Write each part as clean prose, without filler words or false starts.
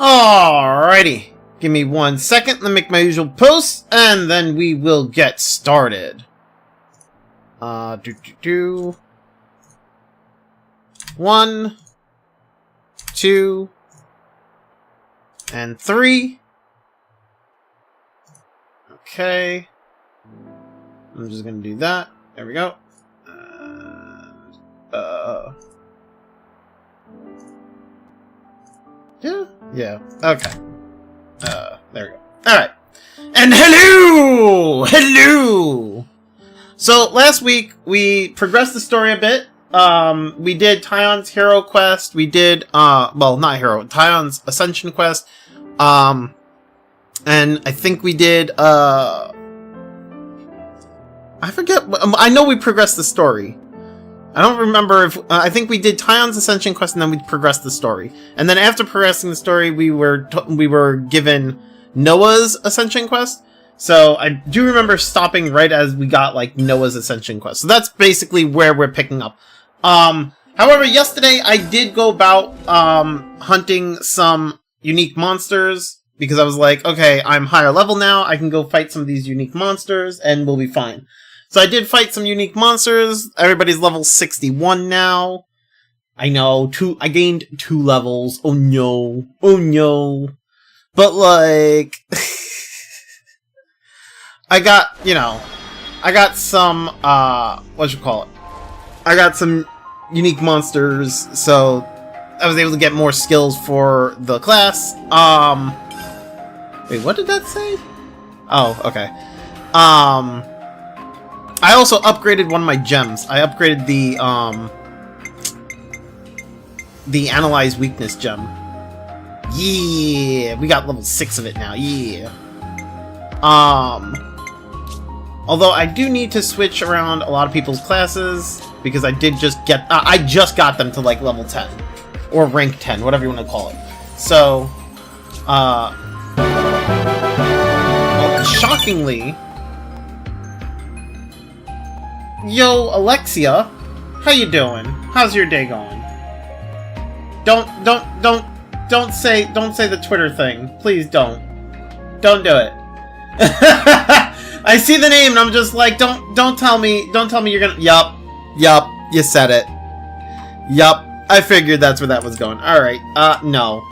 Alrighty. Give me 1 second to make my usual posts, and then we will get started. 1, 2, and 3. Okay. I'm just gonna do that. There we go. Yeah. Okay. There we go. Alright. And hello! Hello! So, last week, we progressed the story a bit. We did Tyon's Hero Quest. We did, well, not Hero, Tyon's Ascension Quest. And I think we did, I forget, I know we progressed the story. I don't remember if, I think we did Tyon's Ascension Quest and then we progressed the story. And then after progressing the story, we were given Noah's Ascension Quest. So I do remember stopping right as we got, like, Noah's Ascension Quest. So that's basically where we're picking up. However, yesterday I did go about, hunting some unique monsters. Because I was like, okay, I'm higher level now, I can go fight some of these unique monsters, and we'll be fine. So I did fight some unique monsters. Everybody's level 61 now. I know, I gained 2 levels. Oh no. Oh no. But like... I got, you know... I got some, whatchamacallit? I got some unique monsters, so... I was able to get more skills for the class. Wait, what did that say? Oh, okay. I also upgraded one of my gems. I upgraded the Analyze Weakness gem. Yeah! We got level 6 of it now, yeah. Although I do need to switch around a lot of people's classes, because I did just get, I just got them to, like, level 10. Or rank 10, whatever you want to call it. So, well, shockingly... Yo, Alexia, how you doing? How's your day going? Don't say the Twitter thing. Please don't. Don't do it. I see the name and I'm just like, don't tell me you're gonna... Yup, you said it. Yup, I figured that's where that was going. Alright, no.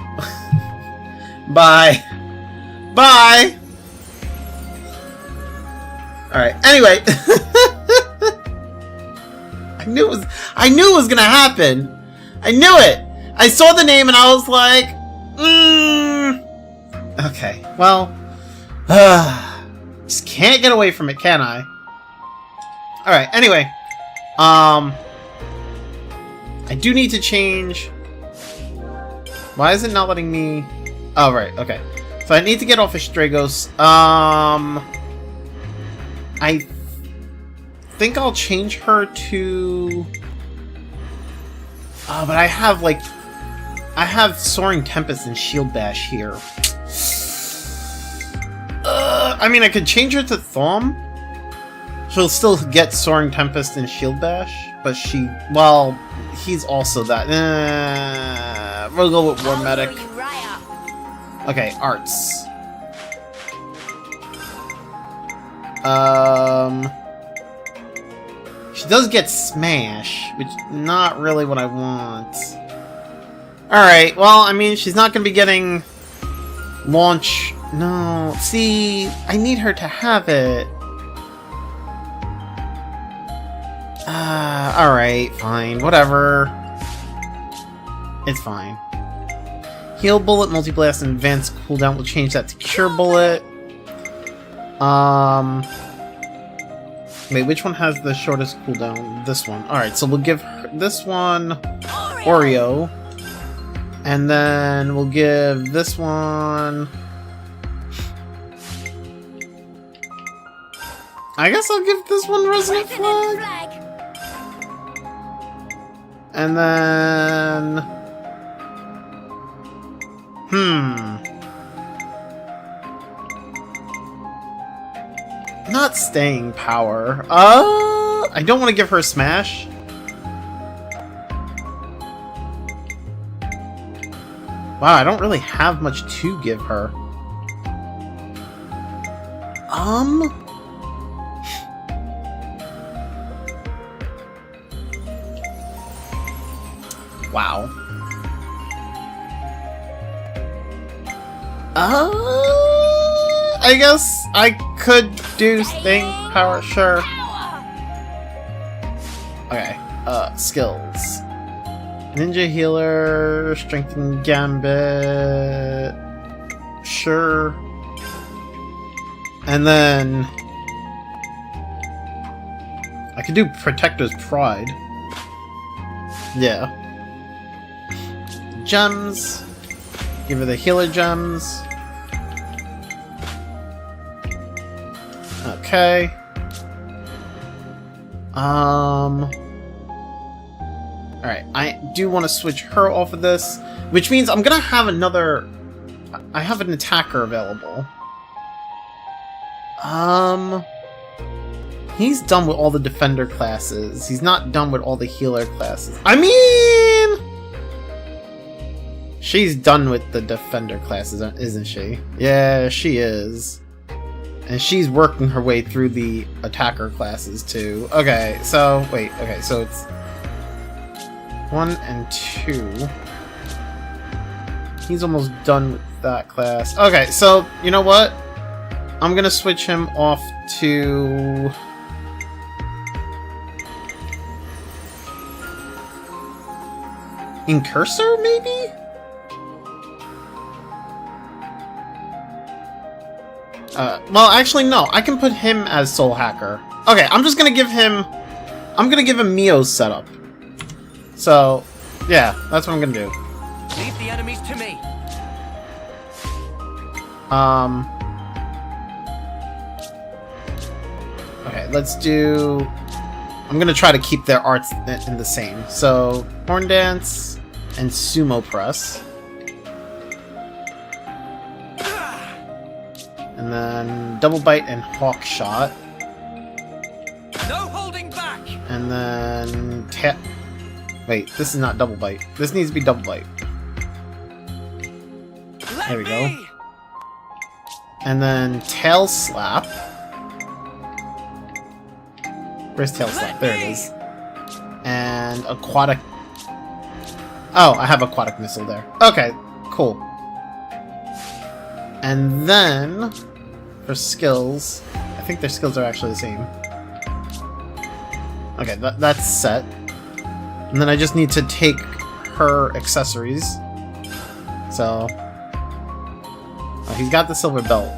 Bye. Bye! Alright, anyway. I knew it was gonna happen. I knew it. I saw the name and I was like, okay, well, just can't get away from it, can I? Alright, anyway. I do need to change. Why is it not letting me? Oh, right, okay. So I need to get off of Stragos. I think I'll change her to... Oh, but I have, like... I have Soaring Tempest and Shield Bash here. I mean, I could change her to Thawm. She'll still get Soaring Tempest and Shield Bash, but she... Well, he's also that. We'll go with War Medic. Okay, Arts. She does get Smash, which is not really what I want. Alright, well, I mean, she's not going to be getting Launch. No, see, I need her to have it. Alright, fine, whatever. It's fine. Heal Bullet, Multi-Blast, and Advanced Cooldown. We'll change that to Cure Bullet. Wait, which one has the shortest cooldown? This one. Alright, so we'll give her this one Oreo. And then we'll give this one... I guess I'll give this one Resonant Flag. And then... Not Staying Power. I don't want to give her Smash. Wow, I don't really have much to give her. Wow. I guess I could do staying power, sure. Okay, skills. Ninja healer, strengthen gambit, sure. And then I could do protector's pride. Yeah. Gems. Give her the healer gems. Okay. Alright, I do want to switch her off of this, which means I'm gonna have another... I have an attacker available. He's done with all the defender classes. He's not done with all the healer classes. I mean... She's done with the defender classes, isn't she? Yeah, she is. And she's working her way through the attacker classes, too. Okay, so... Wait, okay, so it's... 1 and 2. He's almost done with that class. Okay, so, you know what? I'm gonna switch him off to... Incursor, maybe? Well, actually, no. I can put him as Soul Hacker. Okay, I'm just gonna give him... I'm gonna give him Mio's setup. So, yeah, that's what I'm gonna do. Leave the enemies to me. Okay, let's do... I'm gonna try to keep their arts in the same. So, Horn Dance and Sumo Press. And then Double Bite and Hawk Shot. No holding back. And then wait, this is not Double Bite. This needs to be Double Bite. There we go. And then Tail Slap. Where's Tail Slap? There it is. And Aquatic... Oh, I have Aquatic Missile there. Okay, cool. And then... For skills... I think their skills are actually the same. Okay, that's set. And then I just need to take her accessories. So... Oh, he's got the silver belt.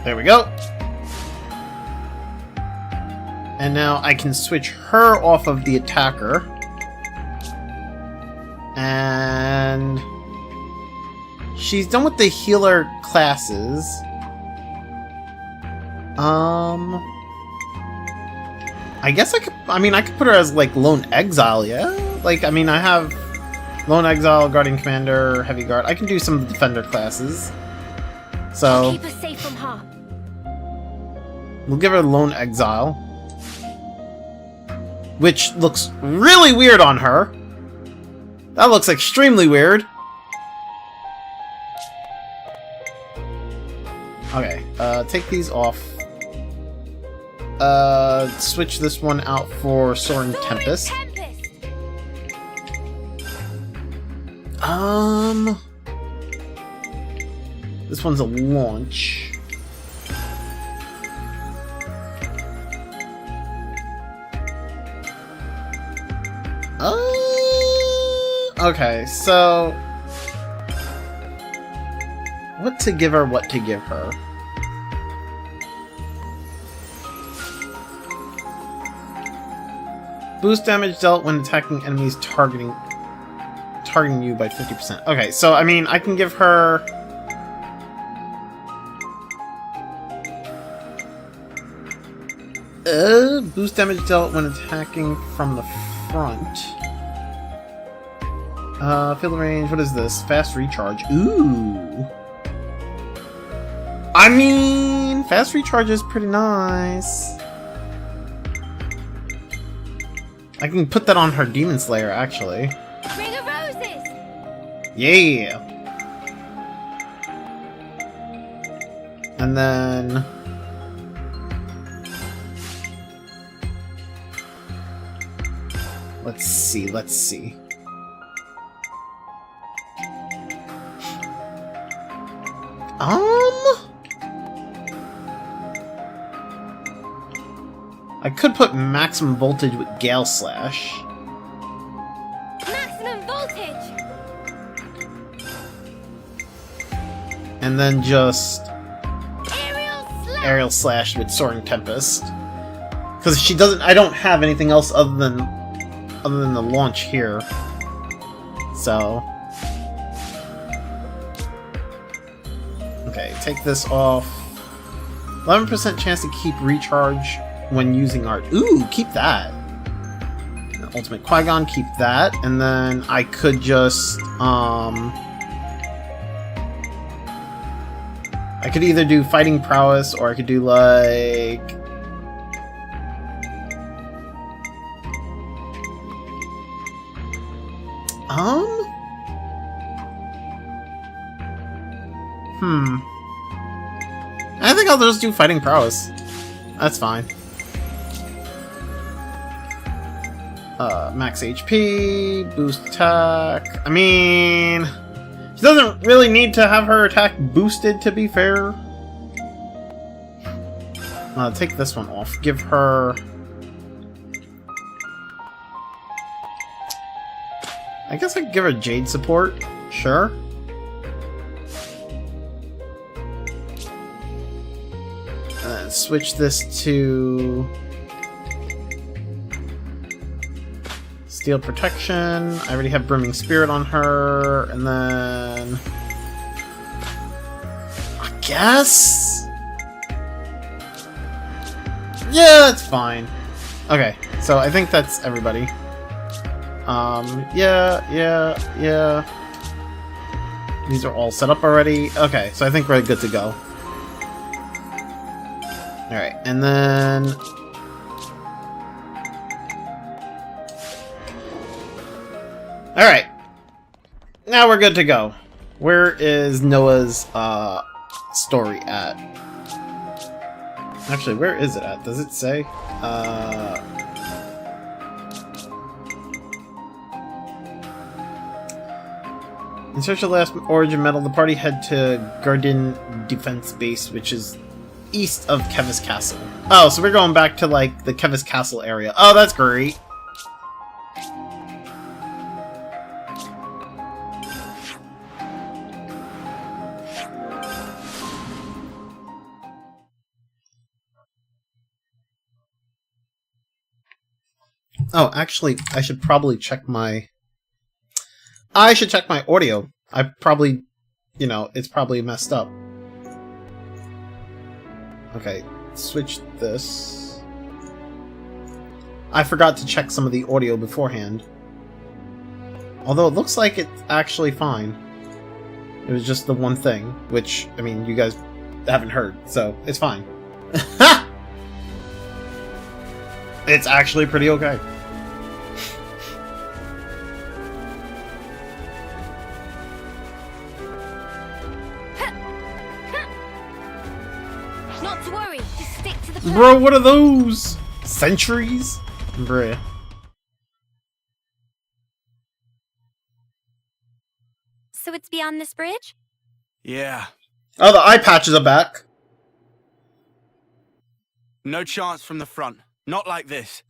There we go. And now I can switch her off of the attacker. And... she's done with the healer classes. I guess I could... I mean, I could put her as, like, Lone Exile, yeah? Like, I mean, I have Lone Exile, Guardian Commander, Heavy Guard. I can do some Defender classes. So... keep us safe from harm. We'll give her Lone Exile. Which looks really weird on her. That looks extremely weird. Okay, take these off. Switch this one out for Soaring Tempest. This one's a launch. Okay, so... what to give her, what to give her. Boost damage dealt when attacking enemies targeting you by 50%. Okay, so I mean, I can give her... boost damage dealt when attacking from the front. Field range, what is this? Fast recharge. Ooh. I mean, fast recharge is pretty nice. I can put that on her Demon Slayer, actually. Ring of Roses! Yeah! And then... Let's see. I could put maximum voltage with Gale Slash. Maximum voltage! And then just Aerial slash! Aerial Slash with Soaring Tempest. Because she doesn't... I don't have anything else other than the launch here. So... Okay, take this off. 11% chance to keep recharge when using art. Ooh, keep that. Ultimate Qui-Gon, keep that. And then I could just, I could either do Fighting Prowess, or I could do, like... I think I'll just do Fighting Prowess. That's fine. Max HP, boost attack. I mean... She doesn't really need to have her attack boosted, to be fair. Take this one off. Give her... I guess I could give her Jade support. Sure. Switch this to Steel Protection. I already have Brimming Spirit on her, and then I guess, yeah, that's fine. Okay, so I think that's everybody. Yeah. These are all set up already. Okay, so I think we're good to go. Alright, and then... Alright. Now we're good to go. Where is Noah's, story at? Actually, where is it at? Does it say? In search of the last origin medal, the party head to Garden Defense Base, which is east of Kevis Castle. Oh, so we're going back to, like, the Kevis Castle area. Oh, that's great. Oh, actually, I should probably check my... I should check my audio. I probably... You know, it's probably messed up. Okay, switch this. I forgot to check some of the audio beforehand. Although it looks like it's actually fine. It was just the one thing, which, I mean, you guys haven't heard, so it's fine. It's actually pretty okay. Not to worry, just stick to the plan. Bro, what are those? Sentries? Bruh. So it's beyond this bridge? Yeah. Oh, the eye patches are back. No chance from the front. Not like this.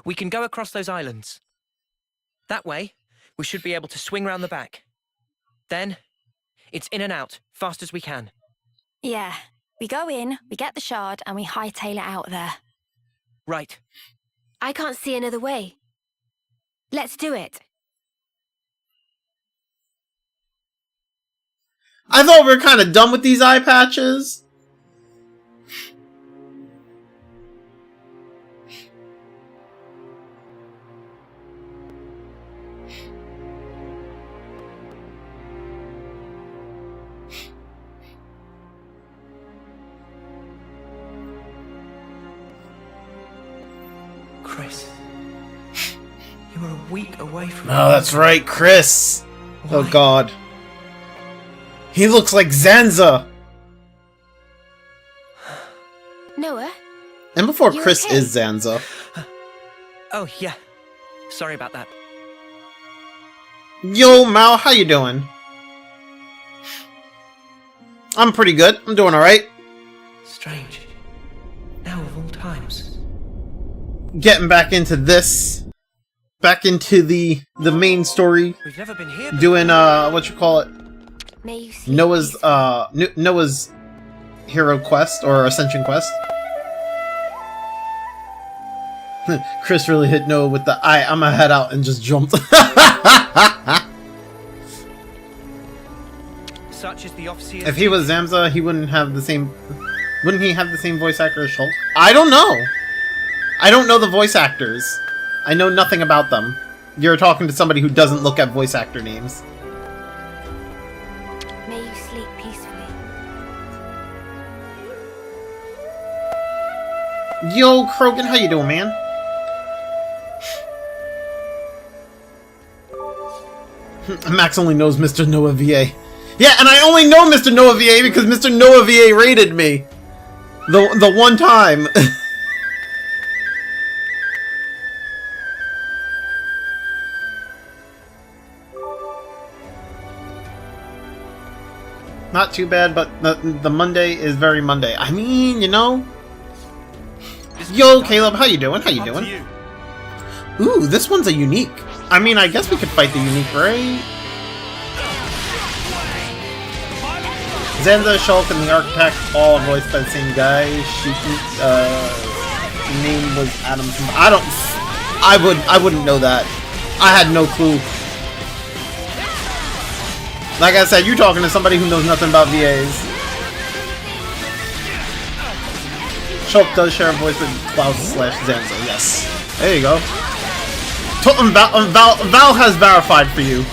We can go across those islands. That way, we should be able to swing round the back. Then, it's in and out, fast as we can. Yeah. We go in, we get the shard, and we hightail it out there. Right. I can't see another way. Let's do it. I thought we were kind of done with these eye patches. Chris. You were a week away from... Oh, that's right, Chris! Oh Why? god. He looks like Zanza! Noah, And before You Chris okay? is Zanza. Oh, yeah. Sorry about that. Yo, Mal, how you doing? I'm pretty good. I'm doing alright. Strange. Now of all times. Getting back into this. Back into the main story. We've never been here. Doing, what you call it? may you sleep Noah's, peacefully. Noah's hero quest, or Ascension quest. Chris really hit Noah with the, I'm gonna head out and just jumped. Such is the officer. If he was Zamza, he wouldn't have the same... Wouldn't he have the same voice actor as Shulk? I don't know! I don't know the voice actors. I know nothing about them. You're talking to somebody who doesn't look at voice actor names. May you sleep peacefully. Yo, Krogan, how you doing, man? Max only knows Mr. Noah VA. Yeah, and I only know Mr. Noah VA because Mr. Noah VA raided me. The one time. Not too bad, but the Monday is very Monday. I mean, you know. Yo, Caleb, how you doing? How you Up to doing? you. Ooh, this one's a unique. I mean, I guess we could fight the unique, right? Zanza, Shulk, and the Architect, all voiced by the same guy. Name was Adam. I wouldn't know that. I had no clue. Like I said, you're talking to somebody who knows nothing about VAs. Shulk does share a voice with Klaus/Zanza, yes. There you go. Val has verified for you.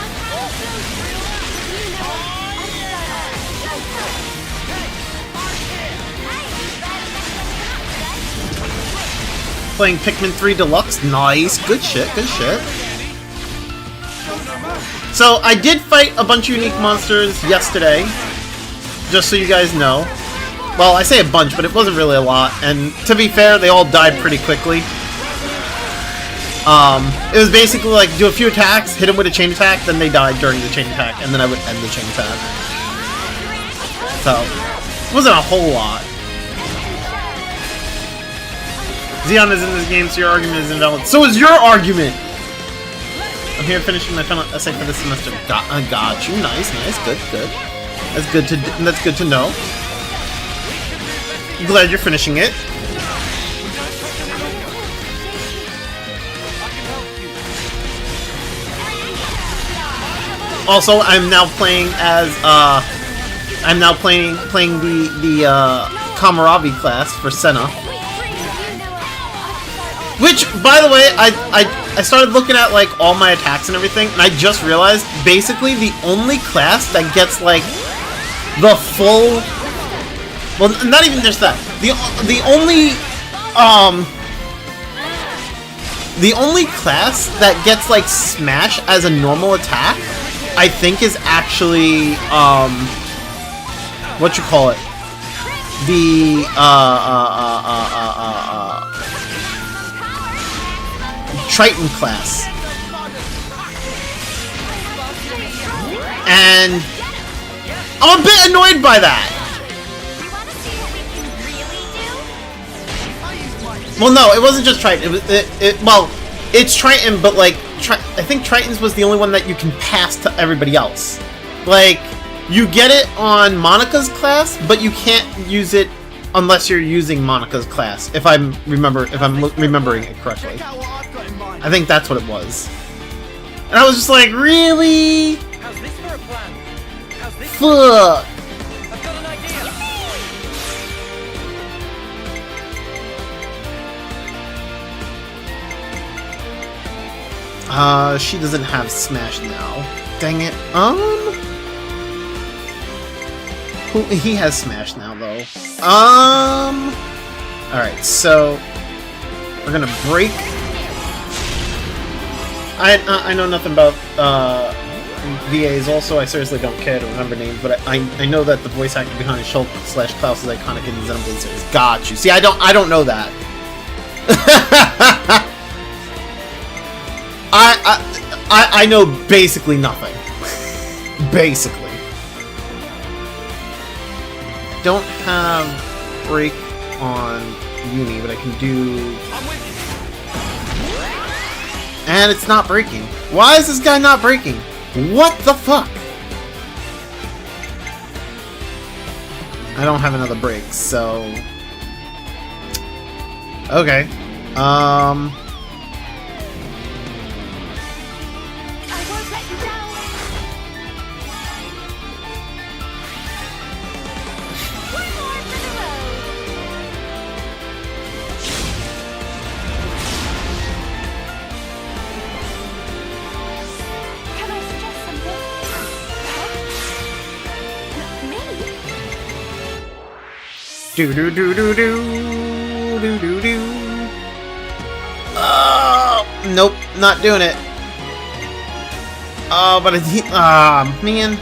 Playing Pikmin 3 Deluxe. Nice. Good shit, good shit. So, I did fight a bunch of unique monsters yesterday. Just so you guys know. Well, I say a bunch, but it wasn't really a lot. And to be fair, they all died pretty quickly. It was basically like, do a few attacks, hit them with a chain attack, then they died during the chain attack, and then I would end the chain attack. So, it wasn't a whole lot. Xeon is in this game, so your argument is invalid. So is your argument! I'm here finishing my final essay for this semester. Got you. Nice, nice, good, good. That's good to know. Glad you're finishing it. Also, I'm now playing as the Kamaravi class for Senna. Which, by the way, I started looking at like all my attacks and everything, and I just realized basically the only class that gets like the full, well, not even just that. The only class that gets like smash as a normal attack, I think, is actually what you call it, the Triton class. And I'm a bit annoyed by that. Well, no, it wasn't just Triton. Well, it's Triton, but like I think Triton's was the only one that you can pass to everybody else. Like, you get it on Monica's class, but you can't use it unless you're using Monica's class. If I'm remembering it correctly. I think that's what it was. And I was just like, really? How's this for a plan? How's this? Fuck. I've got an idea. She doesn't have Smash now. Dang it. He has Smash now, though. Alright, so we're gonna break I know nothing about VAs. Also, I seriously don't care to remember names, but I know that the voice actor behind Shulk / Klaus is iconic in the Xenoblade series. Got you. See, I don't know that. I know basically nothing. Basically. Don't have break on Uni, but I can do. And it's not breaking. Why is this guy not breaking? What the fuck? I don't have another break, so. Okay. I won't let you down. One more for the road. Can I suggest something? Huh? Me? Do do do do do do do do. Oh, nope, not doing it. Oh, but he, man.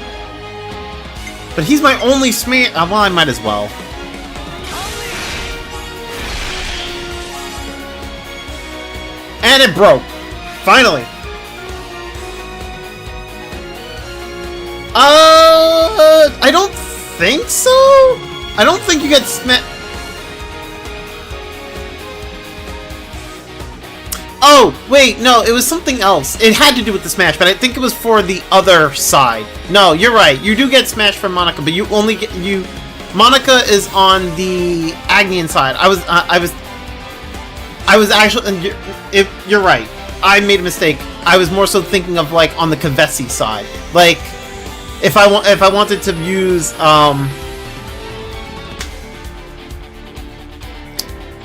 But he's my only smash. Well, I might as well. And it broke. Finally. I don't think so. I don't think you get smacked. Oh, wait, no, it was something else. It had to do with the smash, but I think it was for the other side. No, you're right. You do get smashed from Monica, but you only get Monica is on the Agnian side. I was actually. You're right. I made a mistake. I was more so thinking of like on the Kavesi side. Like, if I wanted to use oh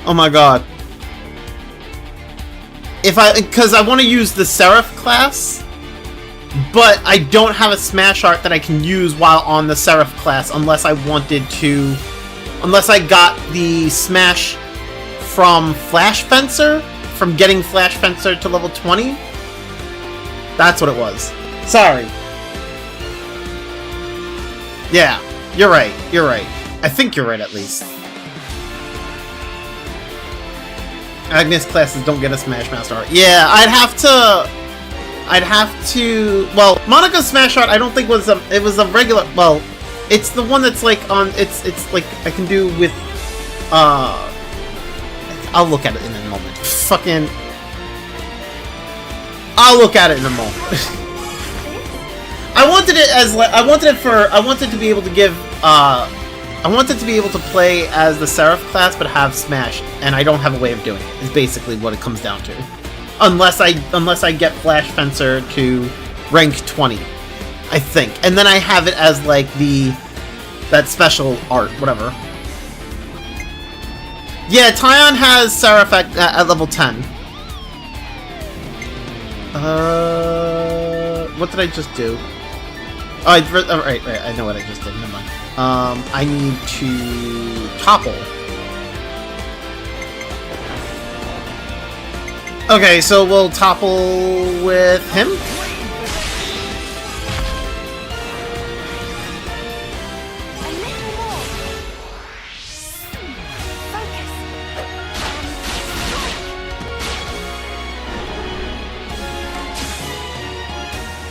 my god. Because I want to use the Seraph class, but I don't have a Smash Art that I can use while on the Seraph class unless I wanted to, unless I got the Smash from Flash Fencer, from getting Flash Fencer to level 20. That's what it was. Sorry. Yeah, you're right. You're right. I think you're right at least. Agnes classes don't get a Smash Master Art. Yeah, I'd have to. Well, Monica's Smash Art, I don't think was a. It was a regular. Well, it's the one that's like on. It's like I can do with. I'll look at it in a moment. Fucking. I'll look at it in a moment. I wanted it as like. I wanted to be able to give. I wanted to be able to play as the Seraph class, but have Smash, and I don't have a way of doing it. Is basically what it comes down to, unless I get Flash Fencer to rank 20, I think, and then I have it as like that special art, whatever. Yeah, Tyon has Seraph at level 10. What did I just do? Oh, right, I know what I just did. Never mind. I need to topple. Okay, so we'll topple with him. A little more. Focus.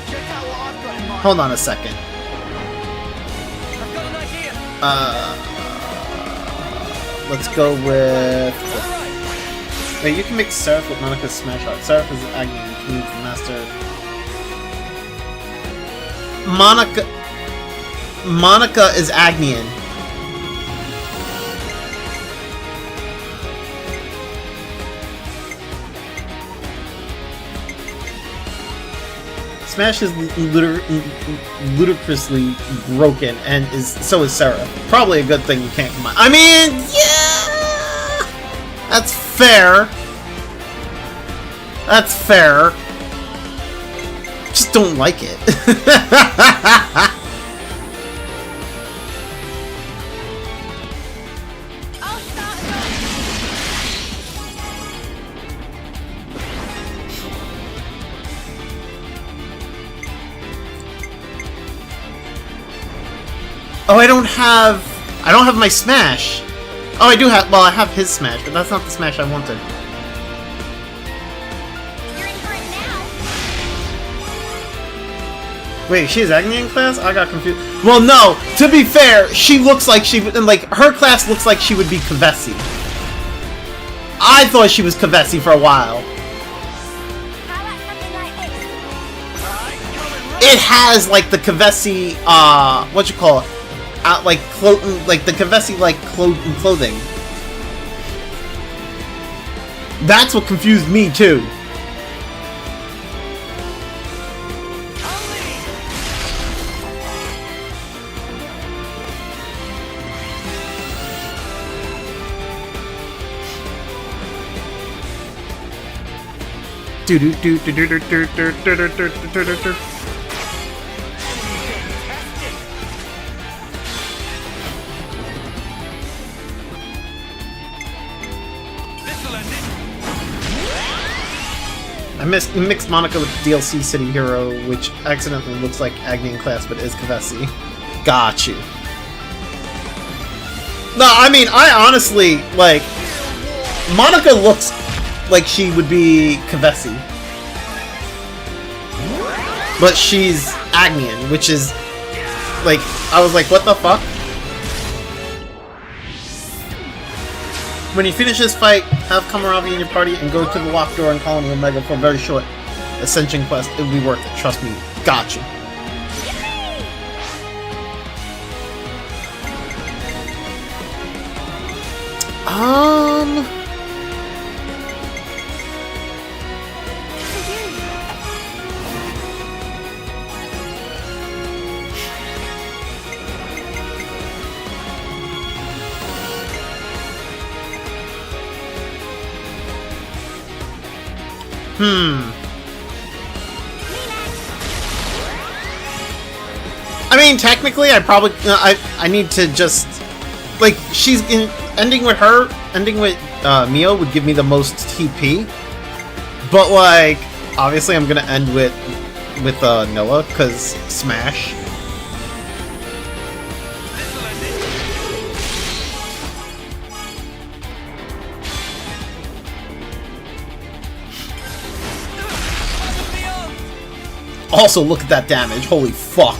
Check out what I've got in mind. Hold on a second. I've got an idea. Let's go with. All right. Wait, you can make Seraph with Monica's Smash Art. Seraph is Agni. You can use the Master. Monica is Agnian. Smash is ludicrously broken, and so is Seraph. Probably a good thing you can't combine. I mean, yeah, that's fair. That's fair. Just don't like it. I'll start going. Oh, I don't have my smash. Oh, I do have, well, I have his smash, but that's not the smash I wanted. You're in for it now. Wait, she has Agni in class? I got confused. Well, no, to be fair, she looks like she would, like, her class looks like she would be Kavesi. I thought she was Kavesi for a while. How about something like this? It has, like, the Kavesi, what you call it? Like, the Kavesi, like, clothing. That's what confused me, too. I mixed Monica with DLC City Hero, which accidentally looks like Agni in class, but is Kavesi. Got you. No, I mean, I honestly, like, Monica looks like she would be Kavesi. But she's Agnian, which is, like, I was like, what the fuck? When you finish this fight, have Kamaravi in your party and go to the locked door in Colony Omega for a very short Ascension quest. It will be worth it, trust me. Gotcha. I mean, technically, I probably I need to just, like, she's in, ending with Mio would give me the most TP, but, like, obviously I'm gonna end with Noah because Smash. Also, look at that damage. Holy fuck.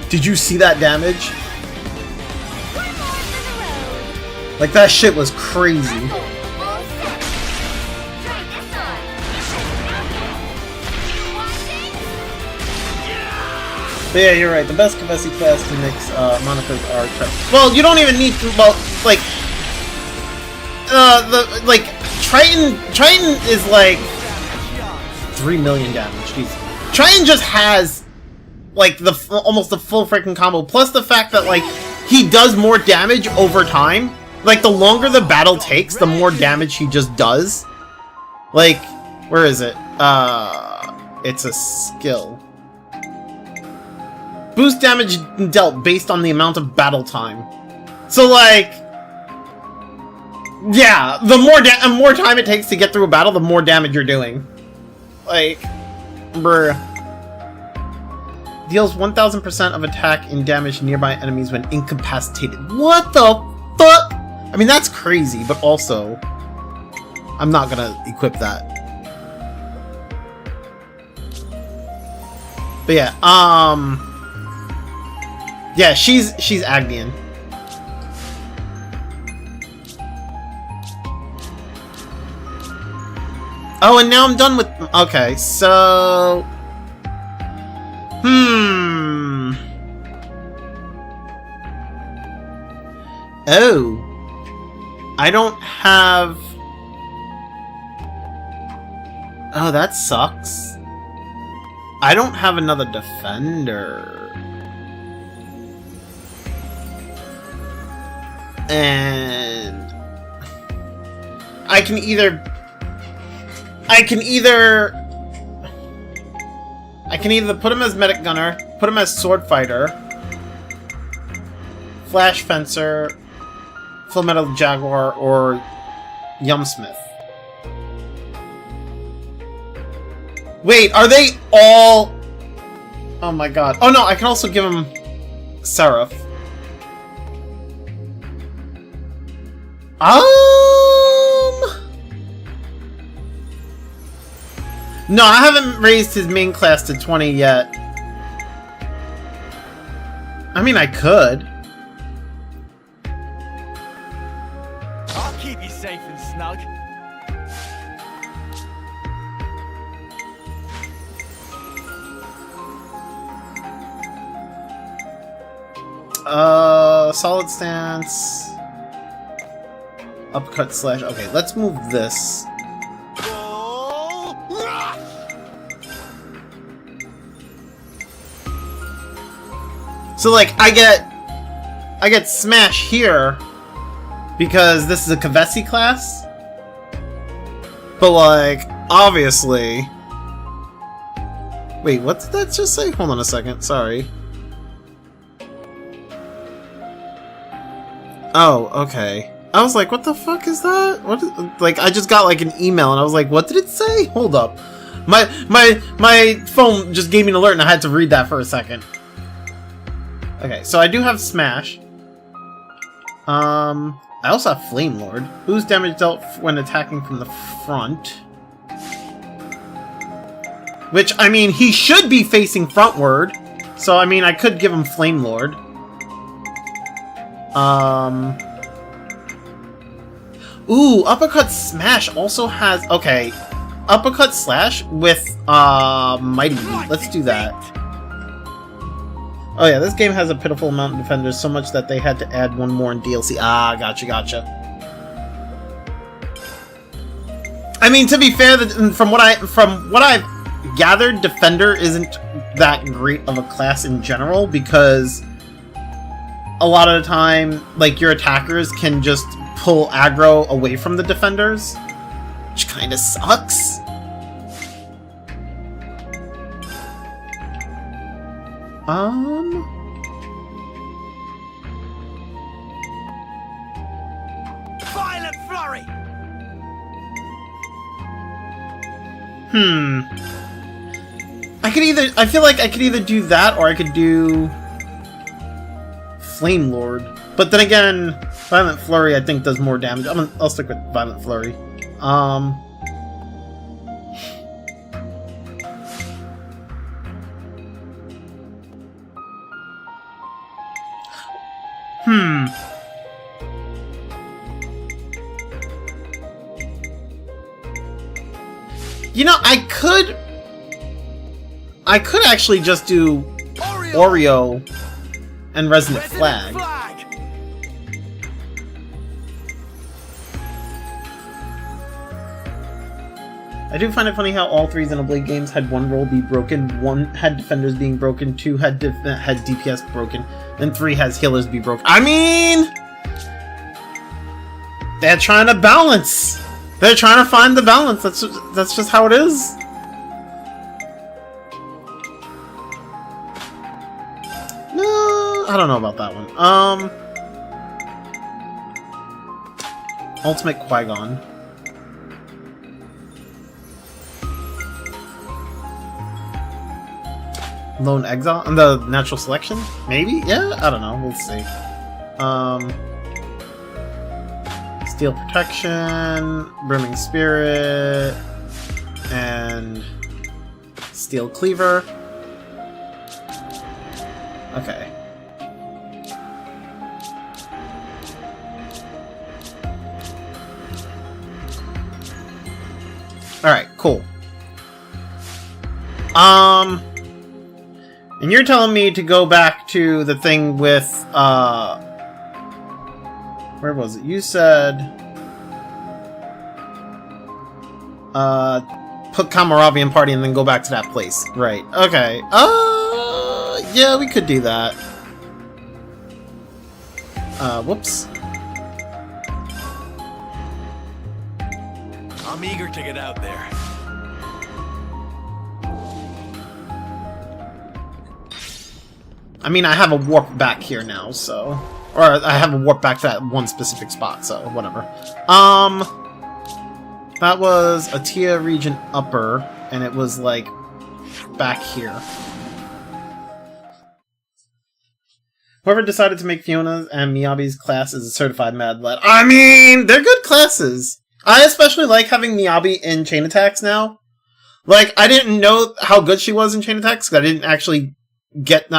Did you see that damage? Like, that shit was crazy. But yeah, you're right. The best Kavesi class to mix Monica's are Triton. Well, you don't even need to, well, like, Triton is like 3 million damage. Jesus. Triton just has, like, almost the full freaking combo, plus the fact that, like, he does more damage over time. Like, the longer the battle takes, the more damage he just does. Like, where is it? It's a skill. Boost damage dealt based on the amount of battle time. So, like, yeah, the more time it takes to get through a battle, the more damage you're doing. Like, bruh. Deals 1000% of attack and damage to nearby enemies when incapacitated. What the fuck? I mean, that's crazy, but also, I'm not gonna equip that. But yeah, yeah, she's Agnian. Oh, and now I'm done with, okay, so, oh, I don't have, oh, that sucks. I don't have another defender. And I can either put him as medic gunner, put him as sword fighter, flash fencer, full metal jaguar, or yumsmith. Wait, are they all? Oh my god! Oh no, I can also give him Seraph. No, I haven't raised his main class to 20 yet. I mean, I could. I'll keep you safe and snug. Solid stance. Uppercut slash. Okay, let's move this. So like I get smash here because this is a Kavesi class. But like obviously. Wait, what did that just say? Hold on a second, sorry. Oh, okay. I was like, what the fuck is that? What is, like I just got like an email and I was like, what did it say? Hold up. My phone just gave me an alert and I had to read that for a second. Okay, so I do have Smash. I also have Flame Lord. Boost damage dealt when attacking from the front. Which, I mean, he should be facing frontward. So, I mean, I could give him Flame Lord. Ooh, Uppercut Smash also has... Okay. Uppercut Slash with, Mighty Beat. Let's do that. Oh yeah, this game has a pitiful amount of defenders, so much that they had to add one more in DLC. Ah, gotcha. I mean, to be fair, from what I've gathered, Defender isn't that great of a class in general, because a lot of the time, like, your attackers can just pull aggro away from the defenders, which kind of sucks. Violent flurry. I feel like I could either do that or I could do Flame Lord. But then again, Violent Flurry I think does more damage. I'll stick with Violent Flurry. You know, I could actually just do Oreo and Resonant Flag. I do find it funny how all three Xenoblade games had one role be broken, one had defenders being broken, two had DPS broken, and three has healers be broken. I mean, they're trying to balance. They're trying to find the balance. That's just how it is. No, I don't know about that one. Ultimate Qui-Gon. Lone Exile? And the Natural Selection? Maybe? Yeah? I don't know. We'll see. Steel Protection, Brimming Spirit, and Steel Cleaver. Okay. Alright, cool. And you're telling me to go back to the thing with, where was it? You said, put Kamaravi party and then go back to that place. Right. Okay. Yeah, we could do that. Whoops. I'm eager to get out there. I mean, I have a warp back here now, so... Or I have a warp back to that one specific spot, so whatever. That was Atia region upper, and it was, like, back here. Whoever decided to make Fiona's and Miyabi's class is a certified mad lad. I mean, they're good classes. I especially like having Miyabi in Chain Attacks now. Like, I didn't know how good she was in Chain Attacks, because I didn't get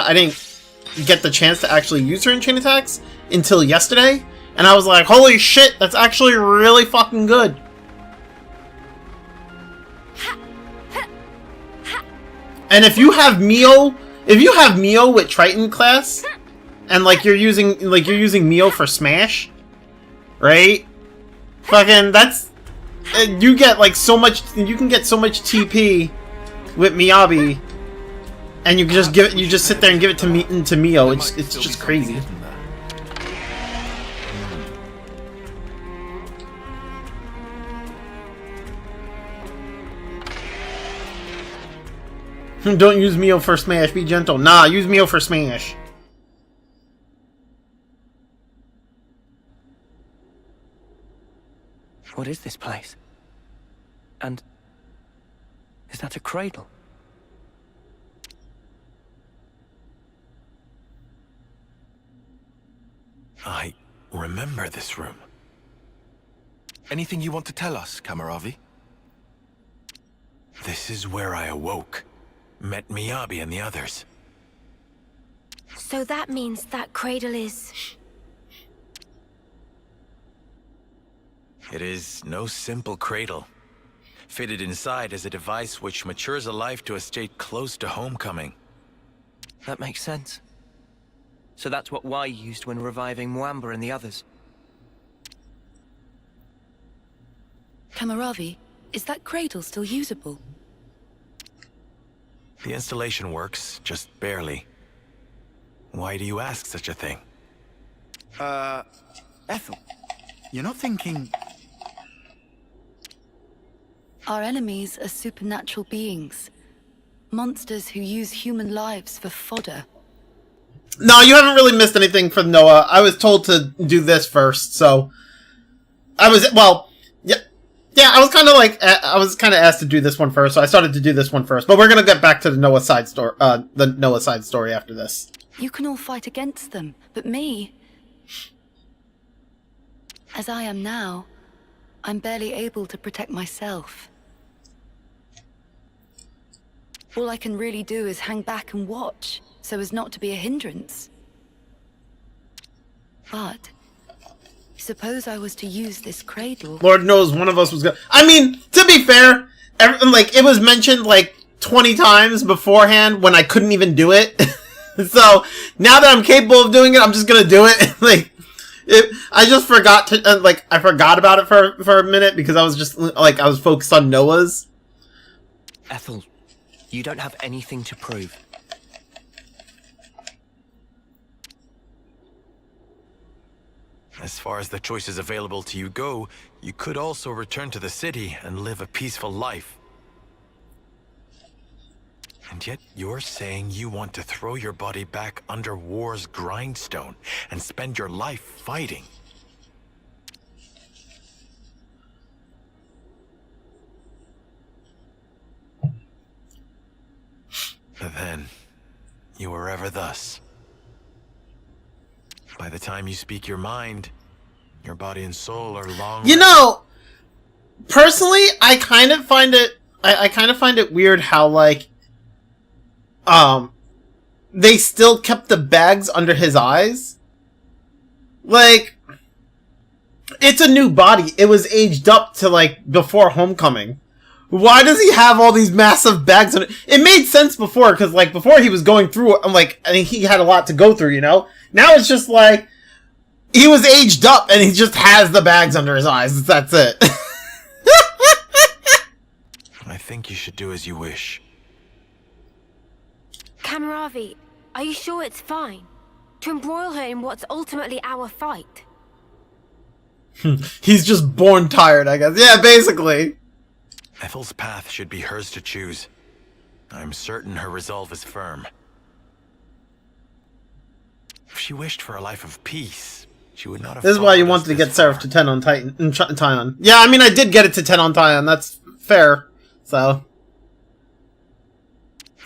the chance to actually use her in Chain Attacks until yesterday. And I was like, holy shit, that's actually really fucking good. And if you have Mio with Triton class, and like you're using Mio for Smash, right? Fucking that's you get like so much. You can get so much TP with Miyabi, and you just sit there and give it to Mio. It's just crazy. Don't use Mio for Smash. Be gentle. Nah, use Mio for Smash. What is this place? And is that a cradle? I remember this room. Anything you want to tell us, Kamaravi? This is where I awoke. Met Miyabi and the others. So that means that cradle is... It is no simple cradle. Fitted inside is a device which matures a life to a state close to homecoming. That makes sense. So that's what Y used when reviving Mwamba and the others. Kamaravi, is that cradle still usable? The installation works, just barely. Why do you ask such a thing? Ethel, you're not thinking... Our enemies are supernatural beings. Monsters who use human lives for fodder. No, you haven't really missed anything from Noah. I was told to do this first, so... I was kind of asked to do this one first, so I started to do this one first. But we're gonna get back to the Noah side story after this. You can all fight against them, but me... As I am now, I'm barely able to protect myself. All I can really do is hang back and watch, so as not to be a hindrance. But... suppose I was to use this cradle... Lord knows one of us was gonna... I mean, to be fair, it was mentioned like 20 times beforehand when I couldn't even do it. So, now that I'm capable of doing it, I'm just gonna do it. I just forgot to... I forgot about it for a minute because I was just, I was focused on Noah's. Ethel, you don't have anything to prove. As far as the choices available to you go, you could also return to the city and live a peaceful life. And yet you're saying you want to throw your body back under war's grindstone and spend your life fighting. But then, you were ever thus. By the time you speak your mind, your body and soul are long... You know, personally, I kind of find it weird how, they still kept the bags under his eyes. It's a new body. It was aged up to, before Homecoming. Why does he have all these massive bags on it? It made sense before, because, before he was going through, he had a lot to go through, you know? Now it's just he was aged up and he just has the bags under his eyes. That's it. I think you should do as you wish. Kamaravi, are you sure it's fine? To embroil her in what's ultimately our fight? He's just born tired, I guess. Yeah, basically. Ethel's path should be hers to choose. I'm certain her resolve is firm. If she wished for a life of peace, she would not have... This is why you wanted to get Seraph to 10 on Tyon. Yeah, I mean, I did get it to 10 on Tyon. That's fair. So...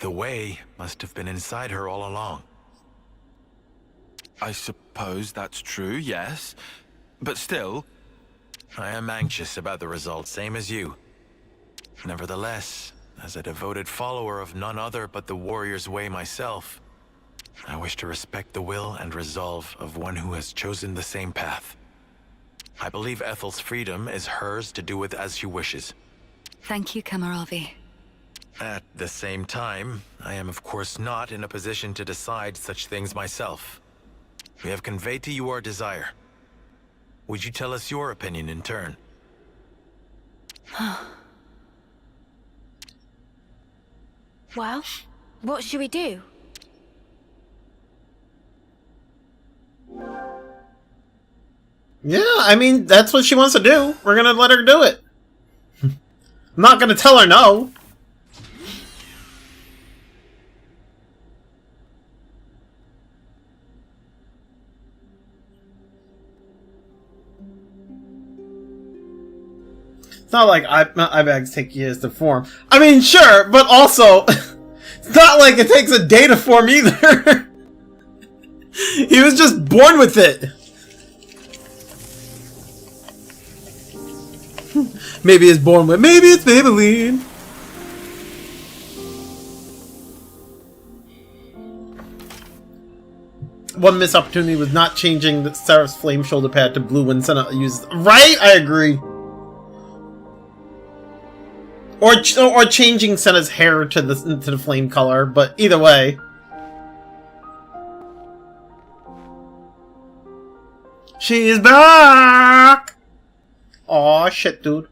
The way must have been inside her all along. I suppose that's true, yes. But still... I am anxious about the results, same as you. Nevertheless, as a devoted follower of none other but the warrior's way myself, I wish to respect the will and resolve of one who has chosen the same path. I believe Ethel's freedom is hers to do with as she wishes. Thank you, Kamaravi. At the same time, I am of course not in a position to decide such things myself. We have conveyed to you our desire. Would you tell us your opinion in turn? Well, what should we do? Yeah, I mean, that's what she wants to do. We're gonna let her do it. I'm not gonna tell her no. It's not like eye bags take years to form. I mean, sure, but also, it's not like it takes a day to form either. He was just born with it. Maybe it's born with. Maybe it's Maybelline. One missed opportunity was not changing the Seraph's flame shoulder pad to blue when Senna used. Right, I agree. Or changing Senna's hair to the flame color, but either way. She's back! Aw, shit, dude.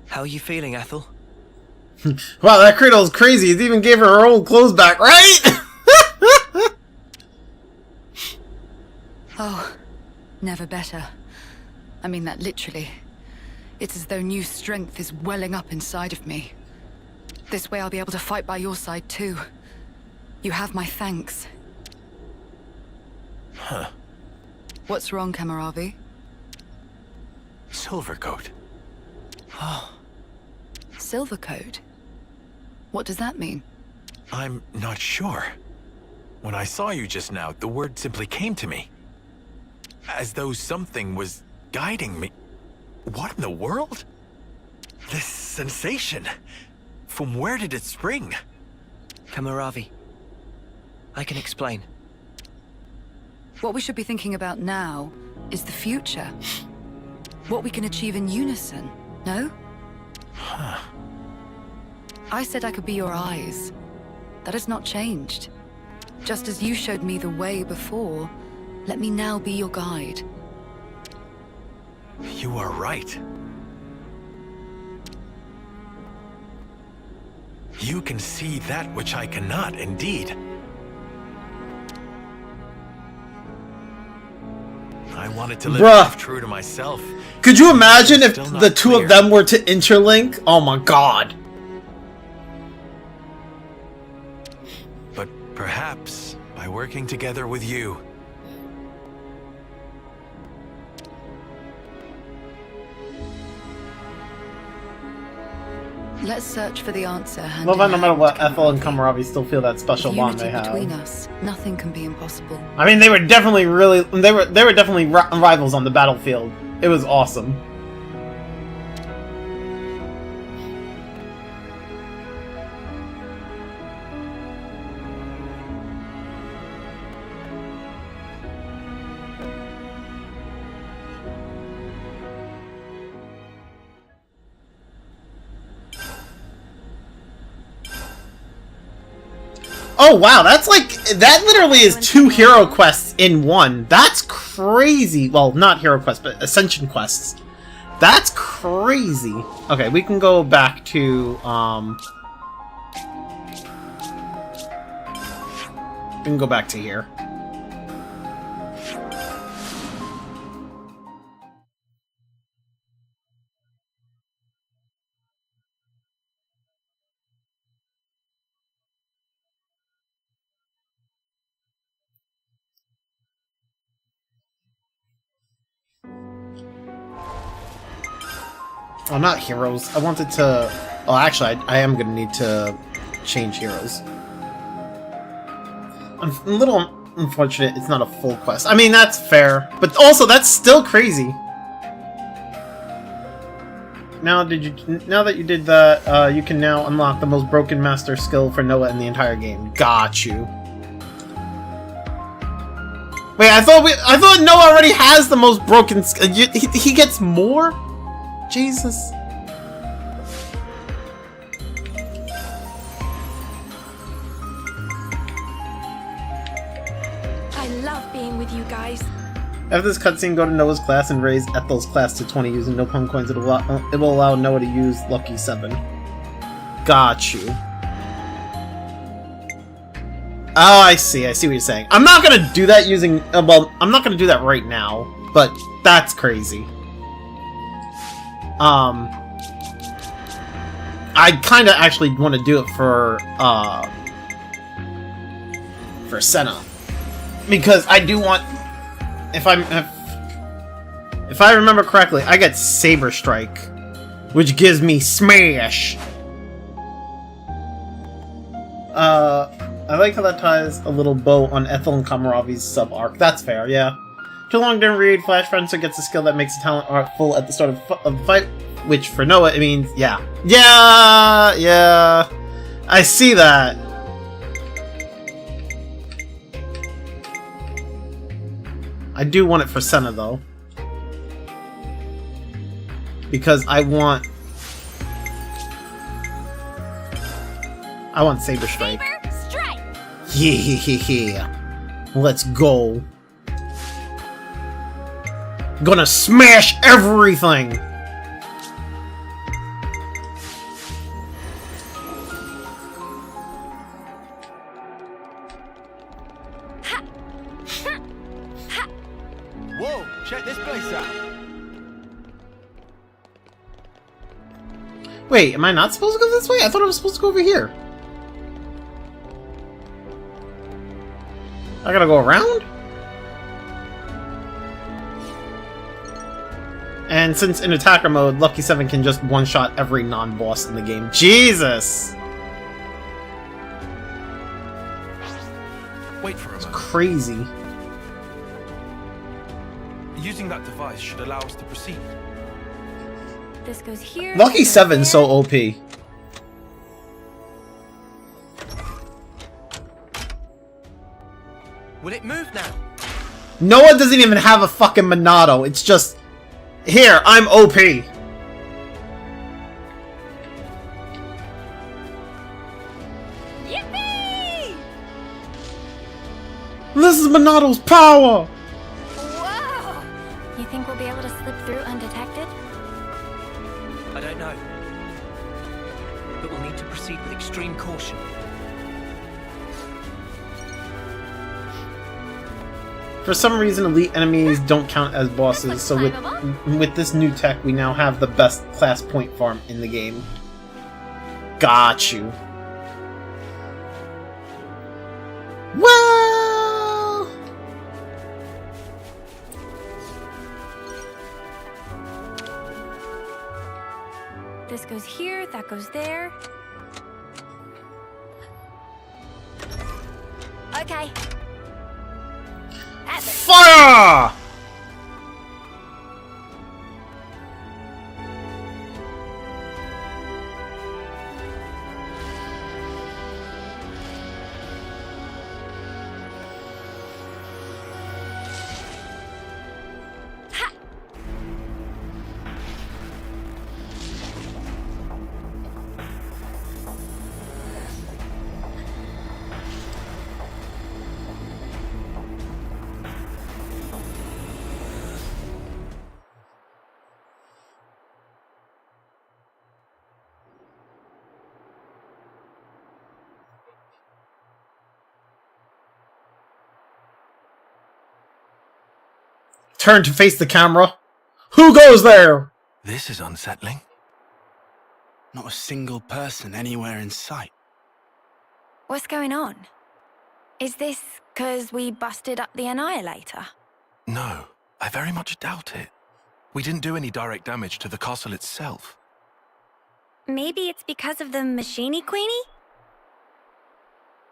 How are you feeling, Ethel? Wow, that cradle's crazy. It even gave her old clothes back, right? Oh, never better. I mean that literally. It's as though new strength is welling up inside of me. This way I'll be able to fight by your side too. You have my thanks. Huh. What's wrong, Kamaravi? Silvercoat. Oh, Silvercoat? What does that mean? I'm not sure. When I saw you just now, the word simply came to me. As though something was guiding me. What in the world? This sensation. From where did it spring? Kamaravi. I can explain. What we should be thinking about now is the future. What we can achieve in unison, no? Huh. I said I could be your eyes. That has not changed. Just as you showed me the way before, let me now be your guide. You are right. You can see that which I cannot, indeed. I wanted to live Bruh. life true to myself. Could you imagine if Still not the two clear. of them were to interlink? Oh my god. But perhaps by working together with you. Let's search for the answer. hand Love in that no matter hand, what, Ethel and Kamaravi. Kamaravi still feel that special With bond unity they have. between us, nothing can be impossible. I mean, they were definitely they were definitely rivals on the battlefield. It was awesome. Oh wow, that's like, that literally is 2 hero quests in one. That's crazy. Well, not hero quests, but Ascension quests. That's crazy. Okay, we can go back to, we can go back to here. Oh, not heroes. I wanted to... Oh, actually, I am gonna need to change heroes. I'm a little unfortunate it's not a full quest. I mean, that's fair. But also, that's still crazy. Now that you did that, you can now unlock the most broken master skill for Noah in the entire game. Got you. Wait, I thought Noah already has the most broken skill. He gets more? Jesus. I love being with you guys. After this cutscene, go to Noah's class and raise Ethel's class to 20 using no pun coins. It will allow Noah to use Lucky 7. Got you. Oh, I see what you're saying. I'm not gonna do that using... well, I'm not gonna do that right now, but that's crazy. I kinda actually want to do it for Senna. Because I do want... If I remember correctly, I get Saber Strike, which gives me Smash. I like how that ties a little bow on Ethel and Kamaravi's sub-arc. That's fair, yeah. Too long didn't read. Flash Fencer gets a skill that makes the talent art full at the start of the fight, which for Noah, it means, yeah. Yeah! I see that. I do want it for Senna, though. Because I want Saber Strike. Saber Strike! Yeah. Let's go. Gonna smash everything! Whoa, check this place out. Wait, am I not supposed to go this way? I thought I was supposed to go over here. I gotta go around? And since in attacker mode, Lucky 7 can just one-shot every non-boss in the game. Jesus! Wait for a moment. Crazy. Using that device should allow us to proceed. This goes here. Lucky this goes 7's so OP. Will it move now? Noah doesn't even have a fucking Monado. It's just... Here, I'm OP. Yippee! This is Monado's power! Whoa! You think we'll be able to slip through undetected? I don't know. But we'll need to proceed with extreme caution. For some reason, elite enemies don't count as bosses, so with this new tech, we now have the best class point farm in the game. Got you. Well... This goes here, that goes there. Okay. Fire! Turn to face the camera. Who goes there? This is unsettling. Not a single person anywhere in sight. What's going on? Is this because we busted up the Annihilator? No, I very much doubt it. We didn't do any direct damage to the castle itself. Maybe it's because of the Machini Queenie?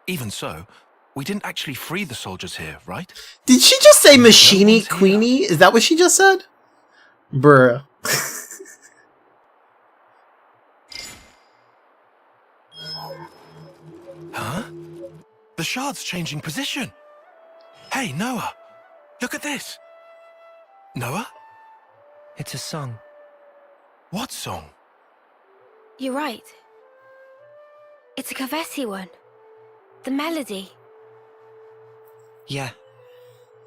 Even so, we didn't actually free the soldiers here, right? Did she just say Machini one's here. Queenie? Is that what she just said? Bruh. Huh? The shard's changing position. Hey, Noah, look at this. Noah? It's a song. What song? You're right. It's a Kavesi one. The melody. Yeah.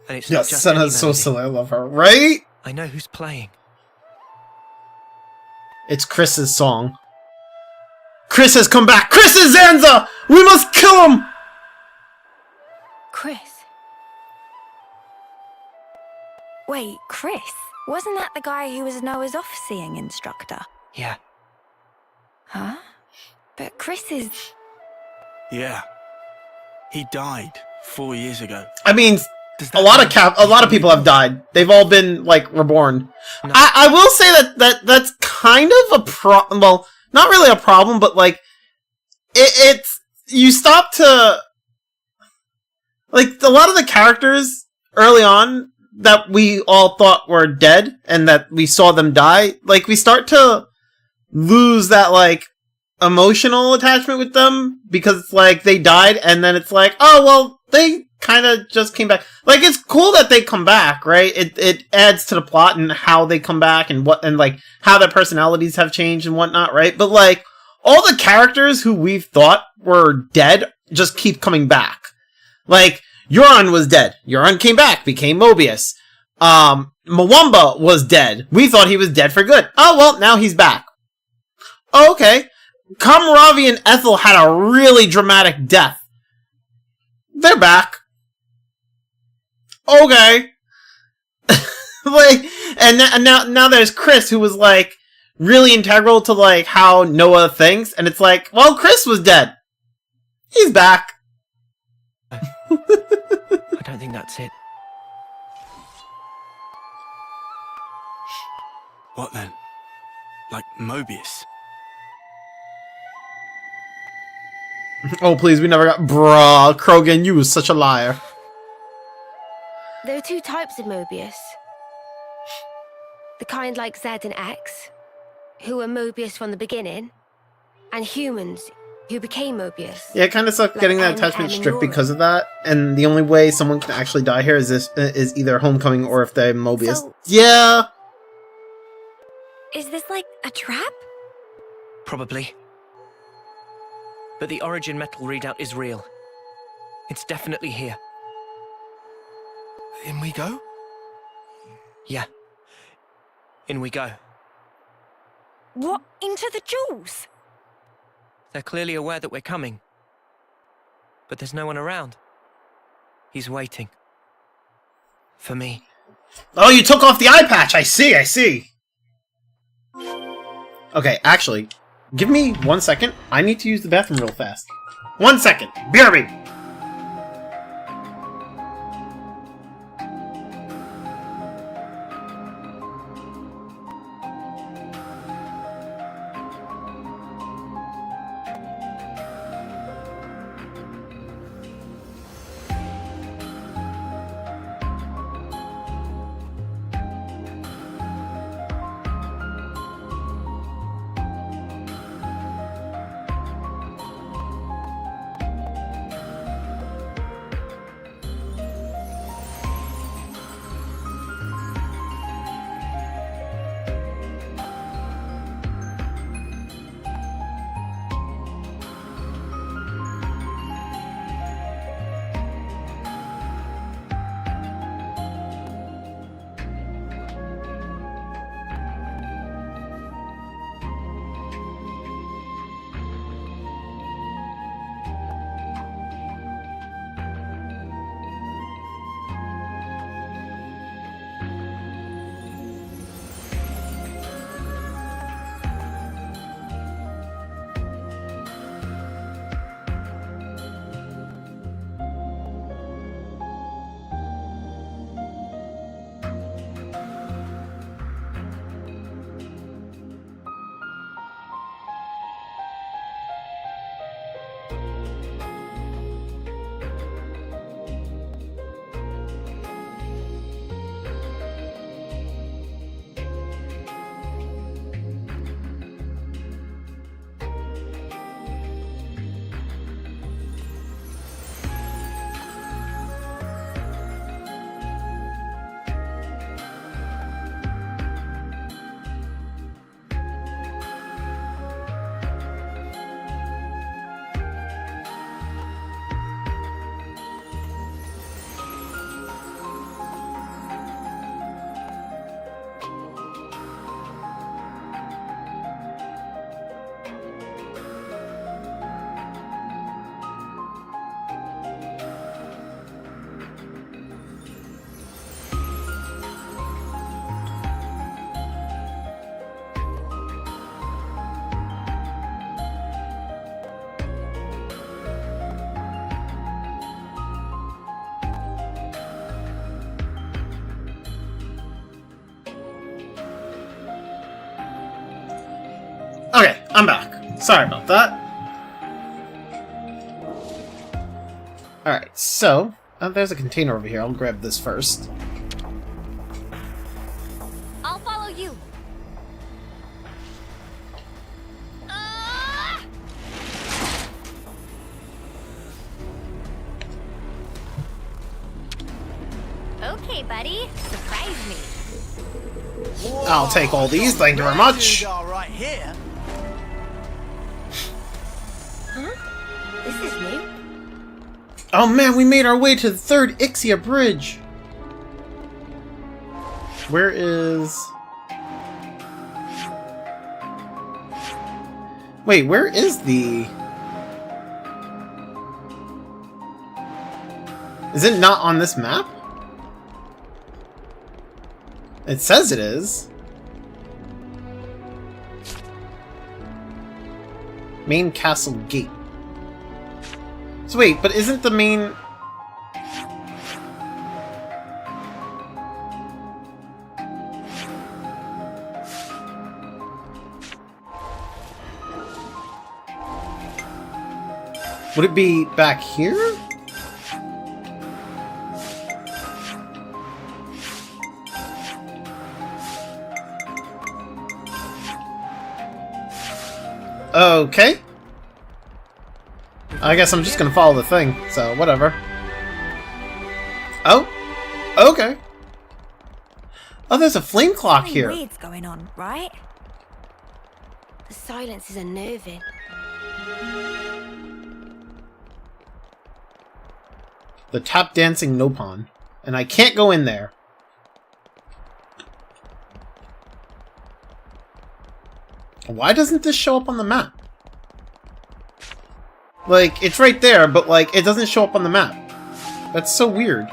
And it's not Yes, just Senna's any so melody. silly. I love her. Right? I know who's playing. It's Chris's song. Chris has come back! Chris is Zanza! We must kill him! Chris. Wait, Chris? Wasn't that the guy who was Noah's off-seeing instructor? Yeah. Huh? But Chris is... Yeah. He died 4 years ago. I mean, Does a that lot mean of a lot of people have died. They've all been like reborn. No. I will say that's kind of a well, not really a problem, but like it's you stop to like a lot of the characters early on that we all thought were dead and that we saw them die. Like we start to lose that like emotional attachment with them because it's like they died and then it's like, oh well, they kind of just came back. Like it's cool that they come back, right? It adds to the plot and how they come back and what and like how their personalities have changed and whatnot, right? But like all the characters who we thought were dead just keep coming back. Like Euron was dead. Euron came back, became Mobius. Mwamba was dead. We thought he was dead for good. Oh well, now he's back. Oh, okay. Kamaravi and Ethel had a really dramatic death. They're back. Okay. Like, and now there's Chris, who was like really integral to like how Noah thinks, and it's like, well, Chris was dead. He's back. I don't think that's it. What then? Like Mobius? Oh please, we never got. Bruh, Krogan, you was such a liar. There are two types of Mobius. The kind like Z and X, who were Mobius from the beginning, and humans, who became Mobius. Yeah, it kind of sucked Like getting that M, attachment M, and stripped Nora. because of that. And the only way someone can actually die here is either Homecoming or if they're Mobius. So- Yeah. Is this like a trap? Probably. But the origin metal readout is real. It's definitely here. In we go? Yeah. In we go. What? Into the jewels? They're clearly aware that we're coming. But there's no one around. He's waiting. For me. Oh, you took off the eye patch. I see. Okay, actually, give me 1 second. I need to use the bathroom real fast. 1 second. BRB. I'm back. Sorry about that. Alright, so... there's a container over here. I'll grab this first. I'll follow you. Okay, buddy. Surprise me. I'll take all these, thank you very much. Right here. Huh? This is new. Oh man, we made our way to the third Ixia Bridge! Where is... Wait, where is the... Is it not on this map? It says it is. Main castle gate. So wait, but isn't the main... Would it be back here? Okay. I guess I'm just gonna follow the thing, so whatever. Oh, okay. Oh, there's a flame clock here. Weird's going on, right? The silence is unnerving. The tap dancing Nopon, and I can't go in there. Why doesn't this show up on the map? Like, it's right there, but like, it doesn't show up on the map. That's so weird.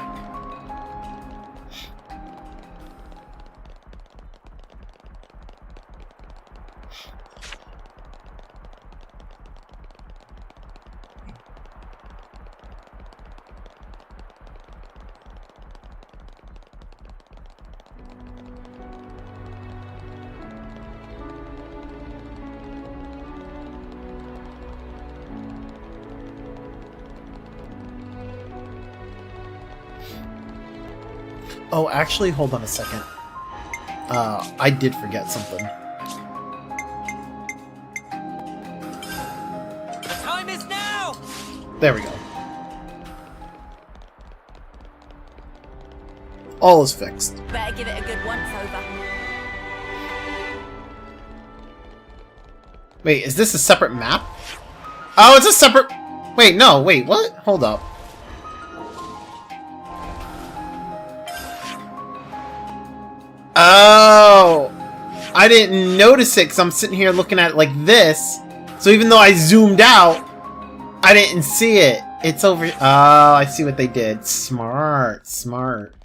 Oh, actually, hold on a second. I did forget something. The time is now! There we go. All is fixed. Better give it a good once over. Wait, is this a separate map? Oh, it's a separate... Wait, no, wait, what? Hold up. Oh! I didn't notice it because I'm sitting here looking at it like this. So even though I zoomed out, I didn't see it. It's over... Oh, I see what they did. Smart, smart.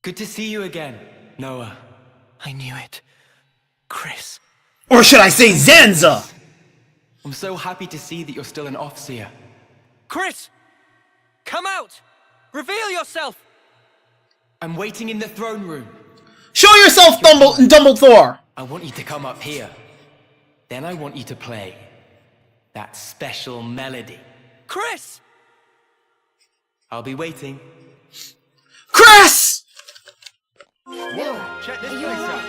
Good to see you again, Noah. I knew it. Chris. Or should I say Zanza? I'm so happy to see that you're still an Offseer. Chris! Come out! Reveal yourself! I'm waiting in the throne room. Show yourself, Dumbledore! I want you to come up here. Then I want you to play that special melody. Chris! I'll be waiting. Chris! Whoa, check this place out.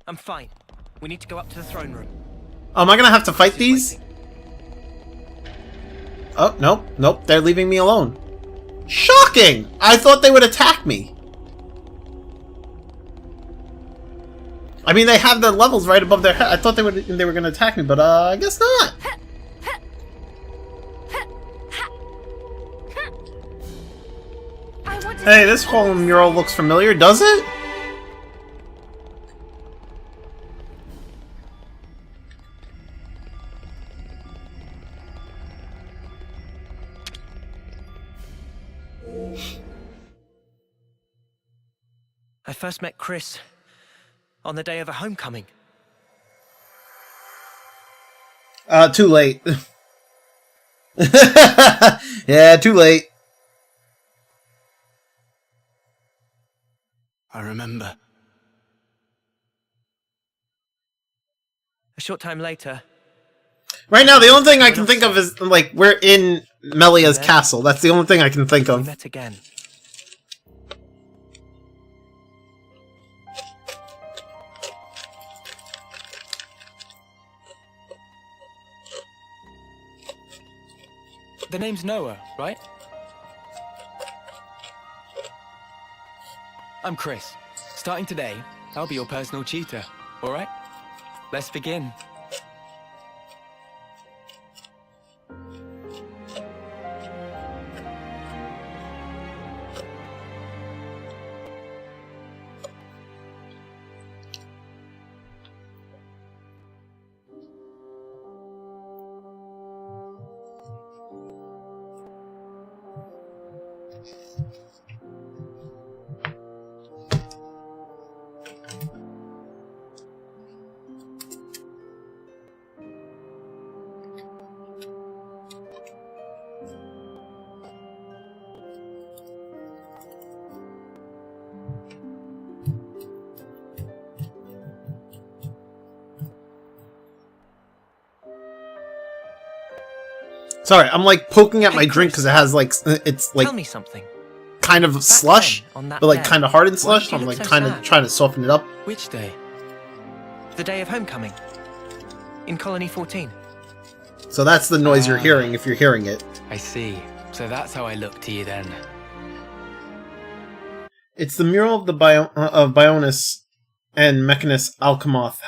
I'm fine. We need to go up to the throne room. Oh, am I gonna have to fight these? Oh, nope, nope, they're leaving me alone. Shocking! I thought they would attack me. I mean, they have their levels right above their head. I thought they were gonna attack me, but I guess not. Hey, this whole mural looks familiar, does it? I first met Chris on the day of a homecoming. Too late. Yeah, too late. I remember. A short time later, Right now, the only thing I can think of is, like, we're in Melia's castle. That's the only thing I can think we of. met again. The name's Noah, right? I'm Chris. Starting today, I'll be your personal tutor, alright? Let's begin. Sorry, I'm like poking at Hey, my drink because it has like it's like Tell me something. kind of slush, then, on that but like day, kind of hardened why slush. did So you I'm look like so kind of sad? trying to soften it up. Which day? The day of homecoming. In Colony 14. So that's the noise you're hearing if you're hearing it. I see. So that's how I look to you then. It's the mural of the of Bionis and Mechanus Alchemoth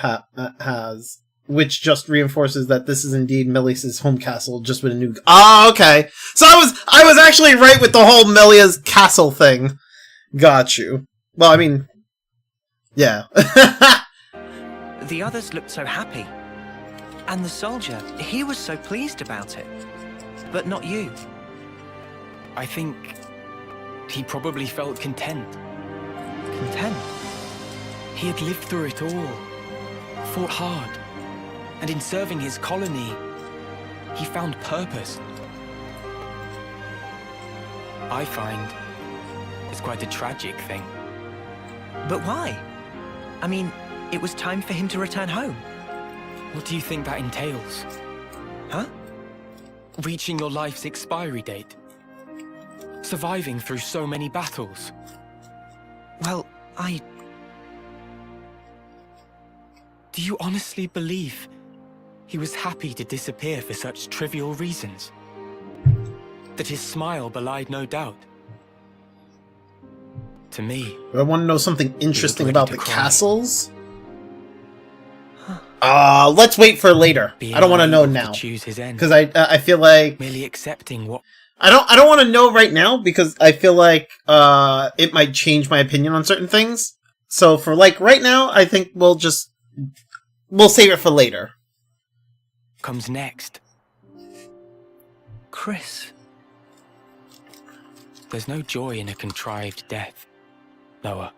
has, which just reinforces that this is indeed Melia's home castle, just with a new. Ah, okay. So I was actually right with the whole Melia's castle thing. Got you. Well, I mean, yeah. The others looked so happy. And the soldier, he was so pleased about it. But not you. I think he probably felt content. Content. He had lived through it all, fought hard, and in serving his colony, he found purpose. I find it's quite a tragic thing. But why? I mean, it was time for him to return home. What do you think that entails? Huh? Reaching your life's expiry date? Surviving through so many battles? Well, Do you honestly believe he was happy to disappear for such trivial reasons? That his smile belied no doubt? To me... I want to know something interesting ready about to the cry. castles. Let's wait for later. being I don't want to know unable now choose his end, because I feel like merely accepting what... I don't want to know right now because I feel like it might change my opinion on certain things. So for like right now, I think we'll save it for later. comes next. Chris. There's no joy in a contrived death, Noah.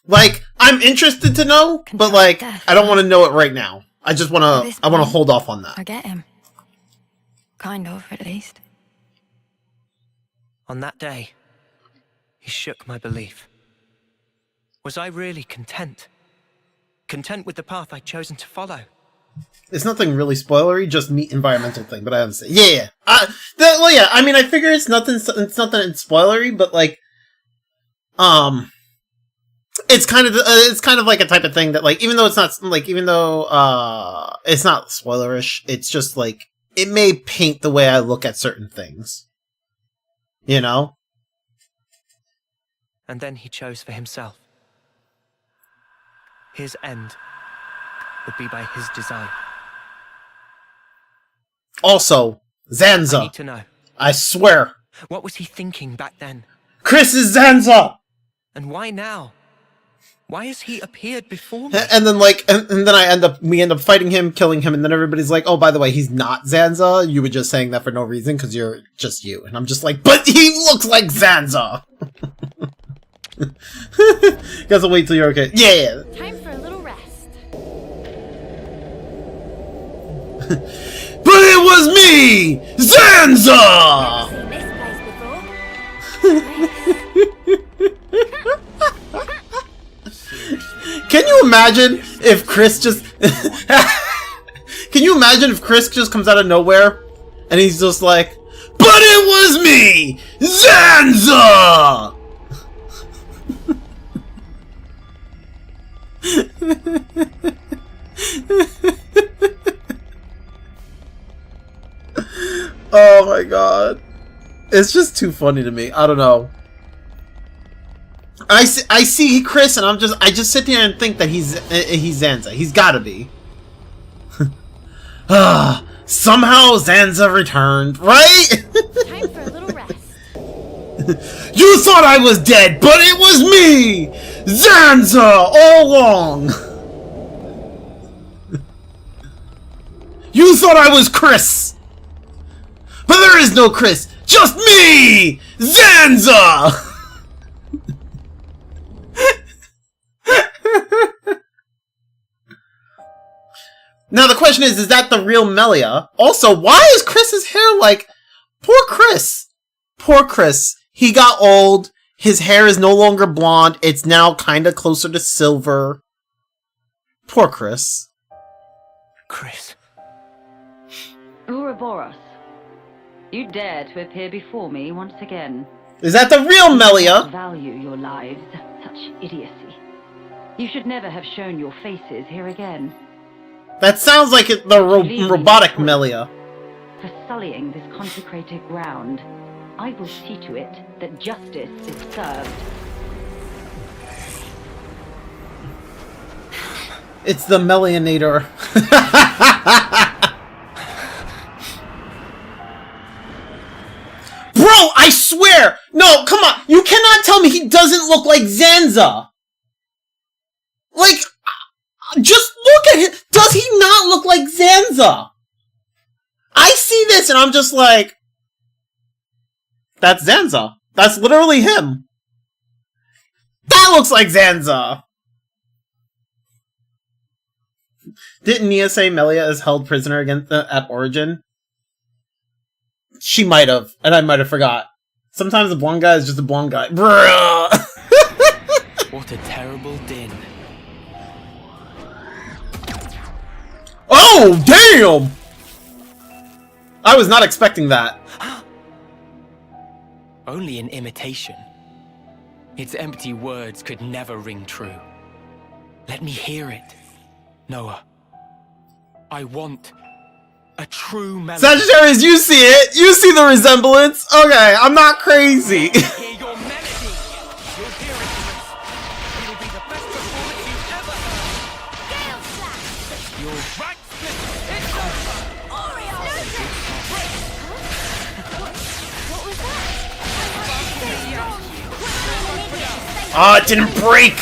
Like, I'm interested to know, but like, I don't want to know it right now. I just want to, I want to hold off on that. I get him. Kind of, at least. On that day, he shook my belief. Was I really content? Content with the path I'd chosen to follow? It's nothing really spoilery, just meat environmental thing, but I understand. Yeah. Well, yeah, I mean, I figure it's nothing spoilery, but like, it's kind of like a type of thing that like, even though it's not spoilerish, it's just like, it may paint the way I look at certain things. You know? And then he chose for himself. His end would be by his design. Also, Zanza. I need to know. I swear. What was he thinking back then? Chris is Zanza! And why now? Why has he appeared before me? And then like, and then we end up fighting him, killing him, and then everybody's like, oh, by the way, he's not Zanza. You were just saying that for no reason because you're just you. And I'm just like, but he looks like Zanza! Guess I'll wait till you're okay. Yeah! Time for a little rest. But it was me! Zanza! Seen this place before. Can you imagine if Chris just... Can you imagine if Chris just comes out of nowhere and he's just like, but it was me, Zanza! Oh my god. It's just too funny to me. I don't know. I see Chris and I just sit there and think that he's Zanza. He's gotta be. Somehow Zanza returned, right? Time for a little rest. You thought I was dead, but it was me! Zanza all along! You thought I was Chris! But there is no Chris! Just me! Zanza! Now the question is that the real Melia? Also, why is Chris's hair like... Poor Chris! Poor Chris. He got old. His hair is no longer blonde. It's now kinda closer to silver. Poor Chris. Chris. Ouroboros, you dare to appear before me once again. Is that the real Melia? Value your lives. Such idiocy. You should never have shown your faces here again. That sounds like the robotic Melia. For sullying this consecrated ground, I will see to it that justice is served. It's the Melianator. Bro, I swear! No, come on! You cannot tell me he doesn't look like Zanza! Like, just look at him! Does he not look like Zanza? I see this and I'm just like... That's Zanza. That's literally him. That looks like Zanza! Didn't Nia say Melia is held prisoner at Origin? She might have, and I might have forgot. Sometimes a blonde guy is just a blonde guy. Bruh! What a terrible din. Oh, damn! I was not expecting that. Only an imitation. Its empty words could never ring true. Let me hear it, Noah. I want a true melody. Sagittarius, you see it! You see the resemblance! Okay, I'm not crazy. Hear your melody. You'll hear it, Chris. It'll be the best performance you've ever heard. Gale slash! Your right split. It's over. Oreo! What was that? Oh, it didn't break!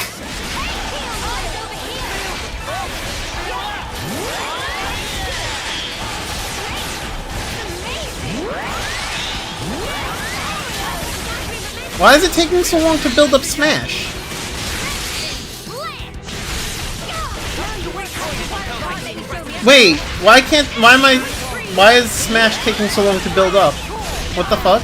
Why is it taking so long to build up Smash? Wait, why is Smash taking so long to build up? What the fuck?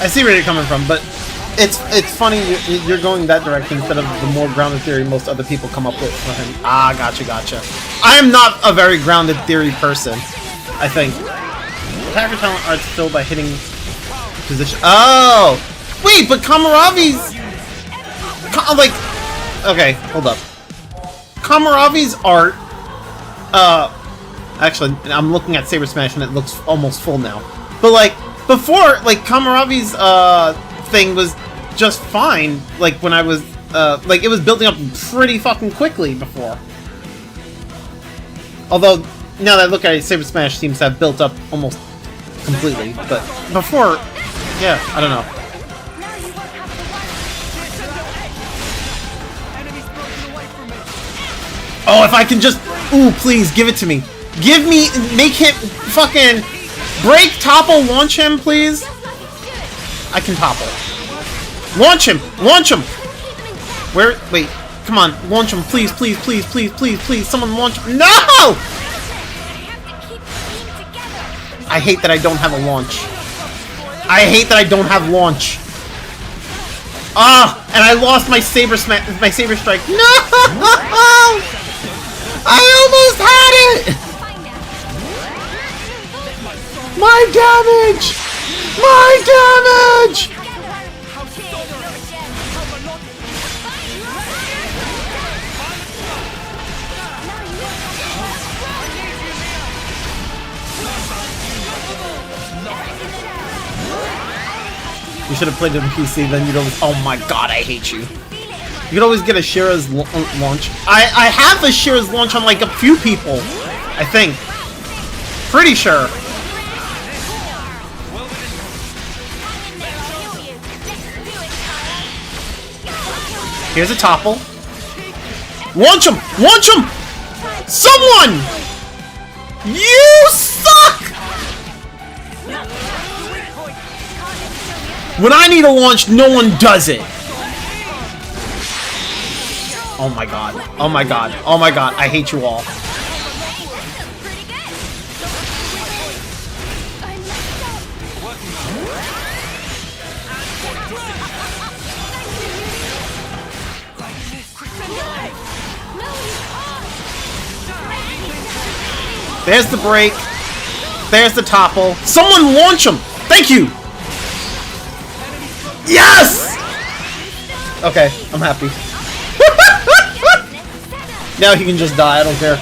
I see where you're coming from, but it's funny you're going that direction instead of the more grounded theory most other people come up with for him. Ah, gotcha. I am not a very grounded theory person, I think. Attacker talent art's filled by hitting position. Oh! Wait, but Kamaravi's... like... Okay, hold up. Kamaravi's art... Actually, I'm looking at Saber Smash and it looks almost full now. But, like, before, like, Kamaravi's, thing was just fine, like, when I was, like, it was building up pretty fucking quickly before. Although, now that I look at it, Saber Smash seems to have built up almost completely, but before, yeah, I don't know. Oh, if I can just, ooh, please, give it to me. Make him fucking break, topple, launch him, please. I can topple. Launch him! Launch him! Where? Wait. Come on, launch him, please, please, please, please, please, please. Someone launch him. No! I hate that I don't have a launch. I hate that I don't have launch. Ah, and I lost my saber strike. No! I almost had it! My damage! My damage! You should have played it on PC, then you'd always... Oh my god, I hate you. You could always get a Shira's launch. I have a Shira's launch on like a few people, I think. Pretty sure. Here's a topple. Launch him! Launch him! Someone! You suck! When I need a launch, no one does it. Oh my god. Oh my god. Oh my god. I hate you all. There's the break. There's the topple. Someone launch him! Thank you! Yes! Okay, I'm happy. Now he can just die, I don't care.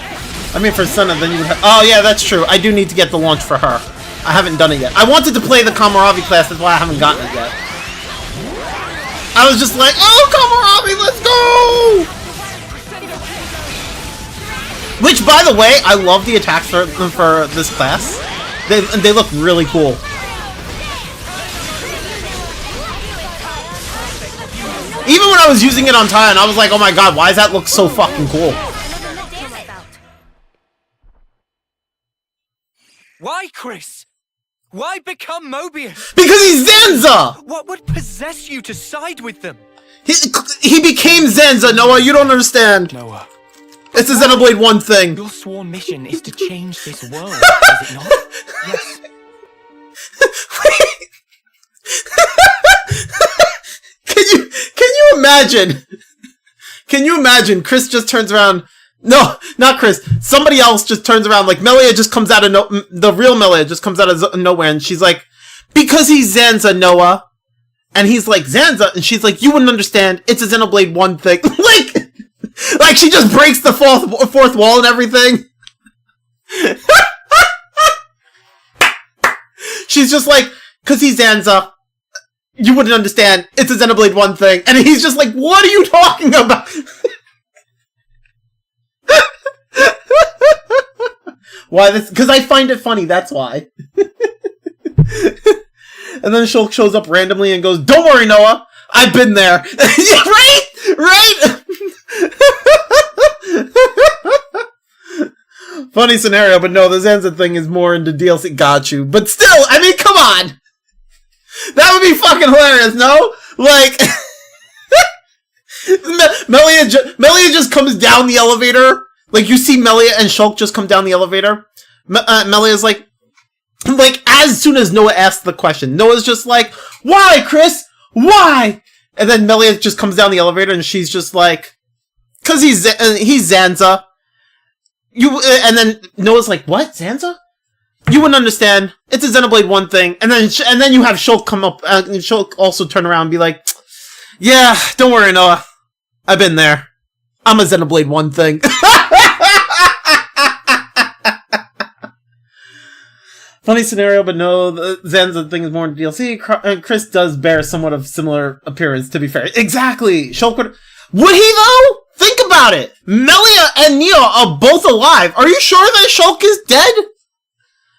I mean, for Senna, then you would have... Oh, yeah, that's true. I do need to get the launch for her. I haven't done it yet. I wanted to play the Kamaravi class, that's why I haven't gotten it yet. I was just like, oh, Kamaravi, let's go! Which, by the way, I love the attacks for this class. They look really cool. Even when I was using it on Tyon, I was like, oh my god, why does that look so fucking cool? Why, Chris? Why become Mobius? Because he's Zanza! What would possess you to side with them? He became Zanza, Noah, you don't understand. Noah. It's a Xenoblade 1 thing. Your sworn mission is to change this world, is it not? Yes. Can you imagine? Can you imagine? Chris just turns around. No, not Chris. Somebody else just turns around. Like Melia just comes out of the real Melia just comes out of nowhere, and she's like, "Because he's Zanza, Noah." And he's like, "Zanza," and she's like, "You wouldn't understand. It's a Xenoblade 1 thing." like she just breaks the fourth wall and everything. She's just like, "Because he's Zanza. You wouldn't understand. It's a Xenoblade 1 thing." And he's just like, what are you talking about? Why this? Because I find it funny, that's why. And then Shulk shows up randomly and goes, "Don't worry, Noah. I've been there." Right? Right? Funny scenario, but no, the Zanza thing is more into DLC. Got you. But still, I mean, come on. That would be fucking hilarious, no? Like, Melia just comes down the elevator. Like, you see Melia and Shulk just come down the elevator. Melia's like, as soon as Noah asks the question, Noah's just like, "Why, Chris? Why?" And then Melia just comes down the elevator and she's just like, "'Cause he's Zanza." And then Noah's like, "What? Zanza? You wouldn't understand. It's a Xenoblade 1 thing." And then you have Shulk come up, and Shulk also turn around and be like, "Yeah, don't worry, Noah. I've been there. I'm a Xenoblade 1 thing." Funny scenario, but no, the Zanza thing is more in DLC. Chris does bear somewhat of similar appearance, to be fair. Exactly! Shulk would he, though? Think about it! Melia and Neo are both alive. Are you sure that Shulk is dead?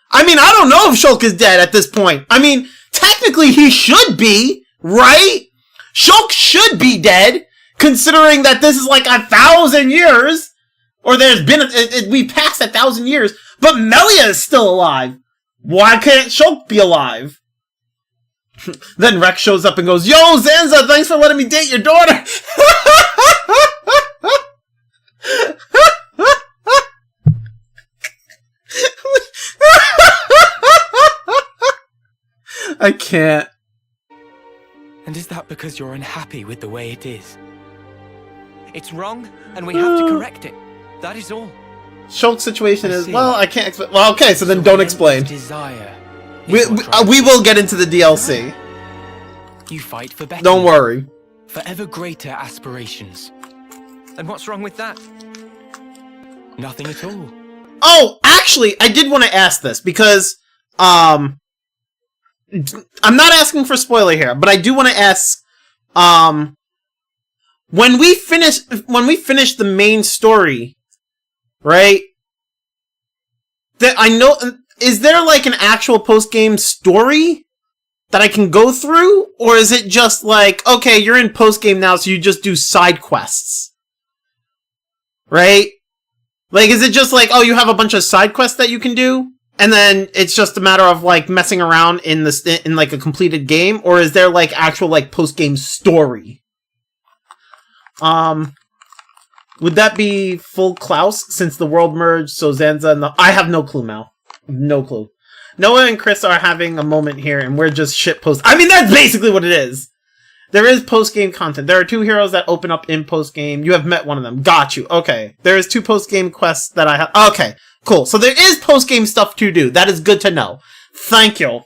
I mean, I don't know if Shulk is dead at this point. I mean, technically he should be, right? Shulk should be dead, considering that this is like 1,000 years. Or there's been, we passed 1,000 years. But Melia is still alive. Why can't Shulk be alive? Then Rex shows up and goes, "Yo, Zanza, thanks for letting me date your daughter." I can't. And is that because you're unhappy with the way it is? It's wrong, and we have to correct it. That is all. Shulk's situation I is, see. well, I can't explain. Well, okay, so then don't explain. Desire. We will get into the DLC. You fight for better. Don't worry. For ever greater aspirations. And what's wrong with that? Nothing at all. Oh, actually, I did want to ask this because, I'm not asking for spoiler here, but I do want to ask, when we finish the main story, right? That I know, is there like an actual post-game story that I can go through? Or is it just like, okay, you're in post-game now, so you just do side quests? Right? Like, is it just like, oh, you have a bunch of side quests that you can do? And then it's just a matter of like messing around in like a completed game? Or is there like actual like post-game story? Would that be full Klaus since the world merged, so Zanza and I have no clue, Mal. No clue. Noah and Chris are having a moment here, and we're just shitpost. I mean, that's basically what it is. There is post-game content. There are 2 heroes that open up in post-game. You have met one of them. Got you. Okay. There is 2 post-game quests that I have. Okay. Cool. So there is post-game stuff to do. That is good to know. Thank you.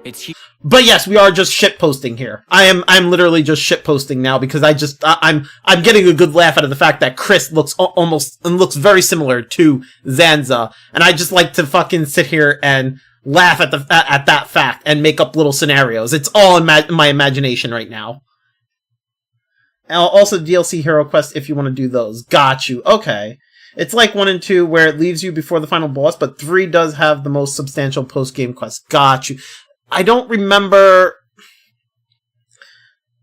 It's But yes, we are just shitposting here. I'm literally just shitposting now because I'm getting a good laugh out of the fact that Chris looks looks very similar to Zanza, and I just like to fucking sit here and laugh at that fact and make up little scenarios. It's all in my imagination right now. And also DLC Hero Quest if you want to do those. Got you. Okay. It's like 1 and 2 where it leaves you before the final boss, but 3 does have the most substantial post-game quests. Got you. I don't remember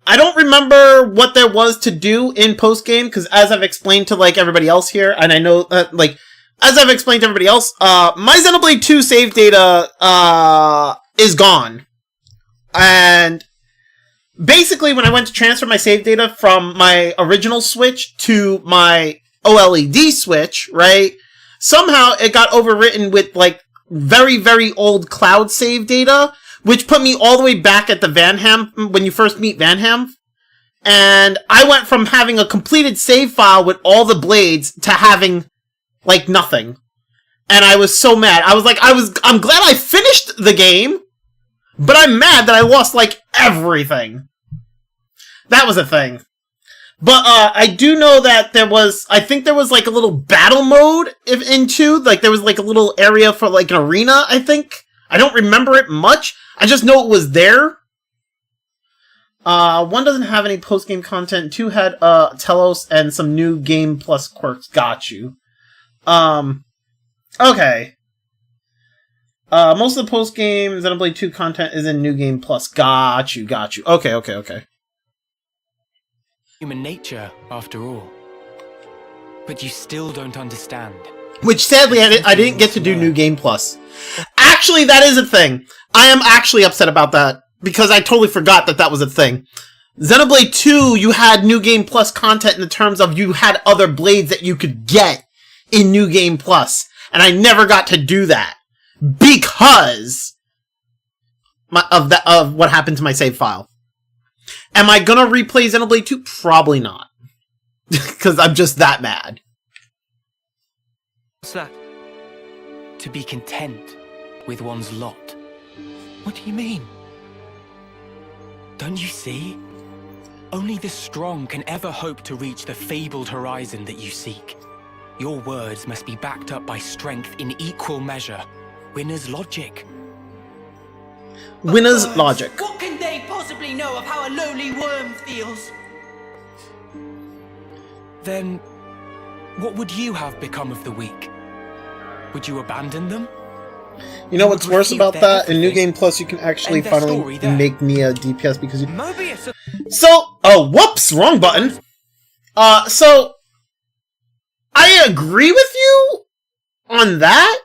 what there was to do in post-game, because as I've explained to, like, everybody else here, and I know, as I've explained to everybody else, my Xenoblade 2 save data, is gone. And basically, when I went to transfer my save data from my original Switch to my OLED Switch, right, somehow it got overwritten with, like, very, very old cloud save data, which put me all the way back at the Vanham, when you first meet Vanham. And I went from having a completed save file with all the blades to having, like, nothing. And I was so mad. I was like, I'm glad I finished the game, but I'm mad that I lost, like, everything. That was a thing. But, I do know that I think there was, like, a little battle mode in 2. Like, there was, like, a little area for, like, an arena, I think. I don't remember it much. I just know it was there. 1 doesn't have any post-game content. 2 had, Telos and some new Game Plus quirks. Got you. Okay. Most of the post-game Xenoblade 2 content is in New Game Plus. Got you. Okay. human nature, after all. But you still don't understand. Which, sadly, I didn't get to do New Game Plus. Actually, that is a thing. I am actually upset about that, because I totally forgot that was a thing. Xenoblade 2, you had New Game Plus content in the terms of you had other blades that you could get in New Game Plus. And I never got to do that. Because of what happened to my save file. Am I gonna replay Xenoblade 2? Probably not. Because I'm just that mad. What's that? To be content with one's lot. What do you mean? Don't you see? Only the strong can ever hope to reach the fabled horizon that you seek. Your words must be backed up by strength in equal measure. Winner's logic. Winner's logic. What can they possibly know of how a lowly worm feels? Then, what would you have become of the weak? Would you abandon them? You know what's worse about that? In New Game Plus, you can actually End their finally story there. make Nia DPS because you... Mobius! So, oh, whoops, wrong button. So, I agree with you on that,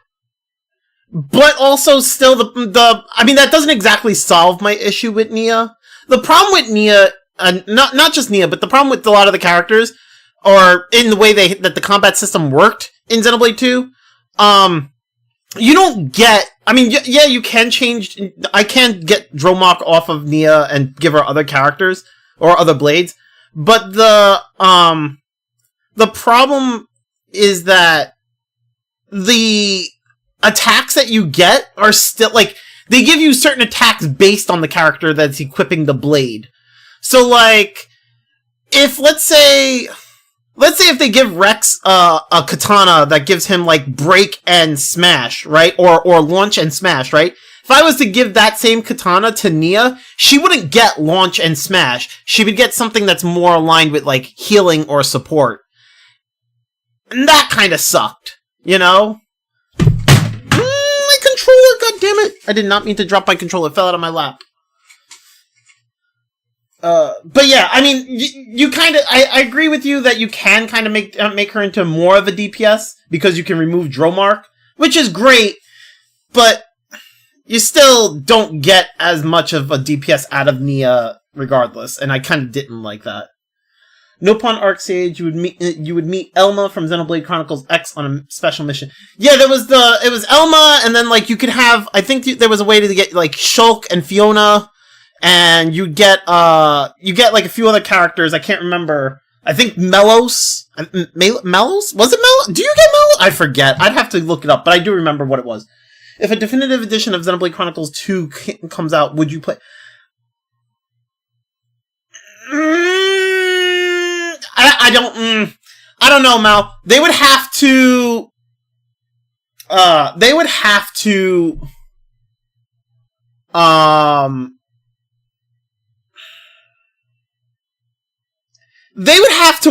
but also still I mean, that doesn't exactly solve my issue with Nia. The problem with Nia, not just Nia, but the problem with a lot of the characters, or in the way that the combat system worked in Xenoblade 2, you don't get, I mean, yeah, you can change, I can get Dromok off of Nia and give her other characters, or other blades, but the problem is that the attacks that you get are still, like, they give you certain attacks based on the character that's equipping the blade. So, like, if, let's say if they give Rex a katana that gives him, like, break and smash, right? Or launch and smash, right? If I was to give that same katana to Nia, she wouldn't get launch and smash. She would get something that's more aligned with, like, healing or support. And that kind of sucked, you know? My controller, goddammit! I did not mean to drop my controller, it fell out of my lap. But yeah, I mean, you kind of, I agree with you that you can kind of make her into more of a DPS, because you can remove Dromark, which is great, but you still don't get as much of a DPS out of Nia regardless, and I kind of didn't like that. Nopon Arcsage, you would meet Elma from Xenoblade Chronicles X on a special mission. Yeah, it was Elma, and then, like, you could have, I think there was a way to get, like, Shulk and Fiona, and you get like a few other characters. I can't remember. I think Melos. Melos? Was it Melos? Do you get Melos? I forget. I'd have to look it up, but I do remember what it was. If a definitive edition of Xenoblade Chronicles 2 comes out, would you play? I don't know, Mal. They would have to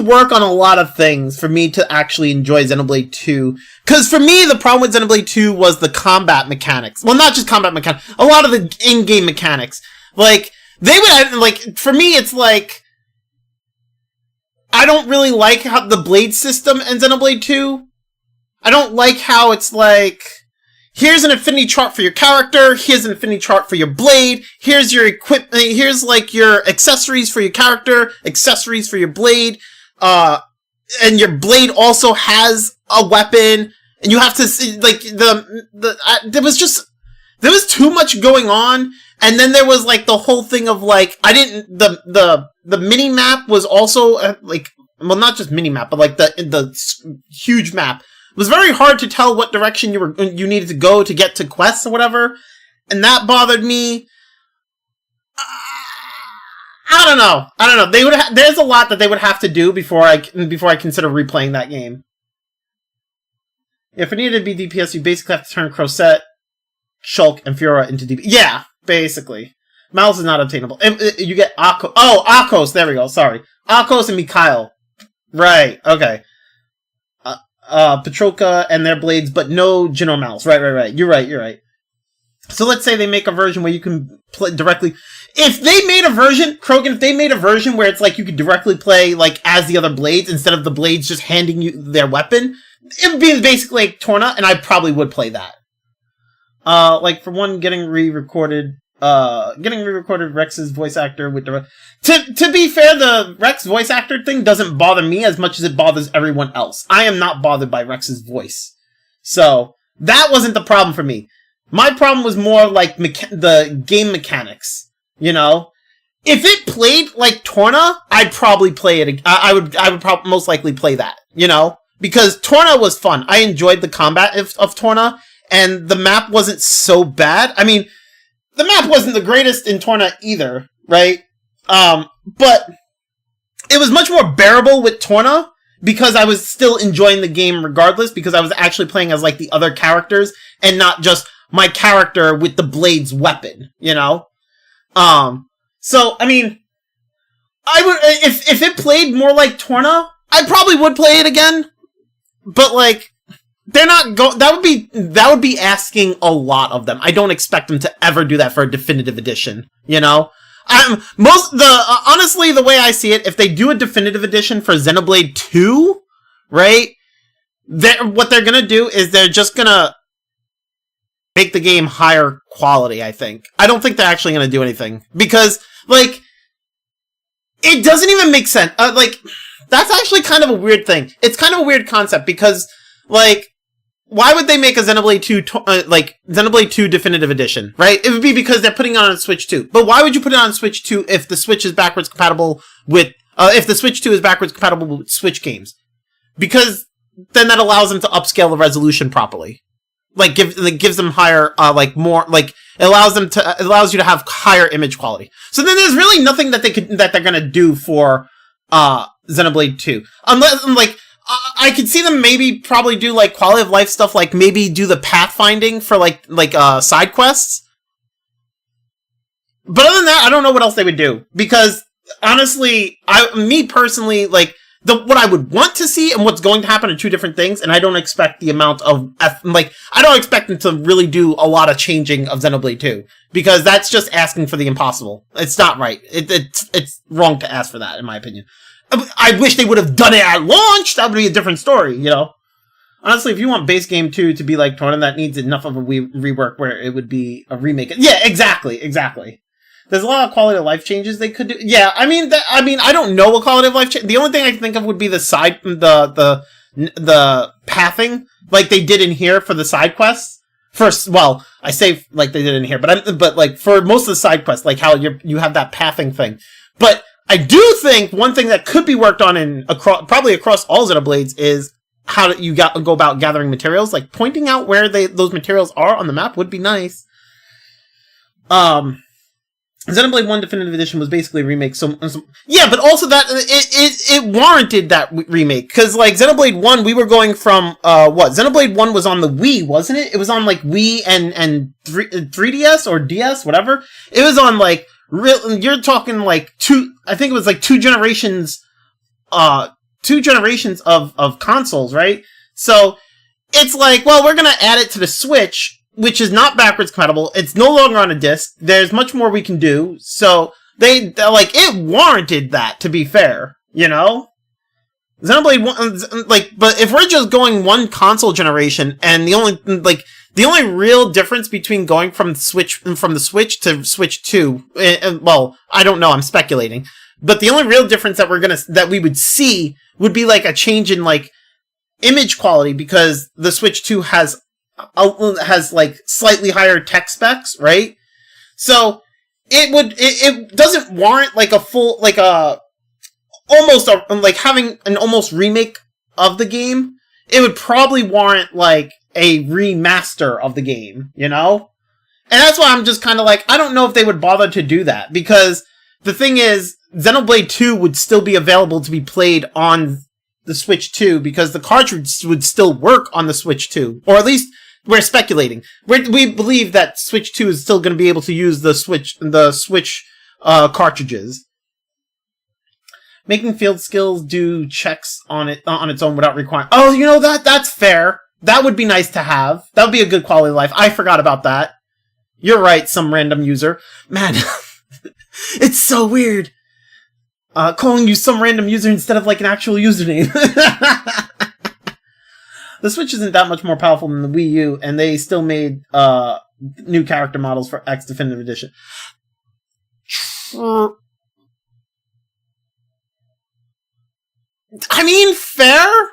work on a lot of things for me to actually enjoy Xenoblade 2. Because for me, the problem with Xenoblade 2 was the combat mechanics. Well, not just combat mechanics. A lot of the in-game mechanics. Like, for me, it's like, I don't really like how the blade system in Xenoblade 2. I don't like how it's like, here's an affinity chart for your character, here's an affinity chart for your blade, here's your equipment, here's, like, your accessories for your character, accessories for your blade, and your blade also has a weapon, and you have to see, like, there was too much going on, and then there was, like, the whole thing of, like, the mini-map was also, like, well, not just mini-map, but, like, the huge map. It was very hard to tell what direction you needed to go to get to quests or whatever, and that bothered me. I don't know. There's a lot that they would have to do before I consider replaying that game. If it needed to be DPS, you basically have to turn Crosette, Shulk, and Fiora into DPS. Yeah, basically. Mouse is not obtainable. You get Akos. Oh, Akos. There we go. Sorry. Akos and Mikhail. Right. Okay. Petroka and their blades, but no Jinor Mouse. Right. You're right. So let's say they make a version where you can play directly. If they made a version, Krogan, if they made a version where it's like you could directly play, like, as the other blades instead of the blades just handing you their weapon, it would be basically like Torna, and I probably would play that. Like, for one, getting re-recorded Rex's voice actor with the... To be fair, the Rex voice actor thing doesn't bother me as much as it bothers everyone else. I am not bothered by Rex's voice. So, that wasn't the problem for me. My problem was more, like, the game mechanics. You know? If it played like Torna, I'd probably play it. I would most likely play that. You know? Because Torna was fun. I enjoyed the combat of Torna, and the map wasn't so bad. I mean, the map wasn't the greatest in Torna either, right? But it was much more bearable with Torna because I was still enjoying the game regardless, because I was actually playing as, like, the other characters and not just my character with the blade's weapon, you know? So, I mean, I would, if it played more like Torna, I probably would play it again, but, like, they're not that would be asking a lot of them. I don't expect them to ever do that for a definitive edition, you know? Honestly, the way I see it, if they do a definitive edition for Xenoblade 2, right? What they're gonna do is they're just gonna make the game higher quality, I think. I don't think they're actually gonna do anything. Because, like, it doesn't even make sense. That's actually kind of a weird thing. It's kind of a weird concept because, like, why would they make a Xenoblade 2, Xenoblade 2 Definitive Edition, right? It would be because they're putting it on Switch 2. But why would you put it on Switch 2 if the Switch is backwards compatible with, if the Switch 2 is backwards compatible with Switch games? Because then that allows them to upscale the resolution properly. Like, gives them higher, it allows you to have higher image quality. So then there's really nothing that they're gonna do for, Xenoblade 2. Unless, like, I could see them probably do, like, quality of life stuff, like, maybe do the pathfinding for, side quests. But other than that, I don't know what else they would do. Because, honestly, me personally, like, what I would want to see and what's going to happen are two different things, and I don't expect the amount of, I don't expect them to really do a lot of changing of Xenoblade 2. Because that's just asking for the impossible. It's not right. It's wrong to ask for that, in my opinion. I wish they would have done it at launch. That would be a different story, you know? Honestly, if you want base game 2 to be like Torna, that needs enough of a rework where it would be a remake. Yeah, exactly. There's a lot of quality of life changes they could do. Yeah, I mean, I don't know what quality of life change. The only thing I can think of would be the pathing, like they did in here for the side quests. First, well, I say like they did in here, but like for most of the side quests, like how you have that pathing thing. But I do think one thing that could be worked on probably across all Xenoblades is how you go about gathering materials. Like pointing out where those materials are on the map would be nice. Xenoblade 1 Definitive Edition was basically a remake. Yeah, but also that it warranted that remake because like Xenoblade 1, we were going from Xenoblade 1 was on the Wii, wasn't it? It was on like Wii and 3DS or DS, whatever. It was on like you're talking like I think it was like two generations of consoles, right? So it's like, well, we're gonna add it to the Switch, which is not backwards compatible. It's no longer on a disc. There's much more we can do. So they're like, it warranted that, to be fair, you know? Xenoblade 1, like, but if we're just going one console generation and the only real difference between going from the Switch to Switch 2, well, I don't know, I'm speculating, but the only real difference that we would see would be like a change in like image quality because the Switch 2 has like slightly higher tech specs, right? So it doesn't warrant like a full like having an almost remake of the game. It would probably warrant like a remaster of the game, you know? And that's why I'm just kind of like, I don't know if they would bother to do that because the thing is, Xenoblade 2 would still be available to be played on the Switch 2 because the cartridge would still work on the Switch 2, or at least we're speculating. We believe that Switch 2 is still going to be able to use the Switch cartridges. Making field skills do checks on its own without requiring. Oh, you know that's fair. That would be nice to have. That would be a good quality of life. I forgot about that. You're right, some random user. Man, it's so weird. Calling you some random user instead of like an actual username. The Switch isn't that much more powerful than the Wii U, and they still made new character models for X Definitive Edition. I mean, fair.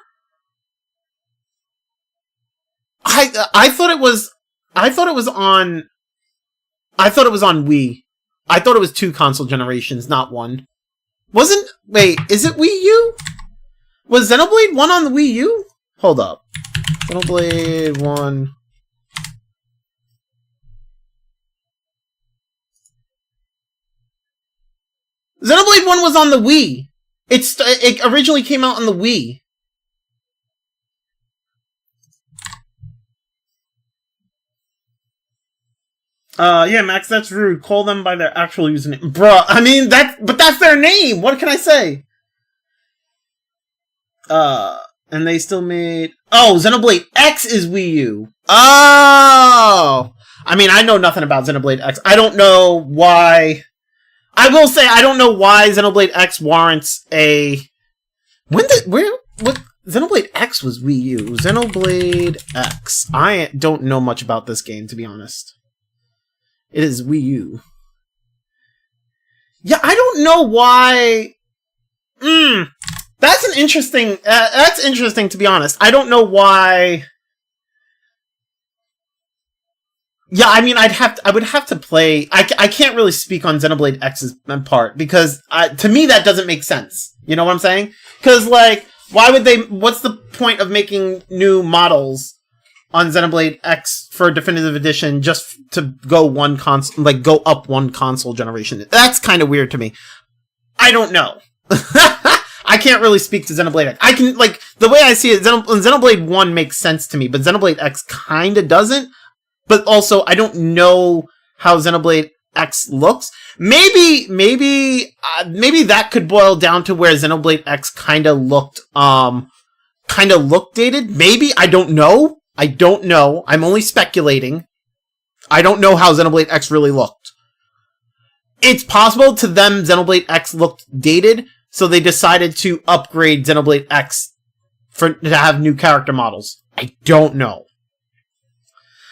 I thought it was on Wii. I thought it was 2 console generations, not 1. Wait, is it Wii U? Was Xenoblade 1 on the Wii U? Hold up. Xenoblade 1. Xenoblade 1 was on the Wii. It originally came out on the Wii. Yeah, Max, that's rude. Call them by their actual username. Bruh, I mean, but that's their name! What can I say? And they still made... Oh, Xenoblade X is Wii U. Oh! I mean, I know nothing about Xenoblade X. I don't know why... I will say, I don't know why Xenoblade X warrants a... Xenoblade X was Wii U. Xenoblade X. I don't know much about this game, to be honest. It is Wii U. Yeah, I don't know why... That That's an interesting. That's interesting, to be honest. I don't know why. Yeah, I mean, I would have to play. I can't really speak on Xenoblade X's part because to me that doesn't make sense. You know what I'm saying? Because like, why would they? What's the point of making new models on Xenoblade X for Definitive Edition just to go go up one console generation? That's kind of weird to me. I don't know. I can't really speak to Xenoblade X. I can, like, the way I see it, Xenoblade 1 makes sense to me, but Xenoblade X kinda doesn't. But also, I don't know how Xenoblade X looks. Maybe that could boil down to where Xenoblade X kinda looked dated. Maybe, I don't know. I'm only speculating. I don't know how Xenoblade X really looked. It's possible to them Xenoblade X looked dated, so they decided to upgrade Xenoblade X to have new character models. I don't know.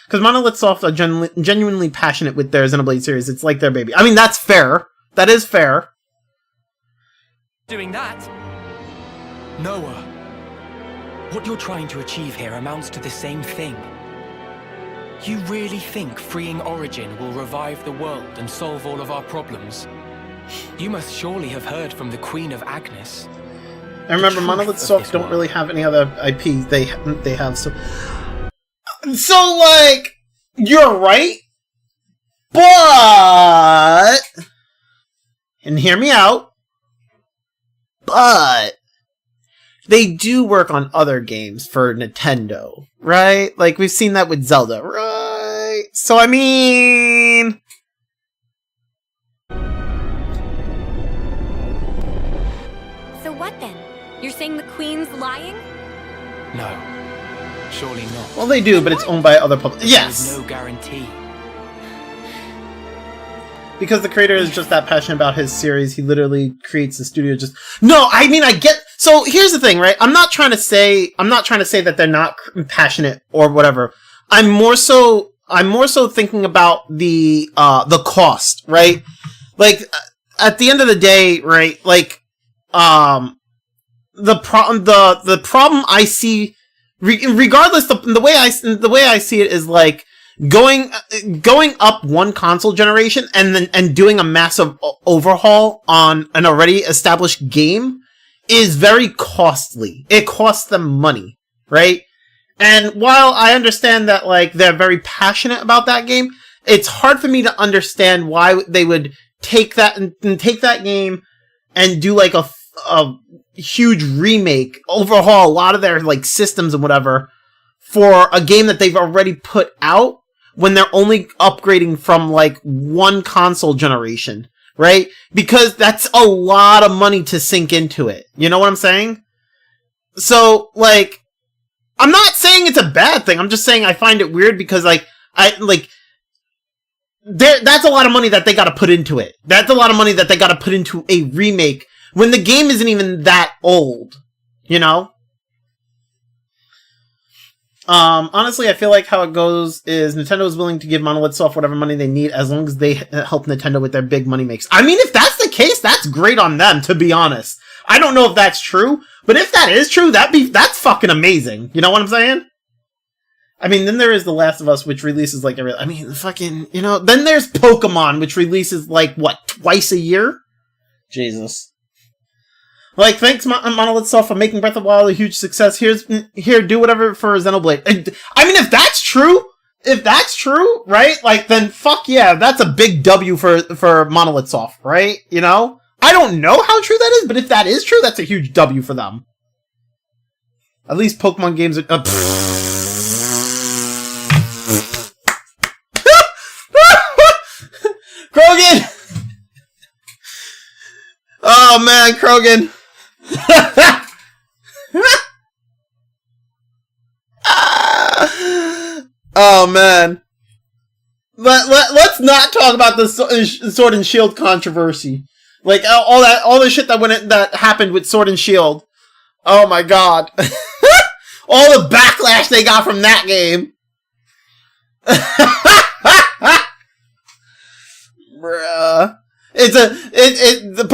Because Monolith Soft are genuinely passionate with their Xenoblade series. It's like their baby. I mean, that's fair. That is fair. Doing that? Noah, what you're trying to achieve here amounts to the same thing. You really think freeing Origin will revive the world and solve all of our problems? You must surely have heard from the Queen of Agnes. I remember Monolith Soft don't really have any other IPs they have, so... So, like, you're right, but... And hear me out, but... They do work on other games for Nintendo, right? Like, we've seen that with Zelda, right? So, I mean... So what then? You're saying the Queen's lying? No. Surely not. Well, they do, but it's owned by other publishers. Yes! There's no guarantee. Because the creator is just that passionate about his series, he literally creates the studio just... No, I mean, I get... So, here's the thing, right? I'm not trying to say that they're not passionate or whatever. I'm more so thinking about the cost, right? Like, at the end of the day, right, like, the problem I see... Regardless, the way I see it is like going up one console generation and doing a massive overhaul on an already established game is very costly. It costs them money, right? And while I understand that like they're very passionate about that game, it's hard for me to understand why they would take that game and do like a huge remake, overhaul a lot of their like systems and whatever for a game that they've already put out when they're only upgrading from like one console generation, right? Because that's a lot of money to sink into it. You know what I'm saying? So like, I'm not saying it's a bad thing. I'm just saying I find it weird because that's a lot of money that they got to put into it. That's a lot of money that they got to put into a remake when the game isn't even that old, you know? Honestly, I feel like how it goes is Nintendo is willing to give Monolith Soft whatever money they need as long as they help Nintendo with their big money makes. I mean, if that's the case, that's great on them, to be honest. I don't know if that's true, but if that is true, that's fucking amazing. You know what I'm saying? I mean, then there is The Last of Us, which releases like then there's Pokemon, which releases like, what, twice a year? Jesus. Like, thanks, Monolith Soft, for making Breath of the Wild a huge success. Here, do whatever for Xenoblade. I mean, if that's true, right? Like, then fuck yeah, that's a big W for Monolith Soft, right? You know? I don't know how true that is, but if that is true, that's a huge W for them. At least Pokemon games are... Krogan! Oh man, Krogan! Oh man, let's not talk about the Sword and Shield controversy. Like all the shit that happened with Sword and Shield. Oh my god, all the backlash they got from that game. Bruh. The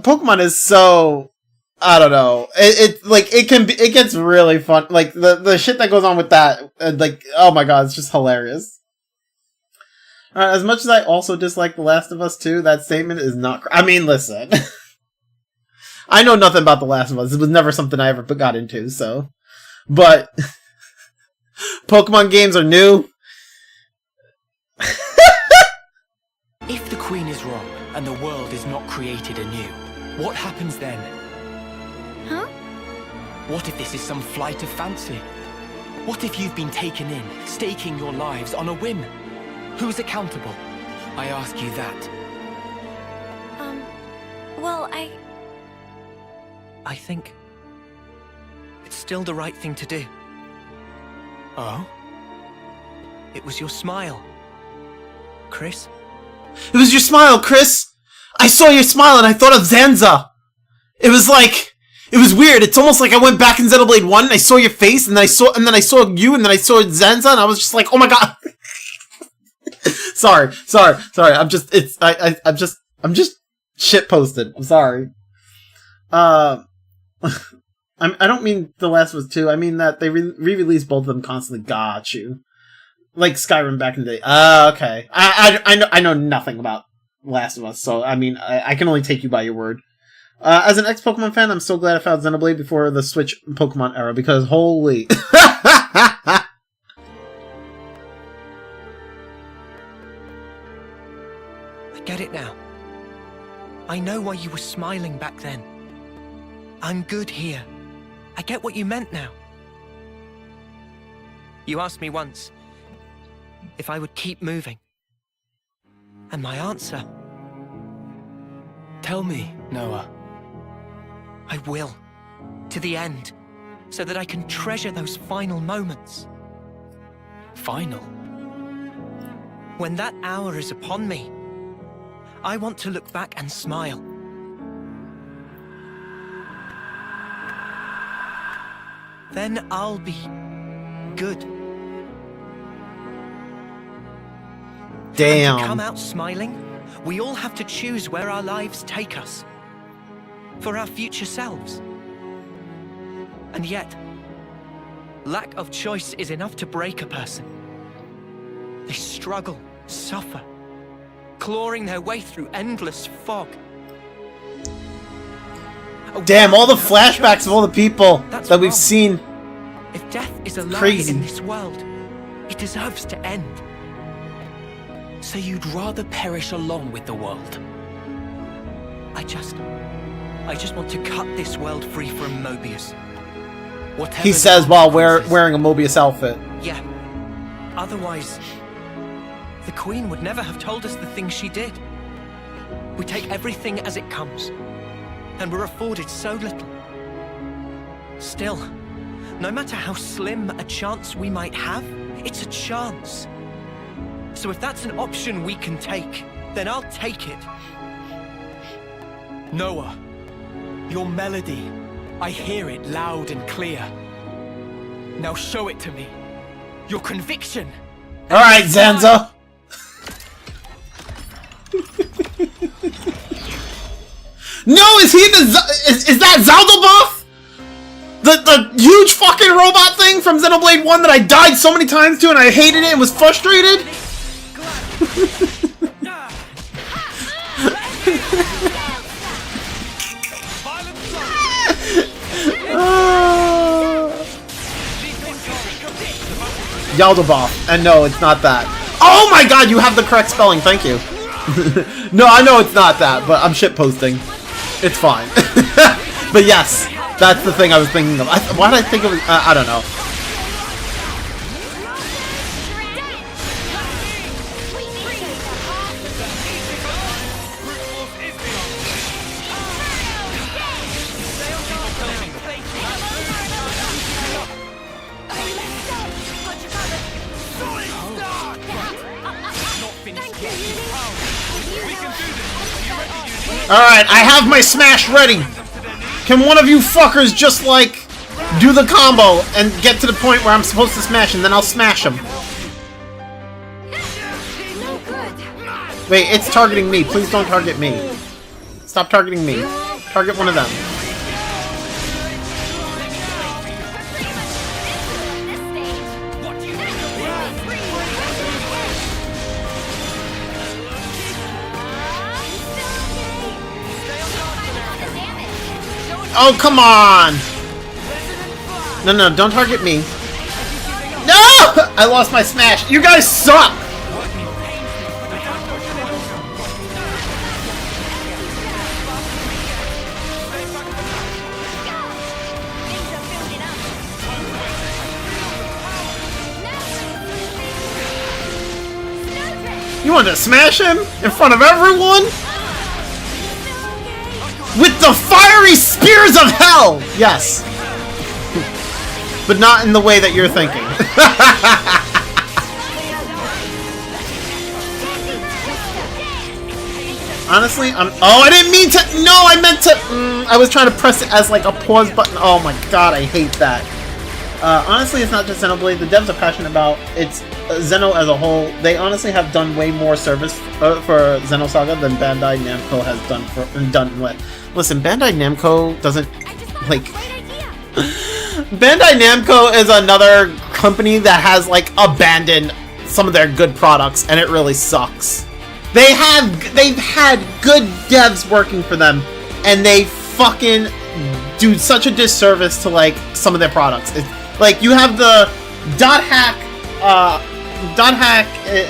Pokemon is so I don't know. It gets really fun. Like the shit that goes on with that, like, oh my god, it's just hilarious. As much as I also dislike The Last of Us 2, that statement is not. I mean, listen, I know nothing about The Last of Us. It was never something I ever got into. So, but Pokemon games are new. If the Queen is wrong and the world is not created anew, what happens then? Huh? What if this is some flight of fancy? What if you've been taken in, staking your lives on a whim? Who's accountable? I ask you that. Well, I think it's still the right thing to do. Oh? It was your smile, Chris. It was your smile, Chris! I saw your smile and I thought of Zanza! It was weird. It's almost like I went back in Xenoblade 1 and I saw your face and then I saw you and then I saw Zanza and I was just like, oh my god! Sorry. I'm just shit posted. I'm sorry. I don't mean The Last of Us 2. I mean that they re-released both of them constantly. Got you. Like Skyrim back in the day. Okay. I know nothing about Last of Us, so I mean, I can only take you by your word. As an ex-Pokemon fan, I'm so glad I found Xenoblade before the Switch Pokemon era, because holy... I get it now. I know why you were smiling back then. I'm good here. I get what you meant now. You asked me once if I would keep moving. And my answer... Tell me, Noah. I will. To the end. So that I can treasure those final moments. Final? When that hour is upon me, I want to look back and smile. Then I'll be good. Damn. And to come out smiling, we all have to choose where our lives take us. For our future selves. And yet, lack of choice is enough to break a person. They struggle, suffer, clawing their way through endless fog. Damn, all the flashbacks of all the people that we've seen. If death is a lie Crazy. in this world, it deserves to end. So you'd rather perish along with the world? I just want to cut this world free from Mobius. Whatever He says while wearing a Mobius outfit. Yeah. Otherwise, the Queen would never have told us the things she did. We take everything as it comes, and we're afforded so little. Still, no matter how slim a chance we might have, it's a chance. So if that's an option we can take, then I'll take it. Noah, your melody, I hear it loud and clear. Now show it to me. Your conviction. Alright, Zanza! No, is he is that Zaldabuff? The huge fucking robot thing from Xenoblade 1 that I died so many times to and I hated it and was frustrated? Yaldabaoth, and no, it's not that. Oh my god, you have the correct spelling, thank you. No, I know it's not that, but I'm shitposting. It's fine. But yes, that's the thing I was thinking of. Why did I think of it? I don't know. Alright, I have my smash ready! Can one of you fuckers just, like, do the combo and get to the point where I'm supposed to smash and then I'll smash him? Wait, it's targeting me. Please don't target me. Stop targeting me. Target one of them. Oh, come on! No, no, don't target me. No! I lost my smash. You guys suck! You wanted to smash him in front of everyone? With the fiery spears of hell! Yes. But not in the way that you're thinking. Honestly, oh, I didn't mean to. No, I meant to. I was trying to press it as like a pause button. Oh my god, I hate that. Honestly, it's not just Xenoblade. The devs are passionate about it's Xeno as a whole. They honestly have done way more service for Xenosaga than Bandai Namco has done what. Listen, Bandai Namco doesn't like. Bandai Namco is another company that has like abandoned some of their good products, and it really sucks. They've had good devs working for them, and they fucking do such a disservice to like some of their products. Like you have the dot hack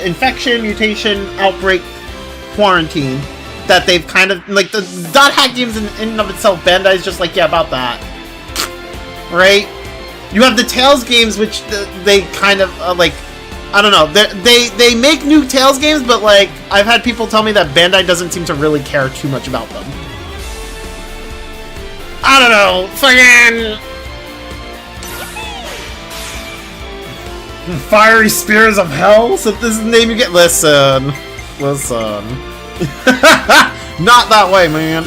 infection, mutation, outbreak, quarantine that they've kind of like the dot hack games in and of itself. Bandai's just like, yeah, about that, right? You have the Tales games, which they kind of like, I don't know. They make new Tales games, but like I've had people tell me that Bandai doesn't seem to really care too much about them. I don't know, fucking fiery spears of hell. So this is the name you get. Listen. Not that way, man.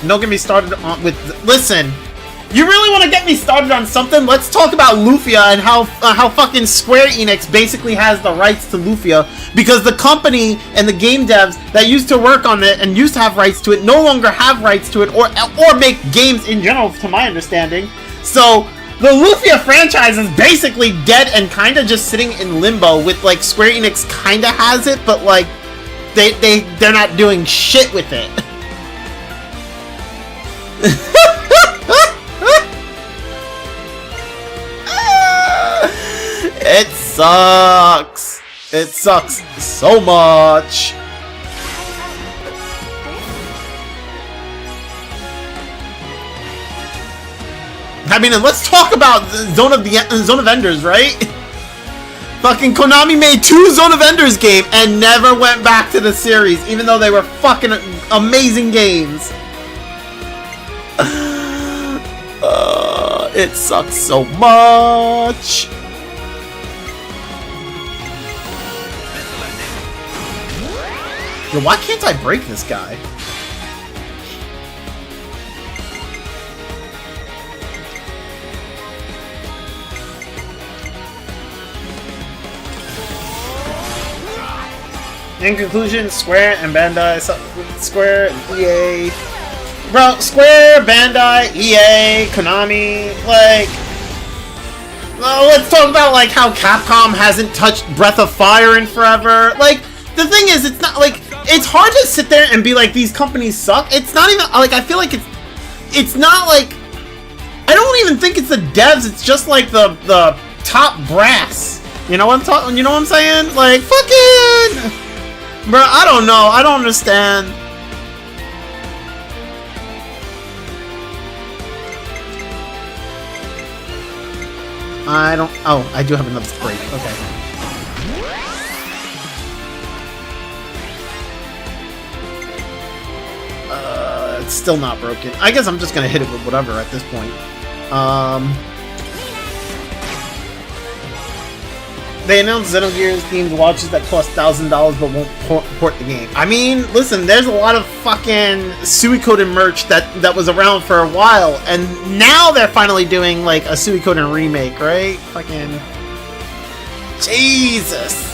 Don't get me started on with. Listen, you really want to get me started on something? Let's talk about Lufia and how fucking Square Enix basically has the rights to Lufia because the company and the game devs that used to work on it and used to have rights to it no longer have rights to it or make games in general, to my understanding. So the Lufia franchise is basically dead and kind of just sitting in limbo with like Square Enix kind of has it, but like they're not doing shit with it. It sucks. It sucks so much. I mean, and let's talk about Zone of Enders, right? Fucking Konami made 2 Zone of Enders games and never went back to the series, even though they were fucking amazing games. It sucks so much. Yo, why can't I break this guy? In conclusion, Square and Bandai, Square and EA, bro, Square, Bandai, EA, Konami, like, let's talk about like how Capcom hasn't touched Breath of Fire in forever. Like, the thing is, it's not like, it's hard to sit there and be like, these companies suck. It's not even, like, I feel like it's not like, I don't even think it's the devs, it's just like the top brass. You know what I'm saying? Like, fucking, bro, I don't know, I don't understand. Oh, I do have another break, okay. It's still not broken. I guess I'm just gonna hit it with whatever at this point. They announced Xenogears themed watches that cost $1,000 but won't port the game. I mean, listen, there's a lot of fucking Suikoden merch that was around for a while, and now they're finally doing like a Suikoden remake, right? Fucking Jesus.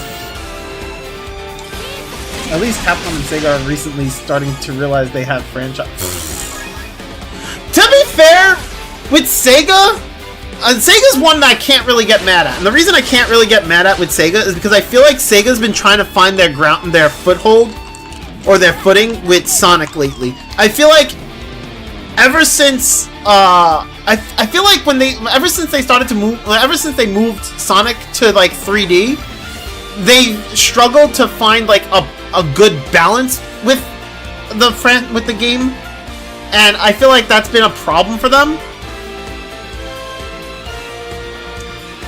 At least Capcom and Sega are recently starting to realize they have franchise. To be fair, with Sega, Sega's one that I can't really get mad at. And the reason I can't really get mad at with Sega is because I feel like Sega's been trying to find their foothold or their footing with Sonic lately. I feel like ever since I feel like ever since they moved Sonic to like 3D, they struggled to find like a good balance with the game, and I feel like that's been a problem for them.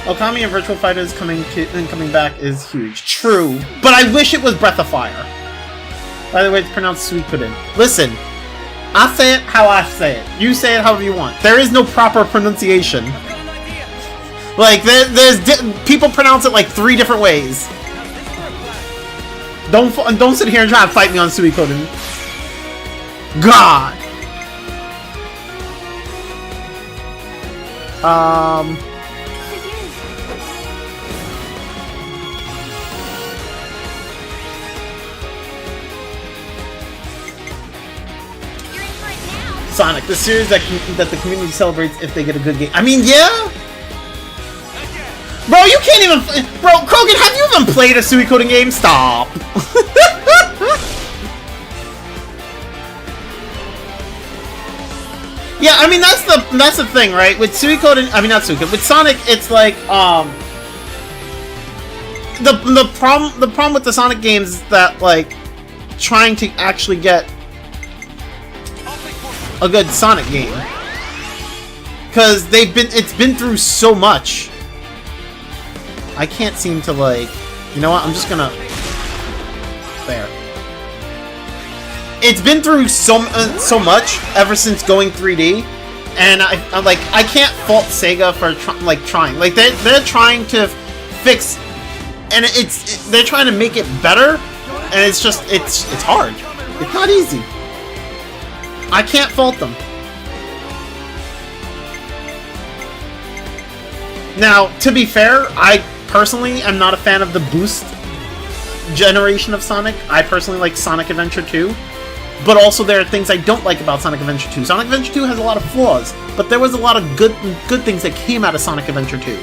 Okami and Virtual Fighters coming back is huge. True, but I wish it was Breath of Fire. By the way, it's pronounced Suikoden. Listen, I say it how I say it. You say it however you want. There is no proper pronunciation. Like, people pronounce it like 3 different ways. Don't sit here and try to fight me on Suikoden. God. Sonic, the series that the community celebrates if they get a good game. I mean, yeah. Bro, you can't even. Bro, Krogan, have you even played a Suikoden game? Stop. Yeah, I mean that's the thing, right? With Suikoden, I mean not Suikoden. With Sonic, it's like the problem with the Sonic games is that like trying to actually get a good Sonic game, because it's been through so much. I can't seem to like, you know what? I'm just gonna there. It's been through so much ever since going 3D, and I can't fault Sega for trying. Like they're trying to fix, and they're trying to make it better, and it's just it's hard. It's not easy. I can't fault them. Now, to be fair, I personally am not a fan of the boost generation of Sonic. I personally like Sonic Adventure 2. But also there are things I don't like about Sonic Adventure 2. Sonic Adventure 2 has a lot of flaws, but there was a lot of good things that came out of Sonic Adventure 2.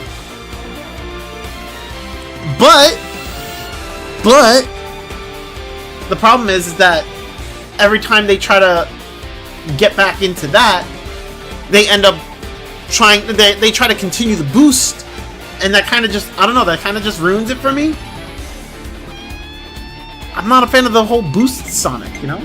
But the problem is that every time they try to get back into that, they end up they try to continue the boost, and that kind of just, I don't know, that kind of just ruins it for me. I'm not a fan of the whole boost Sonic, you know?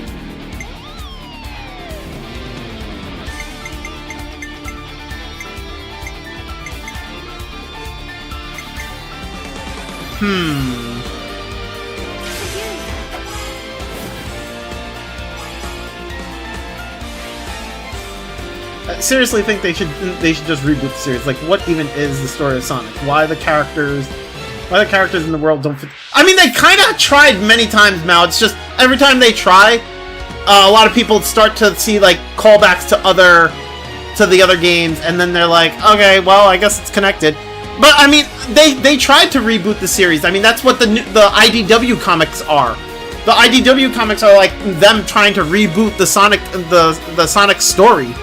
I seriously think they should just reboot the series. Like, what even is the story of Sonic? Why the characters in the world don't fit? I mean, they kind of tried many times, Mal. It's just every time they try, a lot of people start to see like callbacks to the other games, and then they're like, okay, well, I guess it's connected. But I mean, they tried to reboot the series. I mean, that's what the IDW comics are. The IDW comics are like them trying to reboot the Sonic story.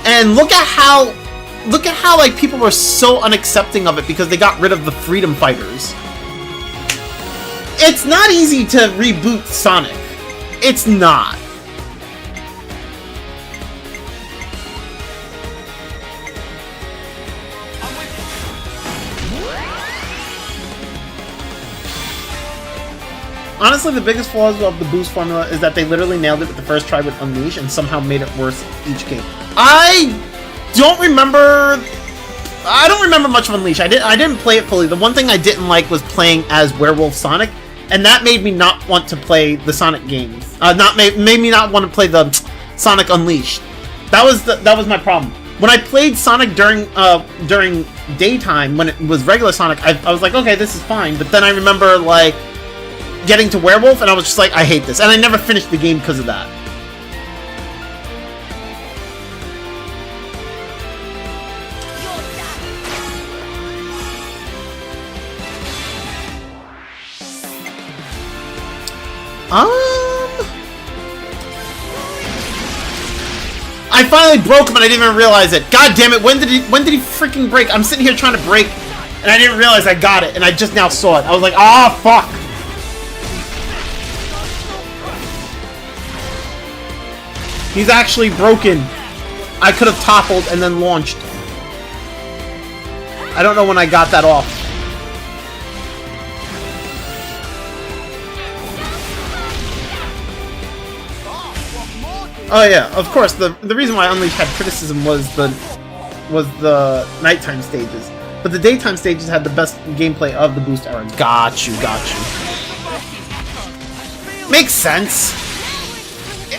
And look at how like people were so unaccepting of it because they got rid of the Freedom Fighters. It's not easy to reboot Sonic. It's not. Honestly, the biggest flaws of the boost formula is that they literally nailed it with the first try with Unleash and somehow made it worse each game. I don't remember much of Unleash. I didn't play it fully. The one thing I didn't like was playing as Werewolf Sonic, and that made me not want to play the Sonic games. Made me not want to play the Sonic Unleashed. That was my problem. When I played Sonic during daytime when it was regular Sonic, I was like, okay, this is fine. But then I remember like getting to Werewolf, and I was just like, I hate this, and I never finished the game because of that. I finally broke him and I didn't even realize it. God damn it, when did he freaking break? I'm sitting here trying to break and I didn't realize I got it and I just now saw it. I was like, ah, fuck. He's actually broken. I could have toppled and then launched. I don't know when I got that off. Oh yeah, of course. The reason why Unleashed had criticism was the nighttime stages, but the daytime stages had the best gameplay of the boost era. Got you. Makes sense.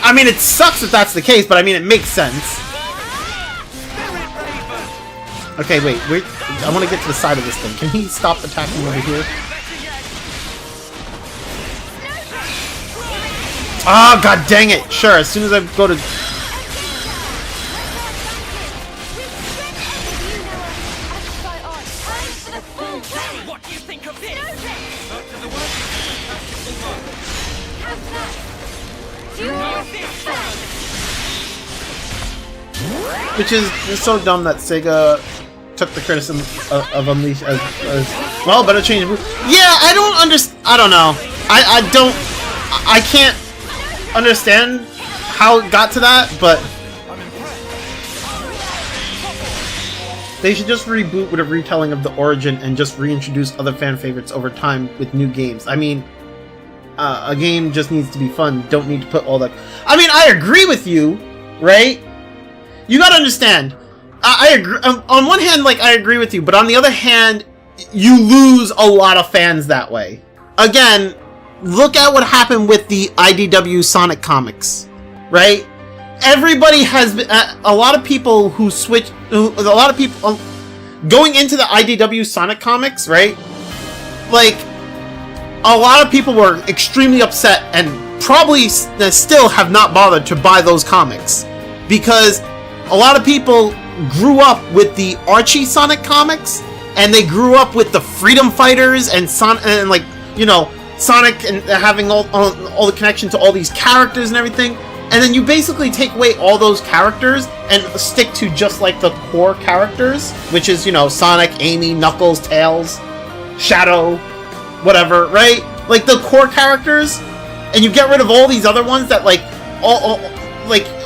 I mean, it sucks if that's the case, but I mean, it makes sense. Okay, wait. I want to get to the side of this thing. Can he stop attacking over here? Ah, god dang it! Sure, as soon as I go to... What do you think of this? Which is so dumb that Sega took the criticism of Unleashed as well, better change. Yeah, I don't understand. I don't know. I can't understand how it got to that, but they should just reboot with a retelling of the origin and just reintroduce other fan favorites over time with new games. I mean, a game just needs to be fun. Don't need to put all that. I mean, I agree with you, right? You gotta understand. I agree. On one hand, like, I agree with you, but on the other hand, you lose a lot of fans that way. Again, look at what happened with the IDW Sonic comics, right? Everybody has been, a lot of people who switched, a lot of people going into the IDW Sonic comics, right? Like, a lot of people were extremely upset and probably still have not bothered to buy those comics because a lot of people grew up with the Archie Sonic comics and they grew up with the Freedom Fighters and like, you know, Sonic and having all the connection to all these characters and everything, and then you basically take away all those characters and stick to just like the core characters, which is, you know, Sonic, Amy, Knuckles, Tails, Shadow, whatever, right? Like the core characters, and you get rid of all these other ones that like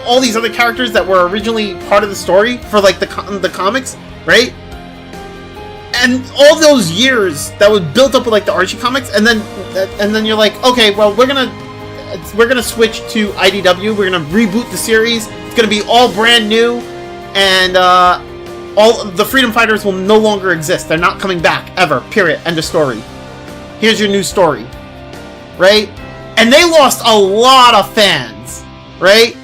all these other characters that were originally part of the story for like the comics, right? And all those years that was built up with like the Archie comics, and then you're like, okay, well we're gonna switch to IDW. We're gonna reboot the series. It's gonna be all brand new, and all the Freedom Fighters will no longer exist. They're not coming back ever. Period. End of story. Here's your new story, right? And they lost a lot of fans, right?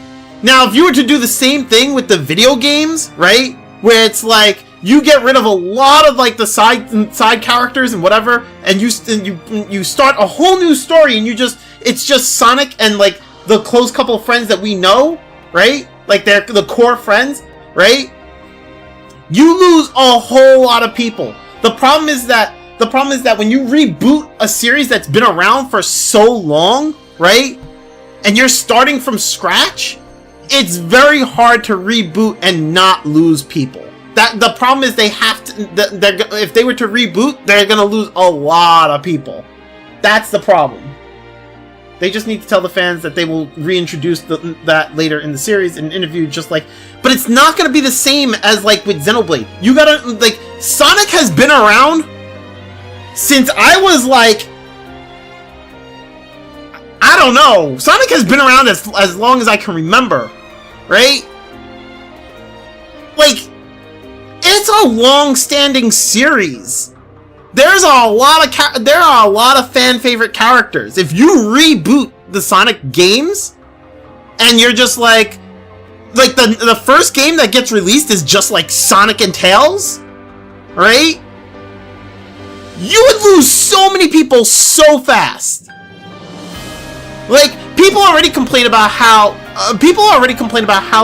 Now, if you were to do the same thing with the video games, right, where it's like you get rid of a lot of like the side characters and whatever, and you start a whole new story, and it's just Sonic and like the close couple of friends that we know, right? Like they're the core friends, right? You lose a whole lot of people. The problem is that when you reboot a series that's been around for so long, right, and you're starting from scratch, it's very hard to reboot and not lose people. The problem is they have to. If they were to reboot, they're gonna lose a lot of people. That's the problem. They just need to tell the fans that they will reintroduce that later in the series and interview, just like. But it's not gonna be the same as like with Xenoblade. You gotta like Sonic has been around since I was like, I don't know. Sonic has been around as long as I can remember, right? Like, it's a long-standing series. There are a lot of fan favorite characters. If you reboot the Sonic games, and you're just like the first game that gets released is just like Sonic and Tails, right? You would lose so many people so fast. Like, people already complain about how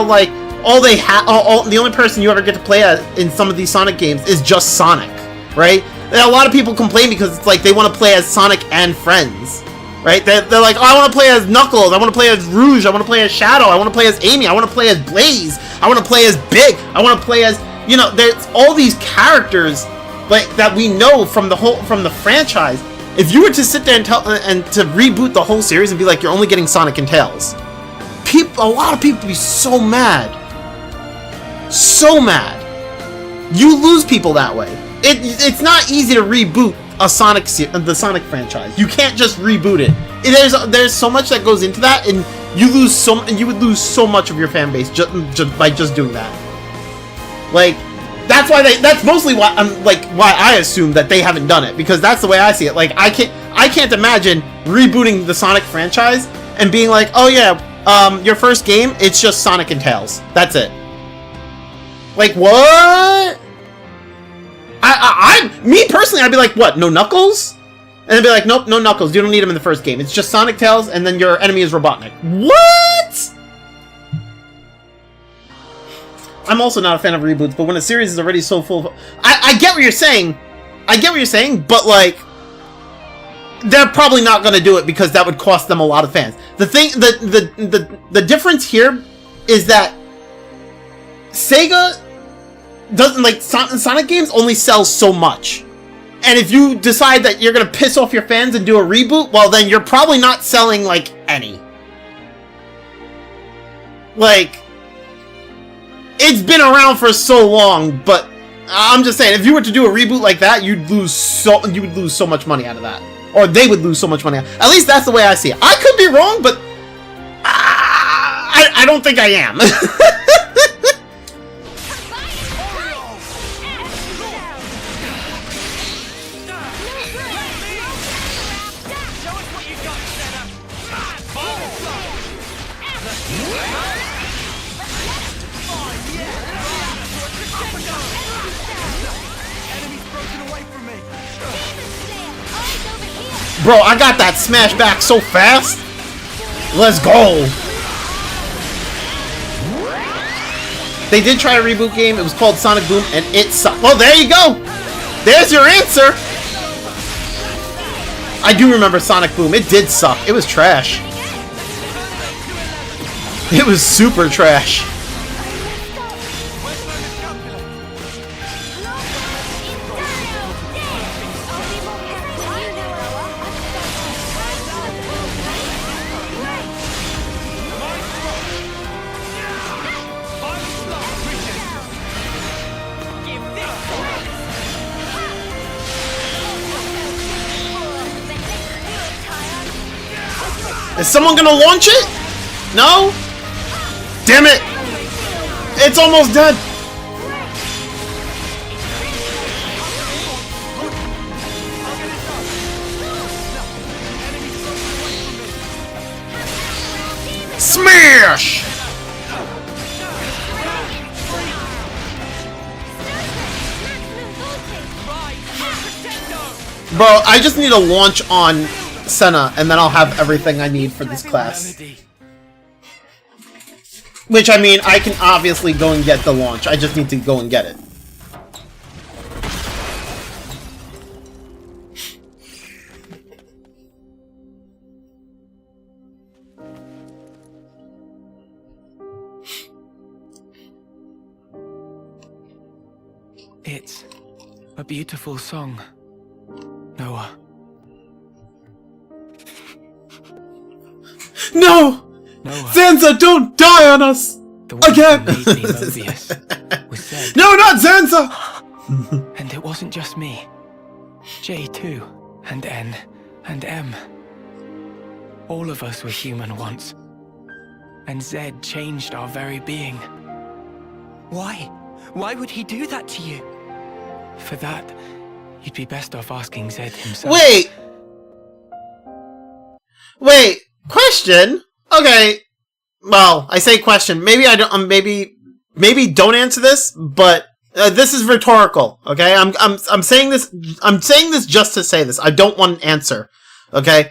like the only person you ever get to play as in some of these Sonic games is just Sonic, right? And a lot of people complain because it's like they want to play as Sonic and friends, right? They're like, oh, I want to play as Knuckles, I want to play as Rouge, I want to play as Shadow, I want to play as Amy, I want to play as Blaze, I want to play as Big. I want to play as, you know, there's all these characters like that we know from the franchise. If you were to sit there and to reboot the whole series and be like, you're only getting Sonic and Tails, a lot of people would be so mad. So mad. You lose people that way. It's not easy to reboot the Sonic franchise. You can't just reboot it. There's so much that goes into that, and you would lose so much of your fan base just by just doing that. Like, that's mostly why I assume that they haven't done it, because that's the way I see it. Like, I can't imagine rebooting the Sonic franchise and being like, oh yeah, your first game, it's just Sonic and Tails. That's it. Like, what? Me personally, I'd be like, what, no Knuckles? And I'd be like, nope, no Knuckles. You don't need him in the first game. It's just Sonic, Tails, and then your enemy is Robotnik. What? I'm also not a fan of reboots, but when a series is already so full of... I get what you're saying. But, like, they're probably not going to do it because that would cost them a lot of fans. The difference here is that Sega doesn't, like, Sonic games only sell so much. And if you decide that you're going to piss off your fans and do a reboot, well, then you're probably not selling, like, any. Like, it's been around for so long, but I'm just saying, if you were to do a reboot like that, you would lose so much money out of that. Or they would lose so much money. At least that's the way I see it. I could be wrong, but I don't think I am. Bro, I got that smash back so fast. Let's go. They did try a reboot game. It was called Sonic Boom, and it sucked. Well, there you go. There's your answer. I do remember Sonic Boom. It did suck. It was trash. It was super trash. Is someone gonna launch it? No? Damn it! It's almost dead! Smash! Bro, I just need a launch on Senna, and then I'll have everything I need for this class. Which, I mean, I can obviously go and get the launch. I just need to go and get it. It's a beautiful song, Noah. No! Noah. Zanza, don't die on us! The one Again! who made me Mobius was said. No, not Zanza! And it wasn't just me. J too, and N, and M. All of us were human once. And Zed changed our very being. Why? Why would he do that to you? For that, you'd be best off asking Zed himself. Wait! Question? Okay. Well, I say question. Maybe I don't. Maybe don't answer this. But this is rhetorical. Okay. I'm saying this. I'm saying this just to say this. I don't want an answer. Okay.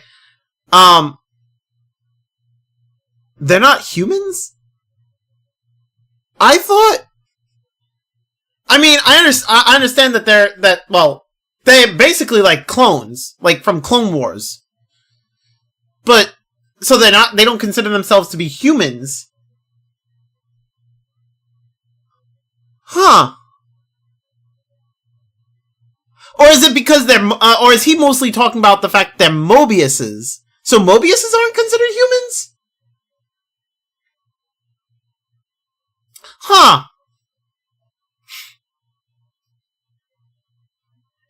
They're not humans? I thought. I mean, I understand that they're basically like clones, like from Clone Wars. But so they don't consider themselves to be humans. Huh. Or is it because they're, or is he mostly talking about the fact they're Mobiuses? So Mobiuses aren't considered humans? Huh.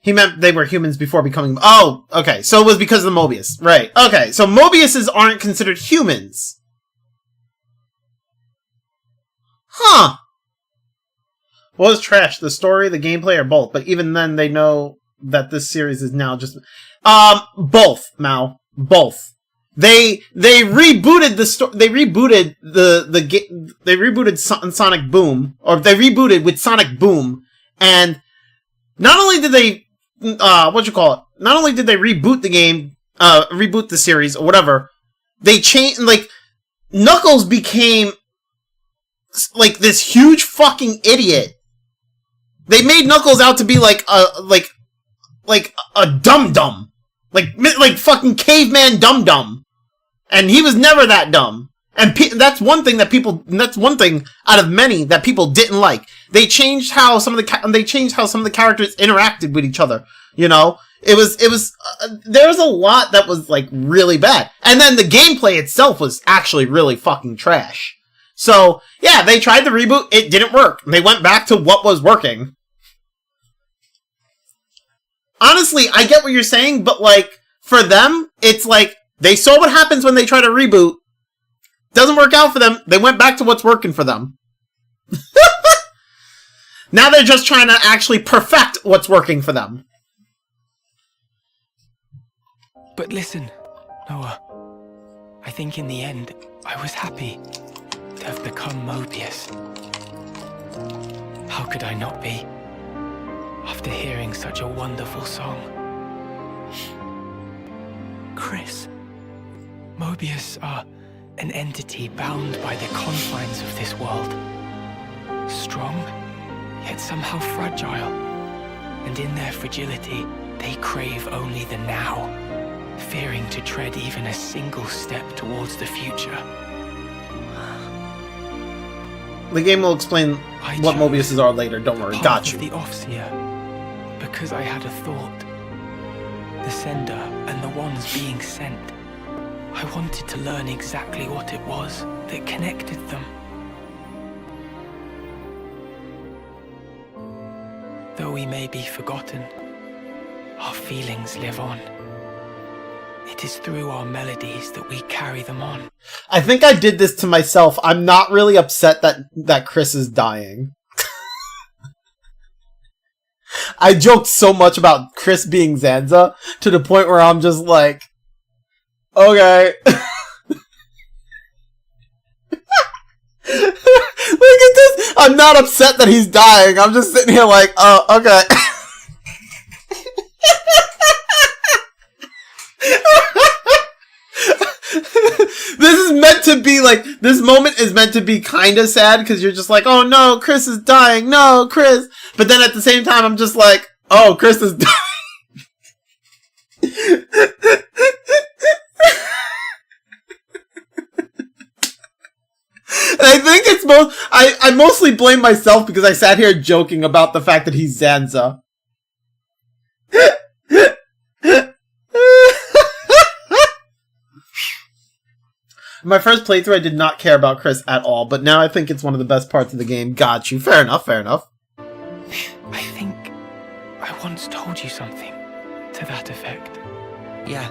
He meant they were humans before becoming... Oh, okay. So it was because of the Mobius. Right. Okay. So Mobiuses aren't considered humans. Huh. What was trash? The story, the gameplay, or both? But even then, they know that this series is now just... both, Mao. Both. They rebooted the story... They rebooted they rebooted Sonic Boom. Or they rebooted with Sonic Boom. And not only did they... Not only did they reboot the game, reboot the series, or whatever, they changed, like, Knuckles became, like, this huge fucking idiot. They made Knuckles out to be, like a dum-dum. Like fucking caveman dum-dum. And he was never that dumb. And that's one thing out of many that people didn't like. They changed how some of the characters interacted with each other. You know, there was a lot that was like really bad. And then the gameplay itself was actually really fucking trash. So yeah, they tried the reboot. It didn't work. They went back to what was working. Honestly, I get what you're saying, but like for them, it's like they saw what happens when they try to reboot. Doesn't work out for them. They went back to what's working for them. Now they're just trying to actually perfect what's working for them. But listen, Noah. I think in the end, I was happy to have become Mobius. How could I not be? After hearing such a wonderful song. Chris, Mobius are an entity bound by the confines of this world. Strong, yet somehow fragile. And in their fragility, they crave only the now, fearing to tread even a single step towards the future. The game will explain what Mobiuses are later, don't worry, got you. The Offseer, because I had a thought. The sender and the ones being sent. I wanted to learn exactly what it was that connected them. Though we may be forgotten, our feelings live on. It is through our melodies that we carry them on. I think I did this to myself. I'm not really upset that Chris is dying. I joked so much about Chris being Zanza to the point where I'm just like, okay. Look at this. I'm not upset that he's dying. I'm just sitting here like, oh, okay. This is meant to be like, this moment is meant to be kind of sad because you're just like, oh no, Chris is dying. No, Chris. But then at the same time, I'm just like, oh, Chris is dying. And I think it's I mostly blame myself because I sat here joking about the fact that he's Zanza. My first playthrough, I did not care about Chris at all, but now I think it's one of the best parts of the game. Got you. Fair enough, fair enough. I think I once told you something to that effect. Yeah.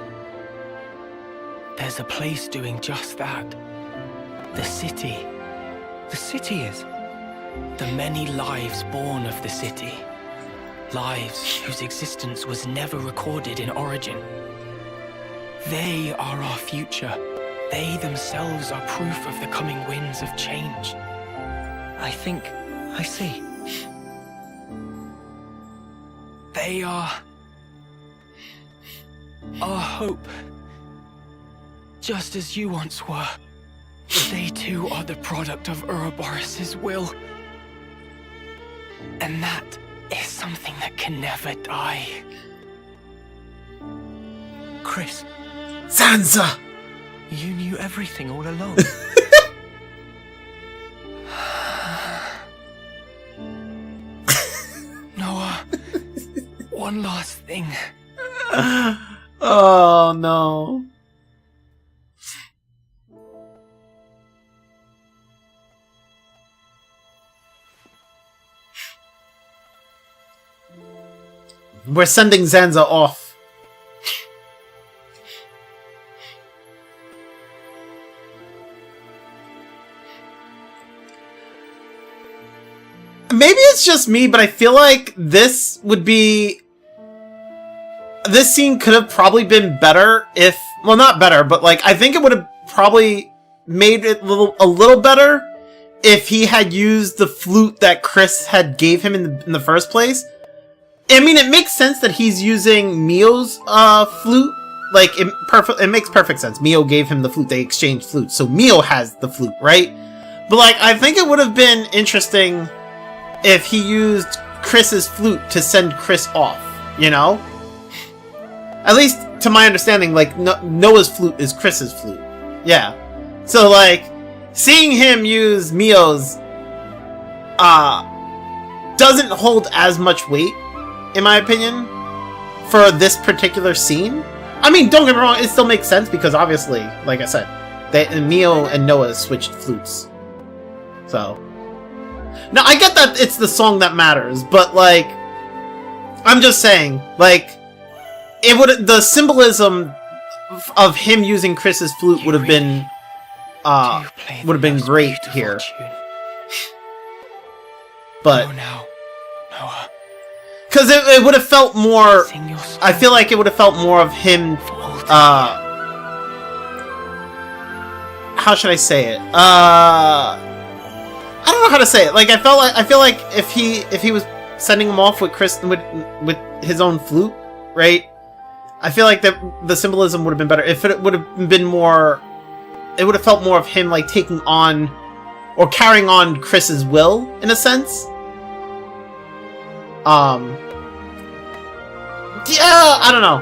There's a place doing just that. The city. The city is? The many lives born of the city. Lives whose existence was never recorded in Origin. They are our future. They themselves are proof of the coming winds of change. I think I see. They are our hope. Just as you once were. They too are the product of Ouroboros' will. And that is something that can never die. Chris. Zanza! You knew everything all along. one last thing. Oh no. We're sending Zanza off. Maybe it's just me, but I feel like this would be... This scene could have probably been better if... Well, not better, but like, I think it would have probably made it a little better if he had used the flute that Chris had gave him in the first place. I mean, it makes sense that he's using Mio's flute. Like, it makes perfect sense. Mio gave him the flute. They exchanged flutes. So Mio has the flute, right? But, like, I think it would have been interesting if he used Chris's flute to send Chris off, you know? At least, to my understanding, like, Noah's flute is Chris's flute. Yeah. So, like, seeing him use Mio's, doesn't hold as much weight, in my opinion, for this particular scene. I mean, don't get me wrong, it still makes sense because obviously, like I said, Mio and Noah switched flutes. So. Now, I get that it's the song that matters, but, like, I'm just saying, like, the symbolism of him using Chris's flute would have been, great here. But, Noah. Because it would have felt more, I feel like it would have felt more of him, how should I say it? I don't know how to say it. Like, I feel like if he was sending him off with Chris, with his own flute, right? I feel like that the symbolism would have been better. If it would have been more, it would have felt more of him, like, taking on, or carrying on Chris's will, in a sense. Yeah, I don't know.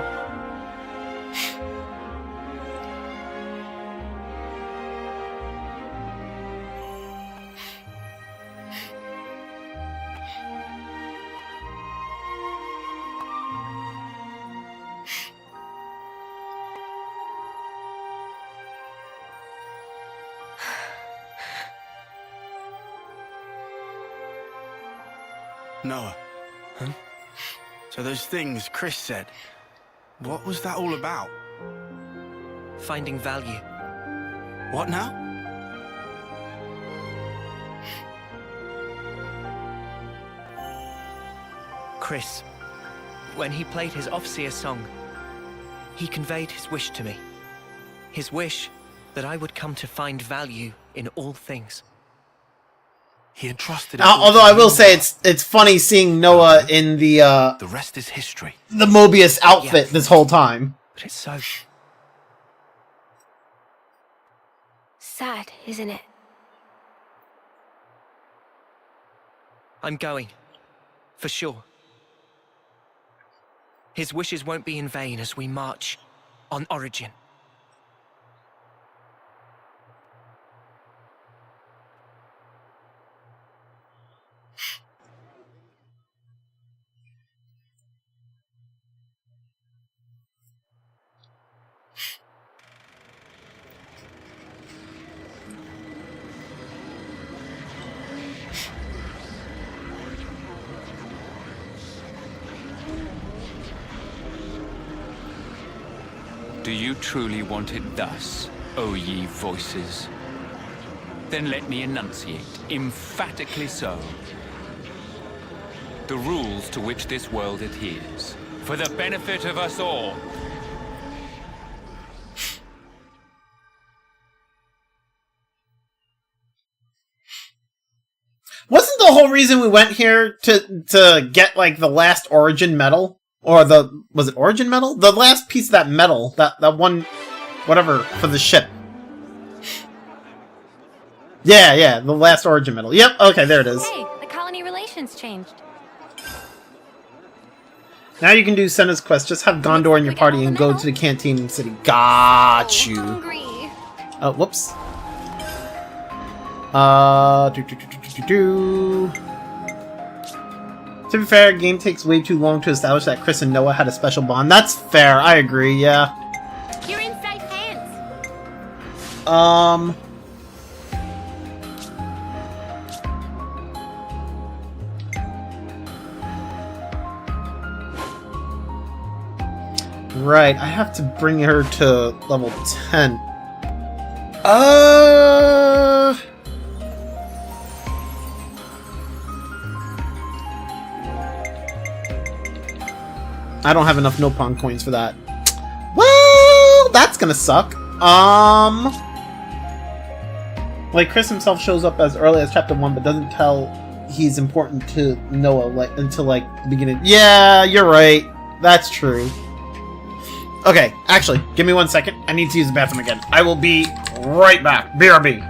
Noah. Huh? So those things Chris said, what was that all about? Finding value. What now? Chris, when he played his Offseer song, he conveyed his wish to me. His wish that I would come to find value in all things. He entrusted. Although I will say it's funny seeing Noah in the rest is history. The Mobius outfit this whole time. But it's so sad, isn't it? I'm going. For sure. His wishes won't be in vain as we march on Origin. Do you truly want it thus, O ye voices? Then let me enunciate, emphatically so, the rules to which this world adheres, for the benefit of us all. Wasn't the whole reason we went here to get, like, the last Origin medal? Or was it Origin medal? The last piece of that medal, that one, whatever, for the ship. Yeah, the last Origin medal. Yep, okay, there it is. Hey, the colony relations changed. Now you can do Senna's quest. Just have Gondor in your party and go to the canteen city. Got you. Oh, whoops. To be fair, game takes way too long to establish that Chris and Noah had a special bond. That's fair, I agree, yeah. You're in safe hands. Right, I have to bring her to level 10. I don't have enough Nopon coins for that. Well, that's gonna suck. Like, Chris himself shows up as early as chapter 1, but doesn't tell he's important to Noah, like, until, like, the beginning. Yeah, you're right. That's true. Okay, actually, give me 1 second. I need to use the bathroom again. I will be right back. BRB.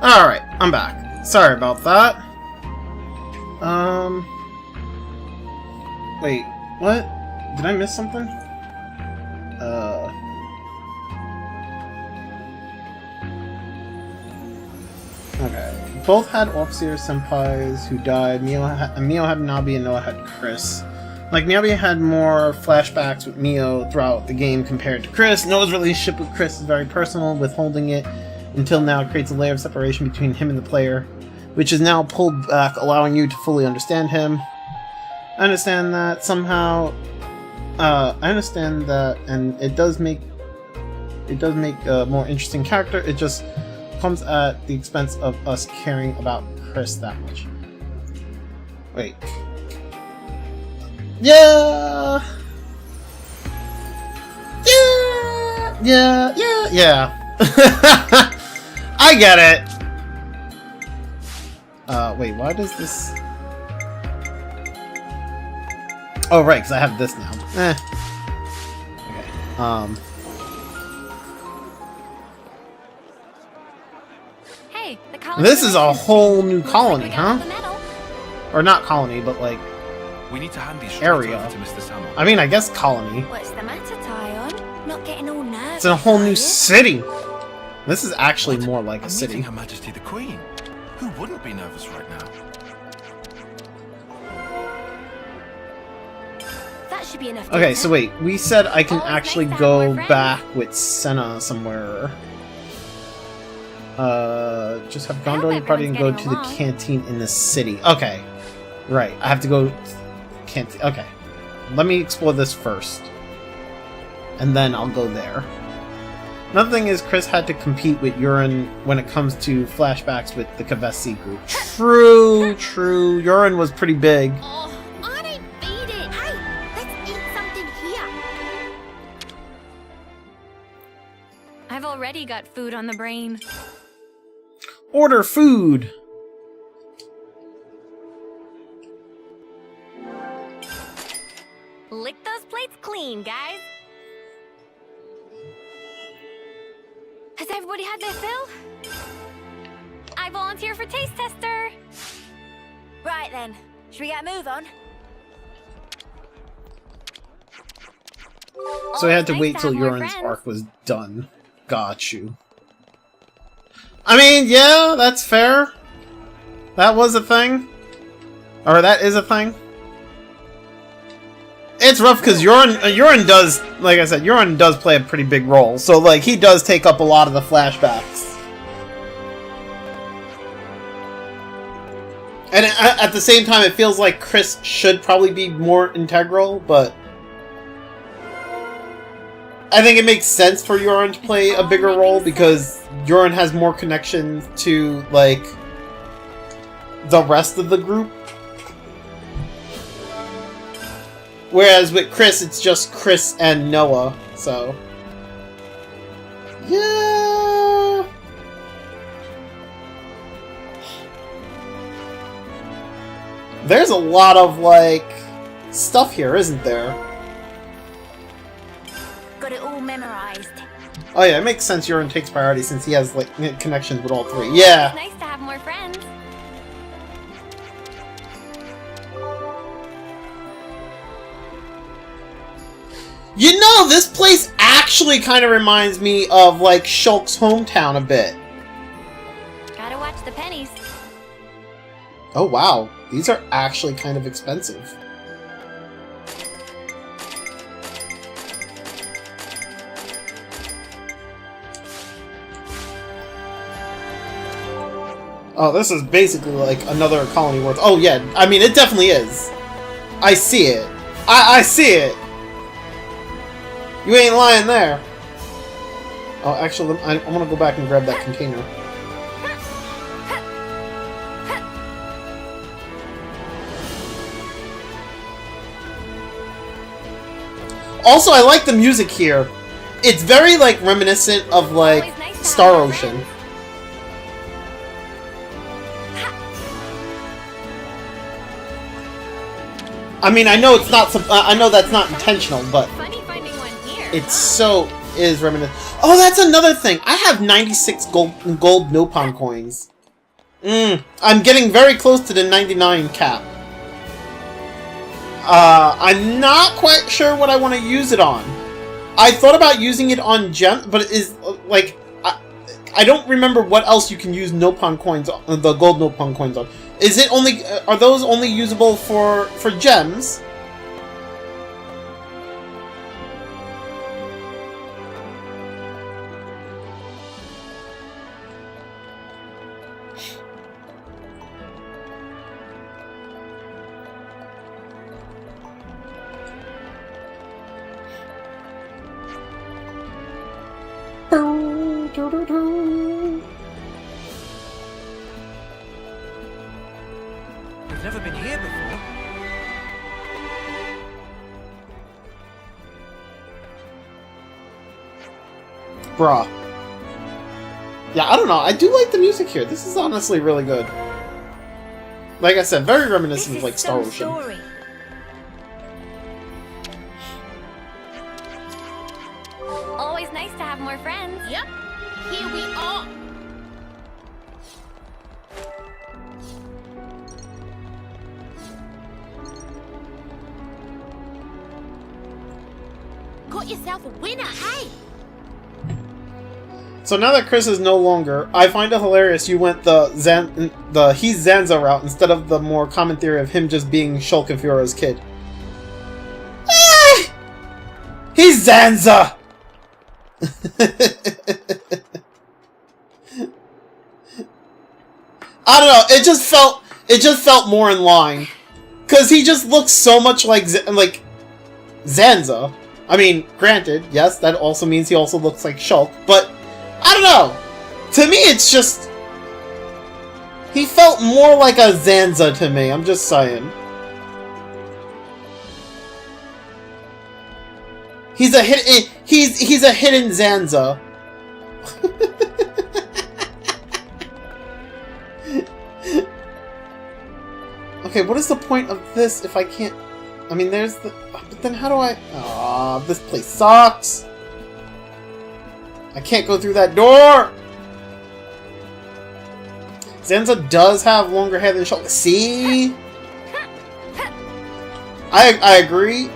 Alright, I'm back. Sorry about that. Wait, what? Did I miss something? Okay. Both had officer senpais who died. Mio had Nabi and Noah had Chris. Like, Nabi had more flashbacks with Mio throughout the game compared to Chris. Noah's relationship with Chris is very personal, withholding it until now creates a layer of separation between him and the player, which is now pulled back, allowing you to fully understand him. I understand that somehow. I understand that, and it does make a more interesting character. It just comes at the expense of us caring about Chris that much. Wait. Yeah. Yeah. I get it. Wait, why does this... Oh, right, because I have this now. Okay. Hey, the colony. This is a whole new colony, huh? Or not colony, but like... We need to hand these area. over to Mr. Samuel. I mean, I guess colony. What's the matter, Tyon? Not getting all nervous. It's in a whole new are you? city. This is actually more like a city. Meeting Her Majesty the Queen. Who wouldn't be nervous right now? That should be enough. Okay, so wait. We said I can actually go back with Senna somewhere. Just have gone to your party and go to the canteen in the city. Okay. Right. I have to go... Canteen. Okay. Let me explore this first. And then I'll go there. Another thing is Chris had to compete with Urine when it comes to flashbacks with the Kavesi group. True. Urine was pretty big. Oh, I don't beat it. Hey, let's eat something here. I've already got food on the brain. Order food! Lick those plates clean, guys. Has everybody had their fill? I volunteer for taste tester. Right then, should we get a move on? So I had to Nice wait to till have more Urine's friends. arc was done. Got you. I mean, yeah, that's fair. That was a thing. Or that is a thing. It's rough because Urine does, like I said, Urine does play a pretty big role. So, like, he does take up a lot of the flashbacks. And at the same time, it feels like Chris should probably be more integral, but... I think it makes sense for Urine to play a bigger role because Urine has more connection to, like, the rest of the group. Whereas with Chris, it's just Chris and Noah, so... Yeah... There's a lot of, like, stuff here, isn't there? Got it all memorized. Oh yeah, it makes sense Urine takes priority since he has, like, connections with all three. Yeah! It's nice to have more friends. You know, this place actually kind of reminds me of, like, Shulk's hometown a bit. Gotta watch the pennies. Oh wow, these are actually kind of expensive. Oh, this is basically like another colony worth. Oh yeah, I mean, it definitely is. I see it. I see it. You ain't lying there. Oh, actually, I want to go back and grab that container. Also, I like the music here. It's very, like, reminiscent of, like, Star Ocean. I mean, I know it's not. I know that's not intentional, but it so is reminiscent. Oh, that's another thing. I have 96 gold Nopon coins. I'm getting very close to the 99 cap. I'm not quite sure what I want to use it on. I thought about using it on gem, but it is like I don't remember what else you can use Nopon coins, the gold Nopon coins on. Is it only? Are those only usable for gems? We've never been here before. Bruh. Yeah, I don't know. I do like the music here. This is honestly really good. Like I said, very reminiscent of like Star Ocean. Story. Always nice to have more friends. Yep, here we are. Got yourself a winner, hey? So now that Chris is no longer, I find it hilarious you went the he's Zanza route instead of the more common theory of him just being Shulk and Fiora's kid. He's Zanza! I don't know, it just felt more in line. Cause he just looks so much like Zanza. I mean, granted, yes, that also means he also looks like Shulk, but I don't know. To me, it's just... He felt more like a Zanza to me, I'm just saying. He's a hidden Zanza. Okay, what is the point of this if I can't... I mean, there's the... But then how do I... Aw, this place sucks. I can't go through that door! Zanza does have longer hair than Shulk. See? I agree.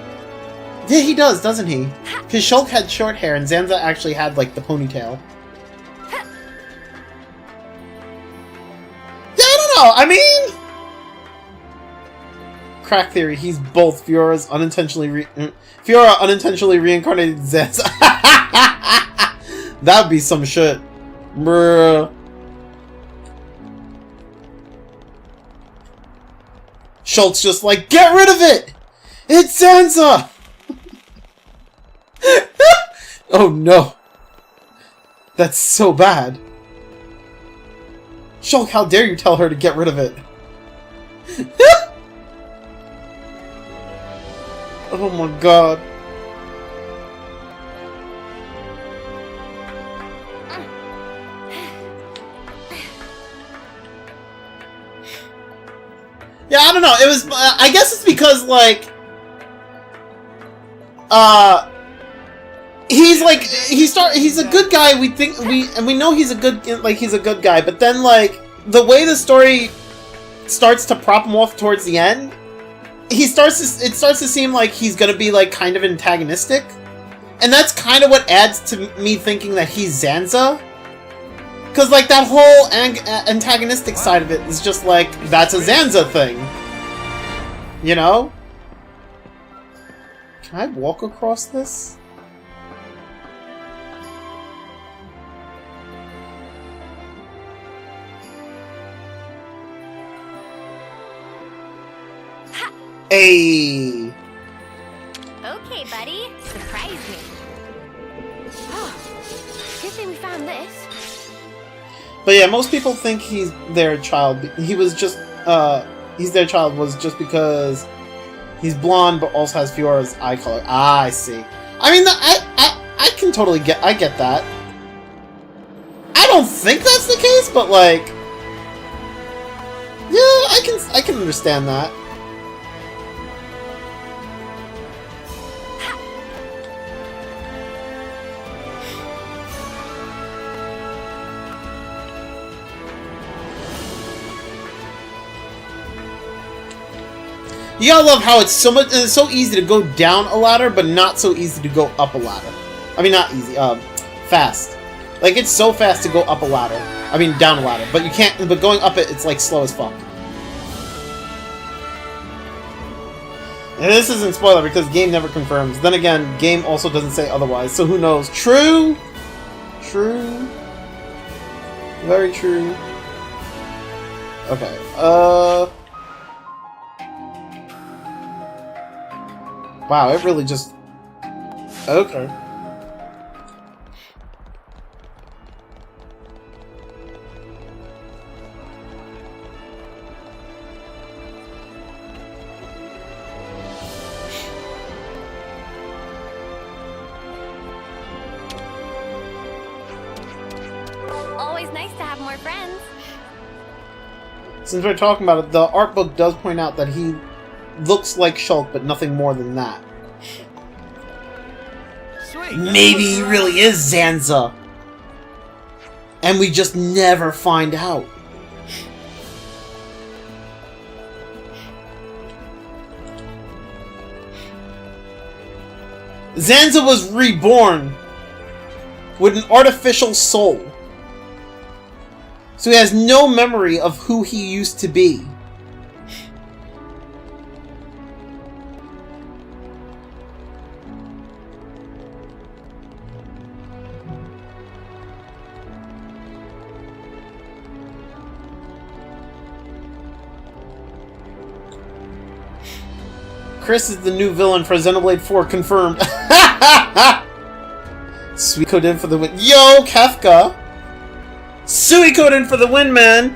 Yeah, he does, doesn't he? Because Shulk had short hair and Zanza actually had, like, the ponytail. Yeah, I don't know. I mean... Crack theory, he's both. Fiora unintentionally reincarnated Zanza. That'd be some shit. Bruh. Shulk's just like, get rid of it! It's Zanza! Oh no. That's so bad. Shulk, how dare you tell her to get rid of it? Oh my god. Yeah, I don't know. It was. I guess it's because like, he's like he's a good guy. We know he's a good guy. But then like the way the story starts to prop him off towards the end, it starts to seem like he's gonna be like kind of antagonistic, and that's kind of what adds to me thinking that he's Zanza. Because, like, that whole antagonistic side of it is just like, that's a Zanza thing. You know? Can I walk across this? Hey. Okay, buddy. Surprise me. Oh, good thing we found this. But yeah, most people think he's their child. He was just, he's their child was just because he's blonde, but also has Fiora's eye color. Ah, I see. I mean, I can totally get that. I don't think that's the case, but like, yeah, I can understand that. You gotta love how it's so easy to go down a ladder, but not so easy to go up a ladder. I mean, not easy, fast. Like, it's so fast to go up a ladder. I mean, down a ladder. But you can't, but going up it, it's like slow as fuck. And this isn't spoiler because game never confirms. Then again, game also doesn't say otherwise, so who knows? True! True. Very true. Okay, wow, it really just... Okay. Always nice to have more friends. Since we're talking about it, the art book does point out that he looks like Shulk, but nothing more than that. Sweet. Maybe he really is Zanza. And we just never find out. Zanza was reborn with an artificial soul. So he has no memory of who he used to be. Chris is the new villain for Xenoblade 4, confirmed. Suikoden in for the win. Yo, Kefka! Suikoden for the win, man!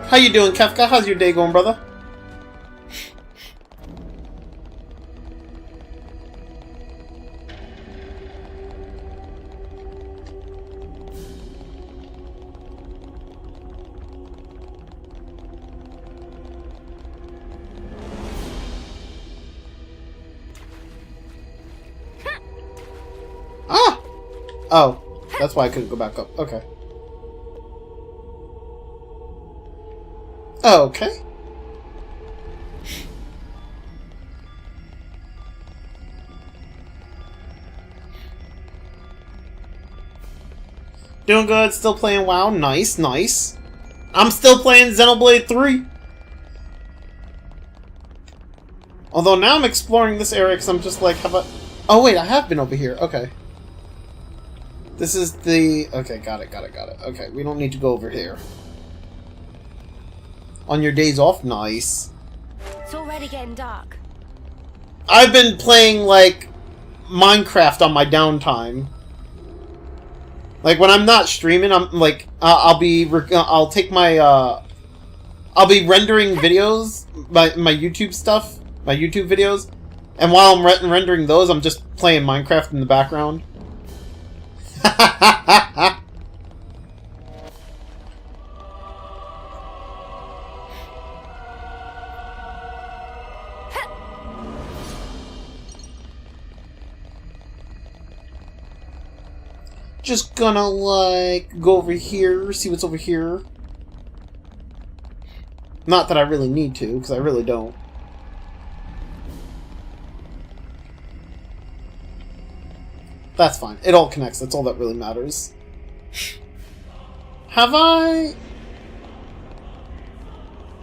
How you doing, Kefka? How's your day going, brother? Ah! Oh. That's why I couldn't go back up. Okay. Okay. Doing good. Still playing WoW. Nice, nice. I'm still playing Xenoblade 3. Although now I'm exploring this area because I'm just like, have I... Oh wait, I have been over here. Okay. This is the... Okay, got it. Okay, we don't need to go over here. On your days off? Nice. It's already getting dark. I've been playing, like, Minecraft on my downtime. Like, when I'm not streaming, I'm, like, I'll take my, I'll be rendering videos, my YouTube stuff, my YouTube videos, and while I'm rendering those, I'm just playing Minecraft in the background. Just gonna, like, go over here, see what's over here. Not that I really need to, because I really don't. That's fine. It all connects. That's all that really matters. Have I...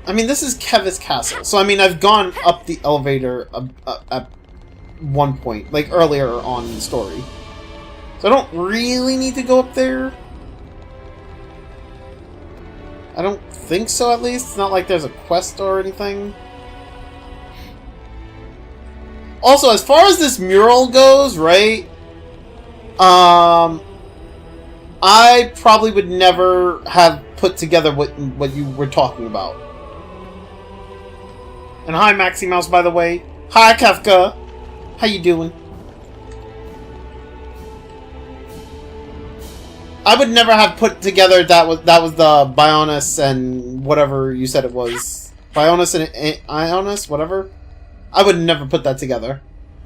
I mean, this is Kevis Castle. So, I mean, I've gone up the elevator at one point. Like, earlier on in the story. So I don't really need to go up there. I don't think so, at least. It's not like there's a quest or anything. Also, as far as this mural goes, right? I probably would never have put together what you were talking about. And hi, Maxi Mouse, by the way. Hi, Kefka. How you doing? I would never have put together that was the Bionis and whatever you said it was. Bionis and Ionis, whatever. I would never put that together.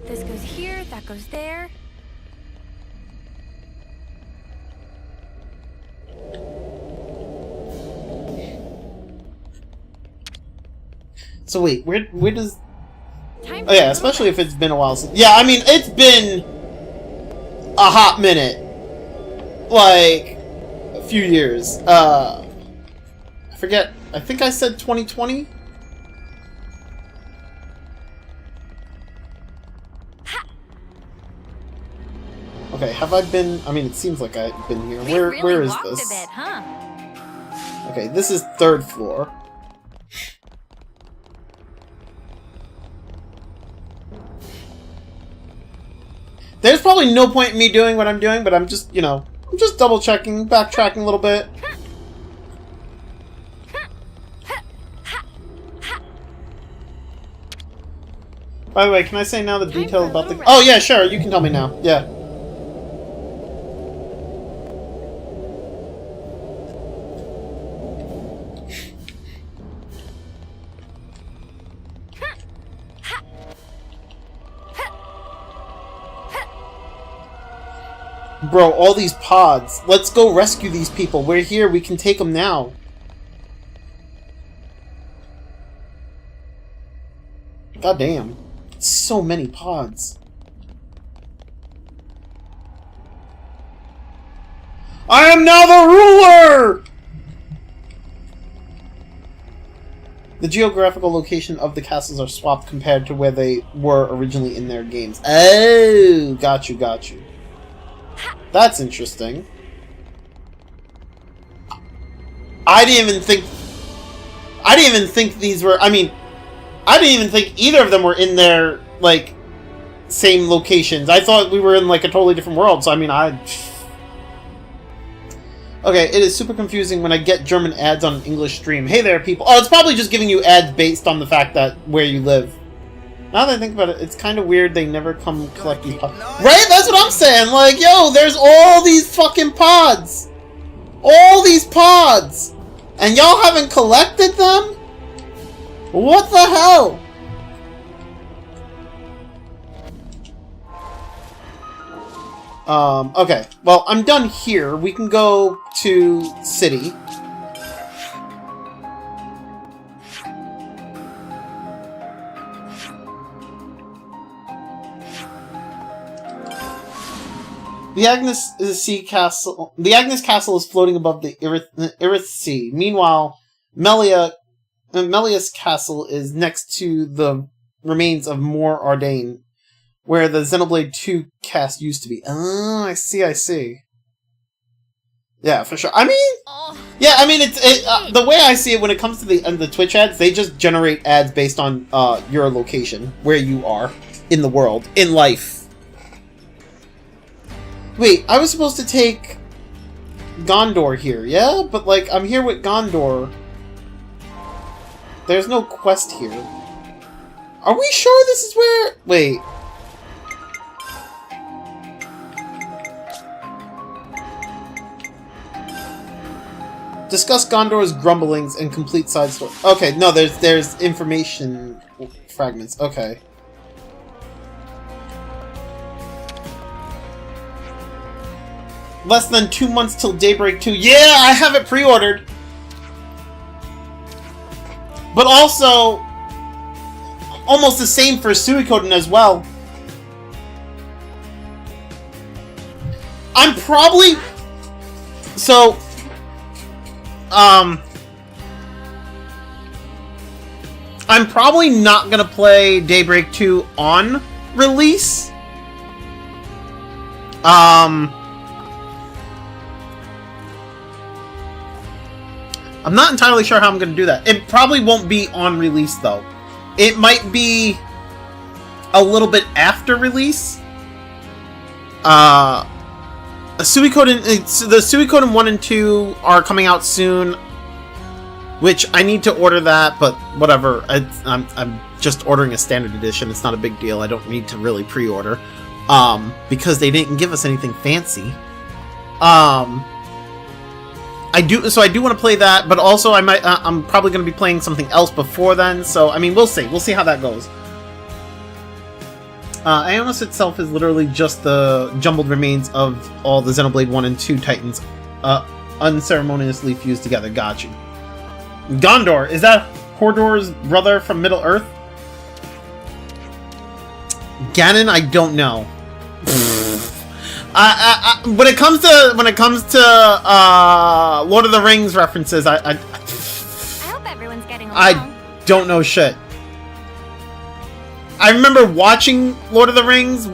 This goes here, that goes there. So wait, where does... Oh yeah, especially if it's been a while since... Yeah, I mean, it's been a hot minute. Like, a few years. I forget. I think I said 2020? Okay, have I been... I mean, it seems like I've been here. Where is this? A bit, huh? Okay, this is 3rd floor. There's probably no point in me doing what I'm doing, but I'm just, you know, I'm just double checking, backtracking a little bit. By the way, can I say now the details about the... Oh yeah, sure, you can tell me now. Yeah. Bro, all these pods. Let's go rescue these people. We're here. We can take them now. God damn. So many pods. I am now the ruler! The geographical location of the castles are swapped compared to where they were originally in their games. Oh, got you, got you. That's interesting. I didn't even think these were... I mean, I didn't even think either of them were in their, like, same locations. I thought we were in, like, a totally different world, so I mean, Okay, it is super confusing when I get German ads on an English stream. Hey there, people. Oh, it's probably just giving you ads based on the fact that where you live. Now that I think about it, it's kind of weird they never come collect these pods. Right? That's what I'm saying! Like, yo, there's all these fucking pods! All these pods! And y'all haven't collected them? What the hell? Okay. Well, I'm done here. We can go to city. The Agnes Castle is floating above the Irith Sea. Meanwhile, Melia's Castle is next to the remains of Mor Ardain, where the Xenoblade 2 cast used to be. Oh, I see, I see. Yeah, for sure. I mean, yeah, I mean, the way I see it when it comes to the Twitch ads, they just generate ads based on your location, where you are in the world, in life. Wait, I was supposed to take Gondor here, yeah? But, like, I'm here with Gondor. There's no quest here. Are we sure this is where... Wait. Discuss Gondor's grumblings and complete side story. Okay, no, there's information fragments. Okay. Less than 2 months till Daybreak 2. Yeah, I have it pre-ordered. But also, almost the same for Suikoden as well. I'm probably... So... I'm probably not gonna play Daybreak 2 on release. I'm not entirely sure how I'm going to do that. It probably won't be on release, though. It might be a little bit after release. The Suikoden 1 and 2 are coming out soon, which I need to order that, but whatever. I'm just ordering a standard edition. It's not a big deal. I don't need to really pre-order, because they didn't give us anything fancy. I do want to play that, but also I'm probably going to be playing something else before then, so, I mean, we'll see. We'll see how that goes. Ionis itself is literally just the jumbled remains of all the Xenoblade 1 and 2 Titans, unceremoniously fused together. Got you. Gondor, is that Hordor's brother from Middle-earth? Ganon, I don't know. When it comes to Lord of the Rings references, I hope everyone's getting along. I don't know shit. I remember watching Lord of the Rings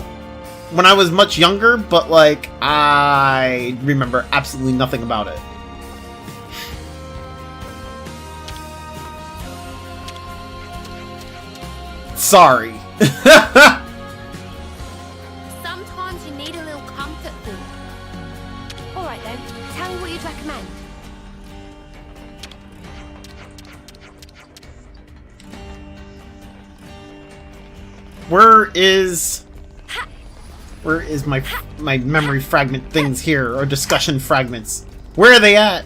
when I was much younger, but like I remember absolutely nothing about it. Sorry. Sometimes you need a little comfort food. Alright then, tell me what you'd recommend. Where is my memory fragment things here, or discussion fragments? Where are they at?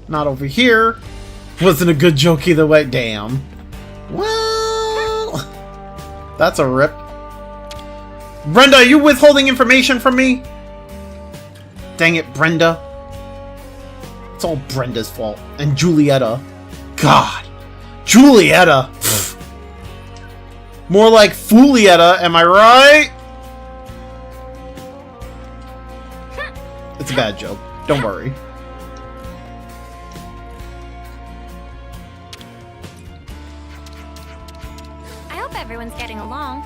Not over here. Wasn't a good joke either way. Damn. Well, that's a rip. Brenda, are you withholding information from me? Dang it, Brenda. It's all Brenda's fault. And Julieta. God. Julieta. Pfft. More like Fulieta, am I right? It's a bad joke. Don't worry. I hope everyone's getting along.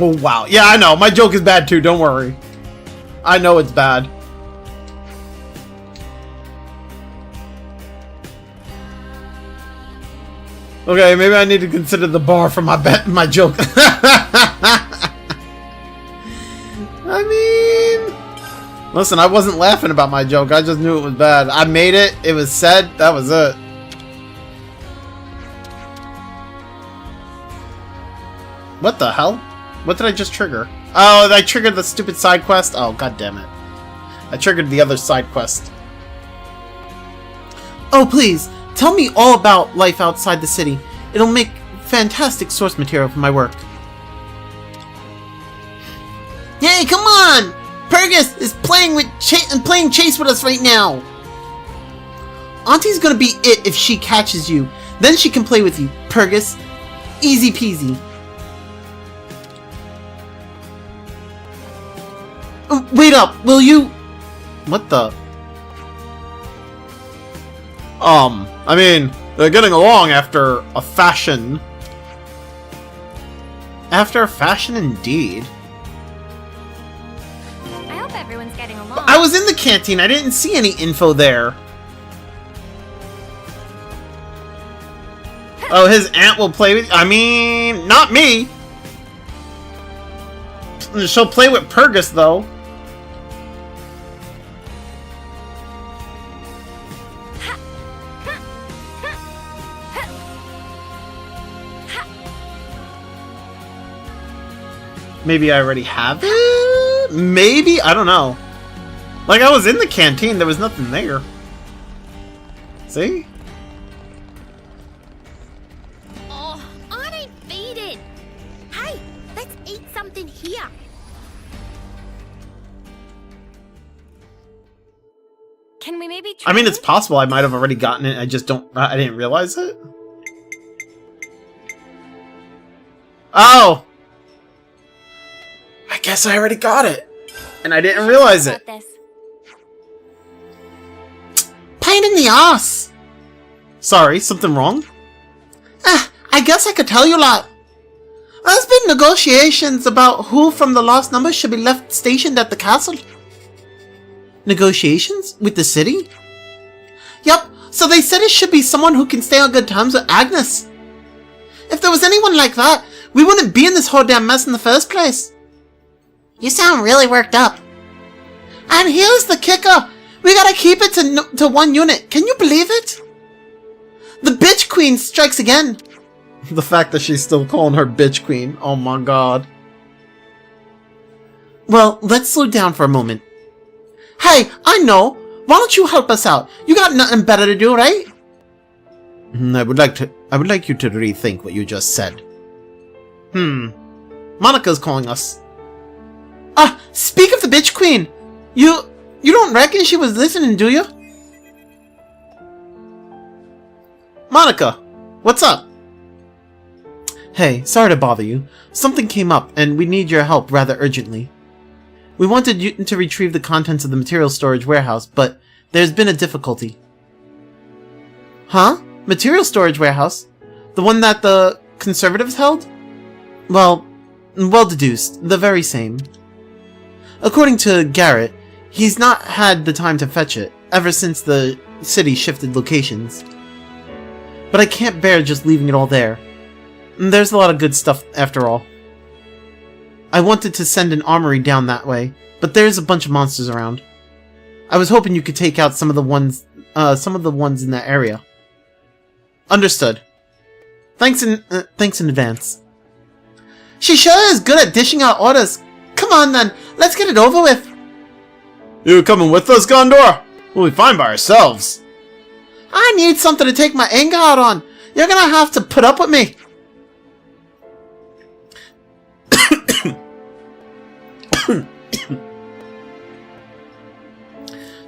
Oh, wow. Yeah, I know. My joke is bad too. Don't worry. I know it's bad. Okay, maybe I need to consider the bar for my joke. I mean, listen, I wasn't laughing about my joke. I just knew it was bad. I made it. It was said. That was it. What the hell? What did I just trigger? Oh, I triggered the stupid side quest? Oh, god damn it. I triggered the other side quest. Oh, please. Tell me all about life outside the city. It'll make fantastic source material for my work. Hey, come on! Purgus is playing chase with us right now. Auntie's gonna be it if she catches you. Then she can play with you, Purgus. Easy peasy. Wait up, will you? What the? I mean, they're getting along after a fashion. After a fashion, indeed. I hope everyone's getting along. I was in the canteen. I didn't see any info there. Oh, his aunt will play with... I mean, not me. She'll play with Purgus, though. Maybe I already have it? Maybe? I don't know. Like, I was in the canteen. There was nothing there. See? Oh, I ain't feeding. Hey, let's eat something here. Can we maybe try? I mean, it's possible I might have already gotten it. I just don't... I didn't realize it. Oh! I guess I already got it. And I didn't realize it. Pain in the ass! Sorry, something wrong? I guess I could tell you a lot. There's been negotiations about who from the lost numbers should be left stationed at the castle. Negotiations? With the city? Yup, so they said it should be someone who can stay on good terms with Agnes. If there was anyone like that, we wouldn't be in this whole damn mess in the first place. You sound really worked up. And here's the kicker. We gotta keep it to one unit. Can you believe it? The bitch queen strikes again. The fact that she's still calling her bitch queen. Oh my god. Well, let's slow down for a moment. Hey, I know. Why don't you help us out? You got nothing better to do, right? I would like you to rethink what you just said. Monica's calling us. Speak of the bitch queen. You don't reckon she was listening, do you? Monica, what's up? Hey, sorry to bother you. Something came up, and we need your help rather urgently. We wanted you to retrieve the contents of the material storage warehouse, but there's been a difficulty. Huh? Material storage warehouse? The one that the conservatives held? Well deduced. The very same. According to Garrett, he's not had the time to fetch it, ever since the city shifted locations. But I can't bear just leaving it all there. There's a lot of good stuff after all. I wanted to send an armory down that way, but there's a bunch of monsters around. I was hoping you could take out some of the ones in that area. Understood. Thanks in advance. She sure is good at dishing out orders. Come on then, let's get it over with. You coming with us, Gondor? We'll be fine by ourselves. I need something to take my anger out on. You're gonna have to put up with me.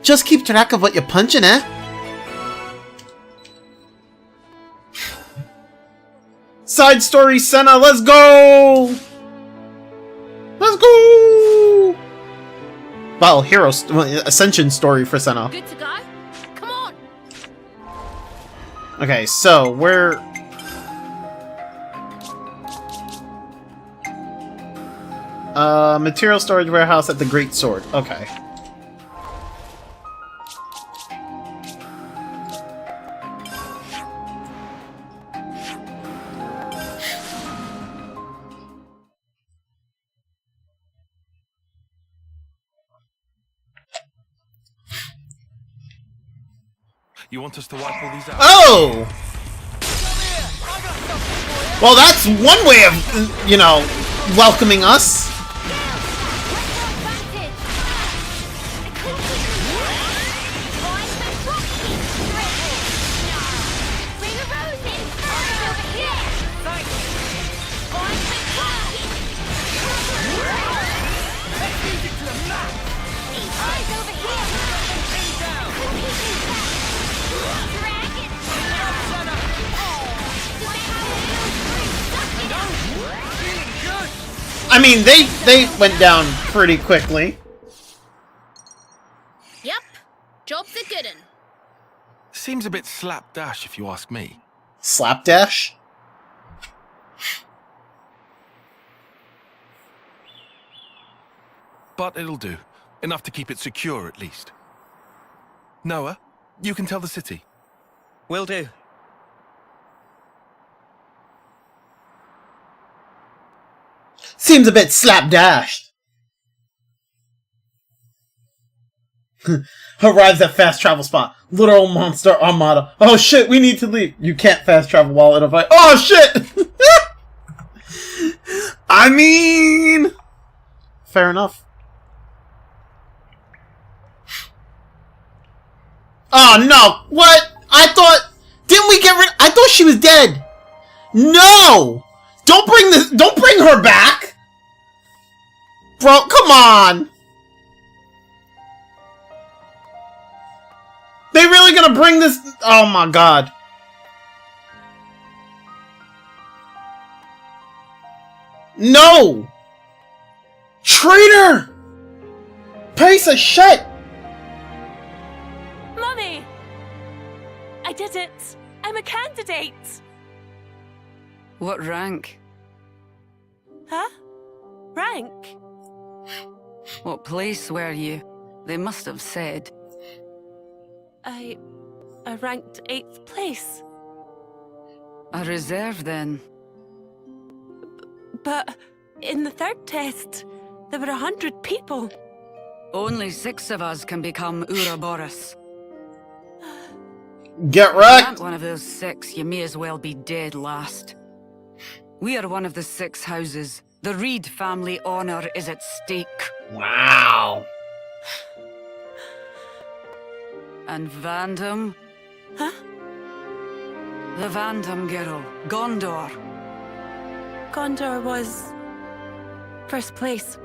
Just keep track of what you're punching, eh? Side story, Senna, let's go! Let's go! Well, Ascension story for Senna. Good to go? Come on! Okay, so, we're... material storage warehouse at the Great Sword. Okay. You want us to wipe all these out? Oh! Well, that's one way of, you know, welcoming us. I mean, they went down pretty quickly. Yep, job's a good un. Seems a bit slapdash, if you ask me. Slapdash? But it'll do. Enough to keep it secure, at least. Noah, you can tell the city. Will do. Seems a bit slapdashed. Arrives at fast travel spot. Literal monster armada. Oh shit, we need to leave. You can't fast travel while in a fight. Oh shit! I mean... fair enough. Oh no! What? I thought... didn't we get rid... I thought she was dead! No! Don't bring her back! Bro, come on! They really gonna bring this... oh my god. No! Traitor! Piece of shit! Mummy! I did it! I'm a candidate! What rank? Huh? Rank? What place were you? They must have said. I ranked 8th place. A reserve, then? But in the 3rd test, there were 100 people. Only 6 of us can become Ouroboros. Get If you wrecked! aren't one of those 6, you may as well be dead last. We are one of the 6 houses. The Reed family honor is at stake. Wow. And Vandam? Huh? The Vandam girl, Gondor. Gondor was 1st place.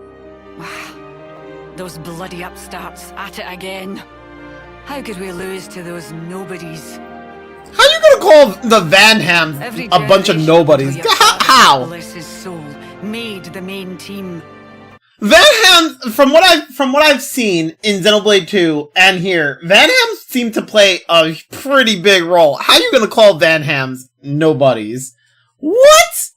Those bloody upstarts at it again. How could we lose to those nobodies? How you gonna call the Van Hams a bunch of nobodies? How? Bless his soul, made the main team. Van Hams, from what I've seen in Xenoblade 2 and here, Van Hams seem to play a pretty big role. How you gonna call Van Hams nobodies? What?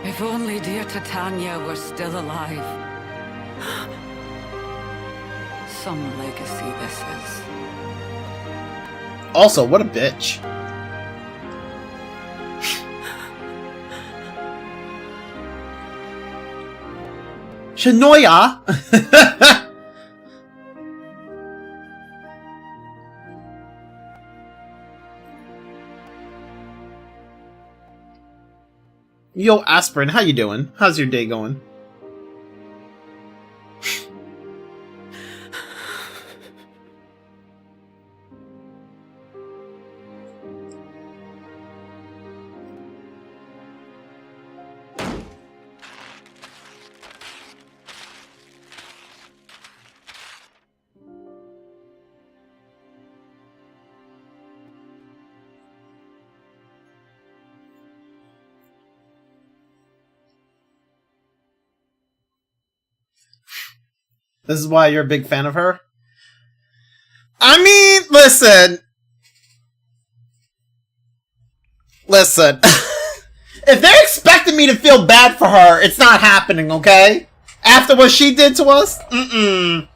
If only dear Titania were still alive. Some legacy this is. Also, what a bitch. Shinoya! Yo, Aspirin, how you doing? How's your day going? This is why you're a big fan of her? I mean, listen. Listen. If they're expecting me to feel bad for her, it's not happening, okay? After what she did to us? Mm-mm.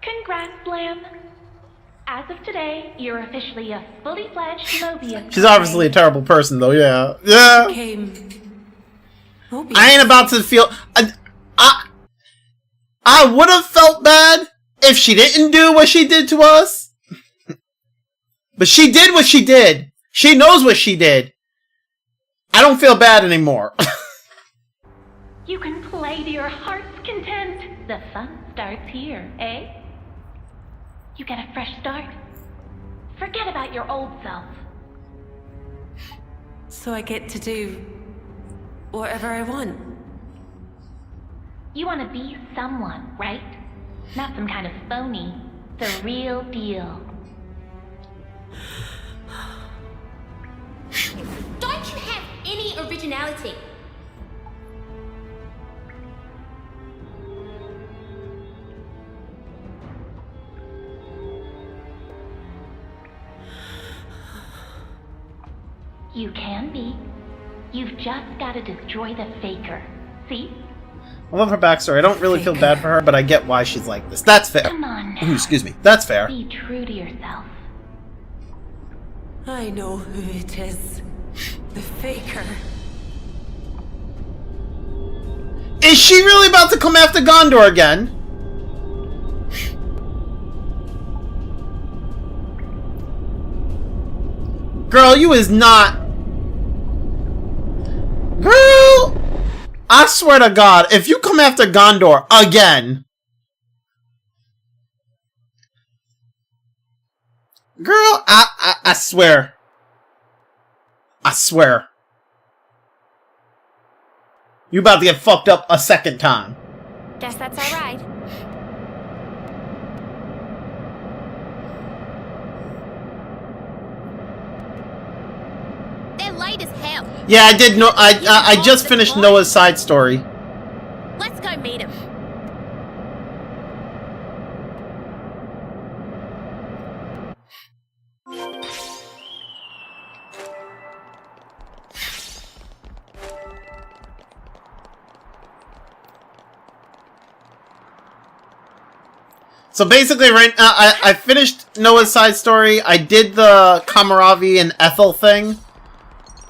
Congrats, Blam. As of today, you're officially a fully fledged Mobius. She's obviously a terrible person, though, yeah. Yeah. I ain't about to feel... I would have felt bad if she didn't do what she did to us. But she did what she did. She knows what she did. I don't feel bad anymore. You can play to your heart's content. The fun starts here, eh? You get a fresh start. Forget about your old self. So I get to do whatever I want. You want to be someone, right? Not some kind of phony. The real deal. Don't you have any originality? You can be. You've just got to destroy the faker. See? I love her backstory. I don't really feel bad for her, but I get why she's like this. That's fair. Come on now. Ooh, excuse me. That's fair. Be true to yourself. I know who it is. The faker. Is she really about to come after Gondor again? Girl, you is not... Girl! I swear to God, if you come after Gondor again... Girl, I swear. I swear. You about to get fucked up a second time. Guess that's alright. They're light as hell. Yeah, I did know. I just finished Noah's side story. Let's go meet him. So basically, right now, I finished Noah's side story. I did the Kamaravi and Ethel thing.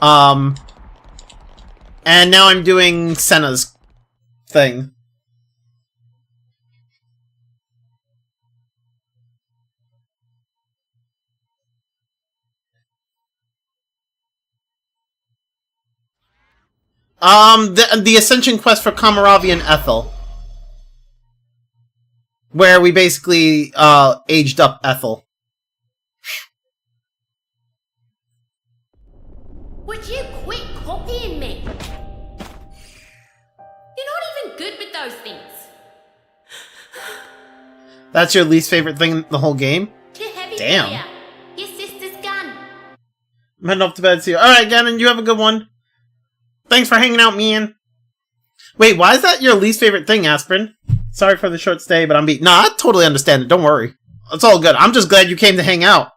And now I'm doing Senna's thing. The Ascension quest for Kamaravi and Ethel. Where we basically, aged up Ethel. Would you quit copying me? You're not even good with those things. That's your least favorite thing in the whole game? Too heavy Damn. for you. Your sister's gun. I'm heading off to bed. See you. Alright, Gannon, you have a good one. Thanks for hanging out, man. Wait, why is that your least favorite thing, Aspirin? Sorry for the short stay, but I'm beat. Nah, I totally understand it. Don't worry. It's all good. I'm just glad you came to hang out.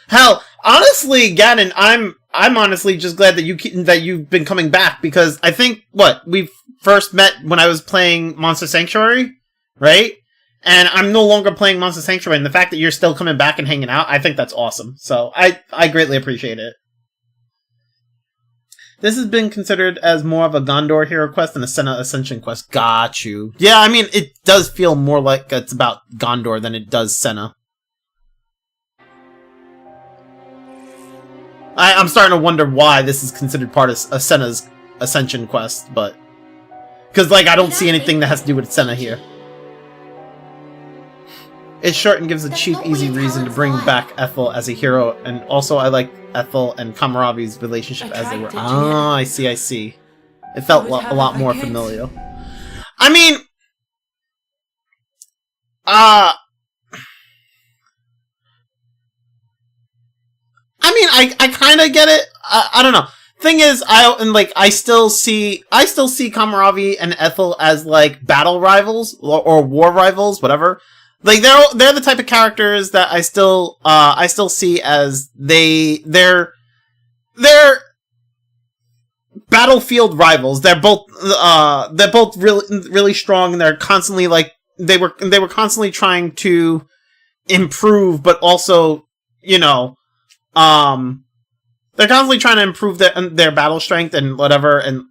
Hell, honestly, Gannon, I'm honestly just glad that you've been coming back, because I think, we first met when I was playing Monster Sanctuary, right? And I'm no longer playing Monster Sanctuary, and the fact that you're still coming back and hanging out, I think that's awesome. So, I greatly appreciate it. This has been considered as more of a Gondor hero quest than a Senna Ascension quest. Got you. Yeah, I mean, it does feel more like it's about Gondor than it does Senna. I'm starting to wonder why this is considered part of Senna's Ascension quest, but... Because, I don't see anything that has to do with Senna here. It's short and gives a cheap, easy reason to bring back Ethel as a hero, and also I like Ethel and Kamaravi's relationship as they were. Ah, I see. It felt a lot more familiar. I mean... I kind of get it. I don't know. Thing is, I still see Kamaravi and Ethel as, battle rivals, or war rivals, whatever. They're the type of characters that I still see as they're battlefield rivals. They're both really, really strong, and they're constantly, they were constantly trying to improve, but also, they're constantly trying to improve their battle strength and whatever, and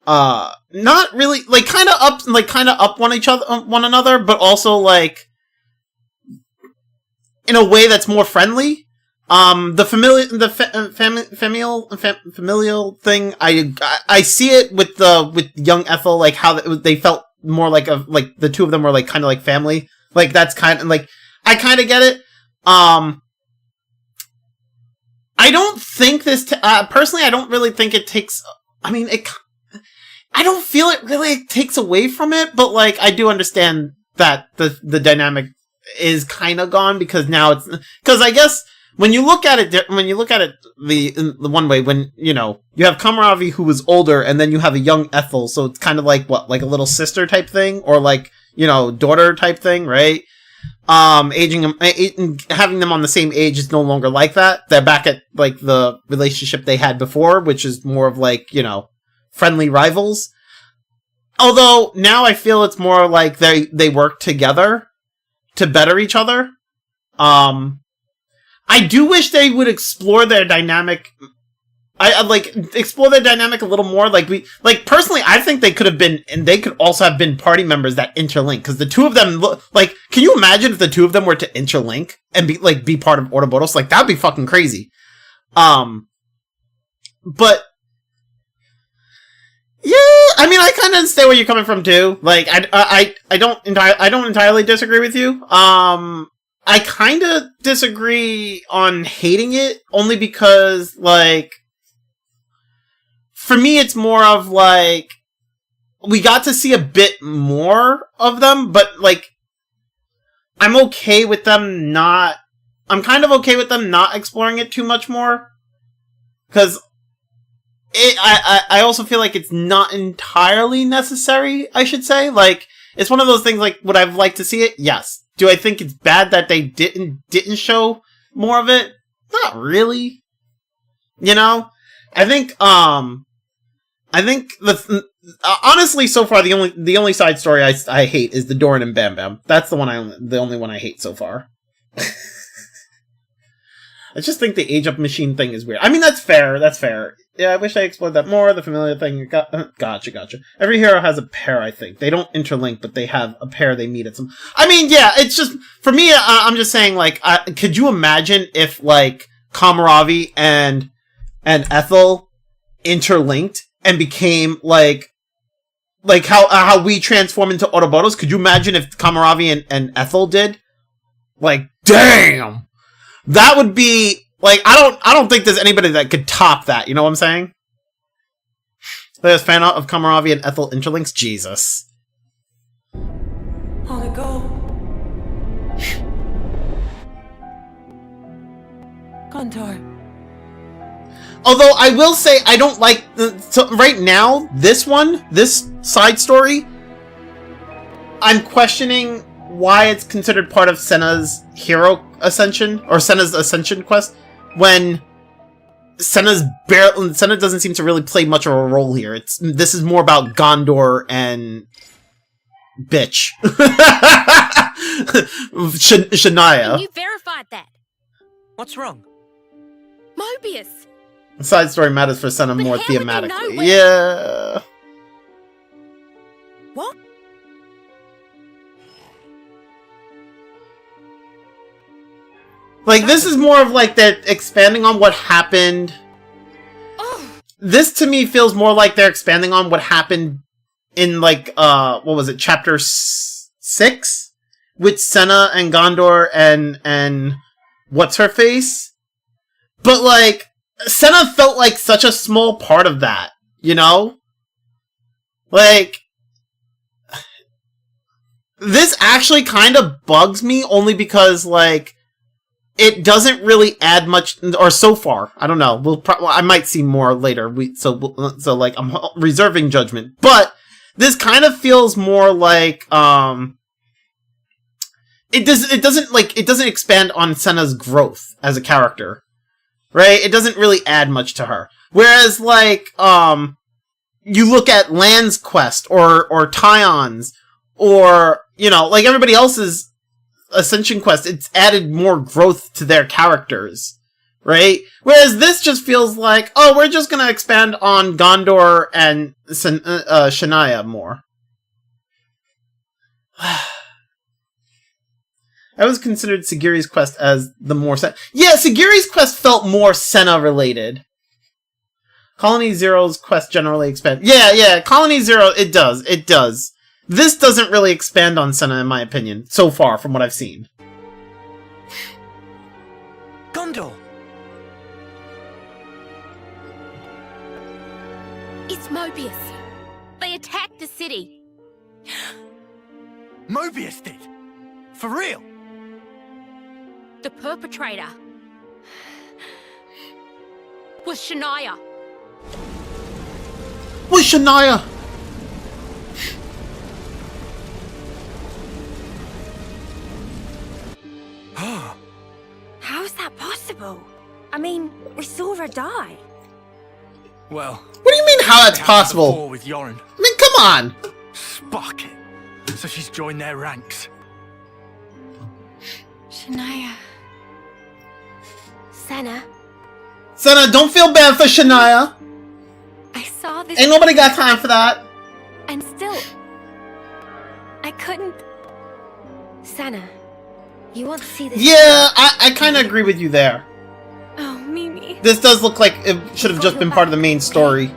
not really, kind of up one another, but also in a way that's more friendly. The familial thing, I see it with young Ethel, how they felt more the two of them were kind of family. That's kind of I kind of get it. I don't think this, personally, I don't really think it takes, I don't feel it really takes away from it, but I do understand that the dynamic is kind of gone, because now because I guess when you look at it the one way, when, you have Kamaravi who was older, and then you have a young Ethel, so it's kind of a little sister type thing, or daughter type thing, right? Having them on the same age is no longer like that. They're back at the relationship they had before, which is more of friendly rivals. Although now I feel it's more they work together to better each other. I do wish they would explore their dynamic. Explore their dynamic a little more. Personally, I think they could have been, and they could also have been party members that interlink, because the two of them can you imagine if the two of them were to interlink and be part of Ouroboros? That'd be fucking crazy. But yeah, I kind of understand where you're coming from too. I don't entirely disagree with you. I kind of disagree on hating it, only because for me, it's more of we got to see a bit more of them, but I'm okay with them not. I'm kind of okay with them not exploring it too much more, because I also feel it's not entirely necessary. I should say, it's one of those things. Would I like to see it? Yes. Do I think it's bad that they didn't show more of it? Not really. I think honestly, so far the only side story I hate is the Doran and Bam Bam. That's the only one I hate so far. I just think the age up machine thing is weird. That's fair. That's fair. Yeah, I wish I explored that more. The familiar thing. Gotcha. Every hero has a pair, I think. They don't interlink, but they have a pair they meet at some... yeah, it's just... For me, I'm just saying, could you imagine if, Kamaravi and Ethel interlinked and became, how we transform into Ouroboros? Could you imagine if Kamaravi and Ethel did? Damn! That would be Like, I don't think there's anybody that could top that, you know what I'm saying? There's fan art of Kamaravi and Ethel interlinks? Jesus. On the go. Gondor. Although, I will say, I don't like... So right now, this side story, I'm questioning why it's considered part of Senna's hero ascension, or Senna's ascension quest, when Senna doesn't seem to really play much of a role here. This is more about Gondor and bitch. Shania. And you verified that. What's wrong? Mobius. The side story matters for Senna But more how would you thematically. know when- Yeah. What? Like, this is more of like they're expanding on what happened. This to me feels more like they're expanding on what happened in like, what was it, chapter 6? With Senna and Gondor and what's-her-face? But like, Senna felt like such a small part of that, you know? Like, this actually kind of bugs me only because like, it doesn't really add much, or so far. I don't know. I might see more later. So like I'm reserving judgment. But this kind of feels more like it doesn't expand on Senna's growth as a character, right? It doesn't really add much to her. Whereas like you look at Lan's quest or Tyon's or you know like everybody else's Ascension quest, it's added more growth to their characters, right? Whereas this just feels like, oh, we're just gonna expand on Gondor and Shania more. I was considered Sagiri's quest as the more yeah, Sagiri's quest felt more Senna related. Colony Zero's quest generally expand. Yeah, Colony Zero, it does. This doesn't really expand on Senna, in my opinion, so far, from what I've seen. Gondor! It's Mobius. They attacked the city. Mobius did? For real? The perpetrator was Shania. Was Shania? How is that possible? I mean, we saw her die. Well... What do you mean how that's possible? With Yoren. I mean, come on! Spark it. So she's joined their ranks. Shania. Senna. Senna, don't feel bad for Shania! I saw this... Ain't nobody got time for that! And still... I couldn't... Senna. You want to see this? Yeah, I kind of agree with you there. Oh, Mimi. This does look like it should have just been part of the main story.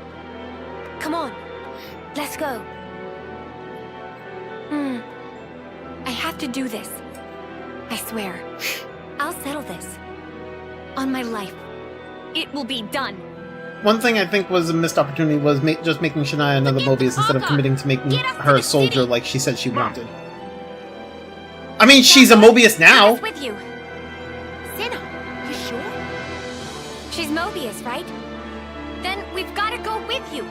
Come on. Let's go. I have to do this. I swear. I'll settle this. On my life. It will be done. One thing I think was a missed opportunity was just making Shania another Mobius instead of committing to making her a soldier like she said she wanted. I mean, she's a Mobius now. With you. Senna, you sure? She's Mobius, right? Then we've got to go with you.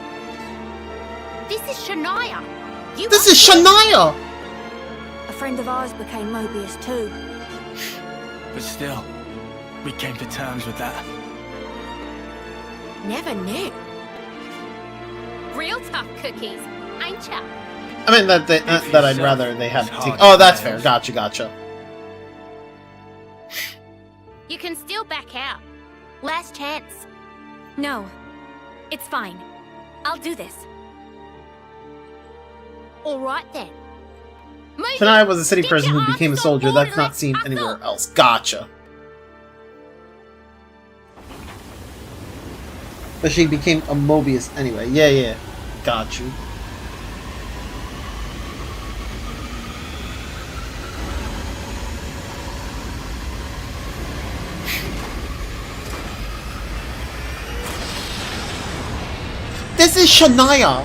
This is Shania. This is Shania! A friend of ours became Mobius too. But still, we came to terms with that. Never knew. Real tough cookies, ain't ya? I mean, that I'd rather they had to take... Oh, that's fair. Gotcha. You can still back out. Last chance. No. It's fine. I'll do this. Alright then. Shania was a city person who became a soldier. That's not seen anywhere else. Gotcha. But she became a Mobius anyway. Yeah. Got you. This is Shania!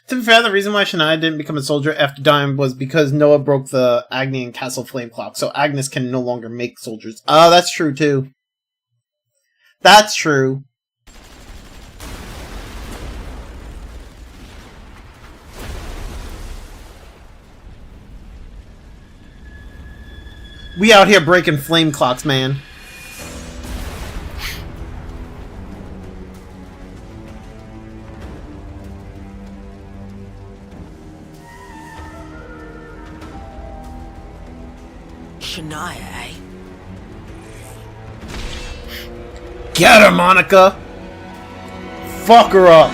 To be fair, the reason why Shania didn't become a soldier after dying was because Noah broke the Agnian Castle flame clock, so Agnes can no longer make soldiers. Oh, that's true too. That's true. We out here breaking flame clocks, man. Shania, eh? Get her, Monica! Fuck her up!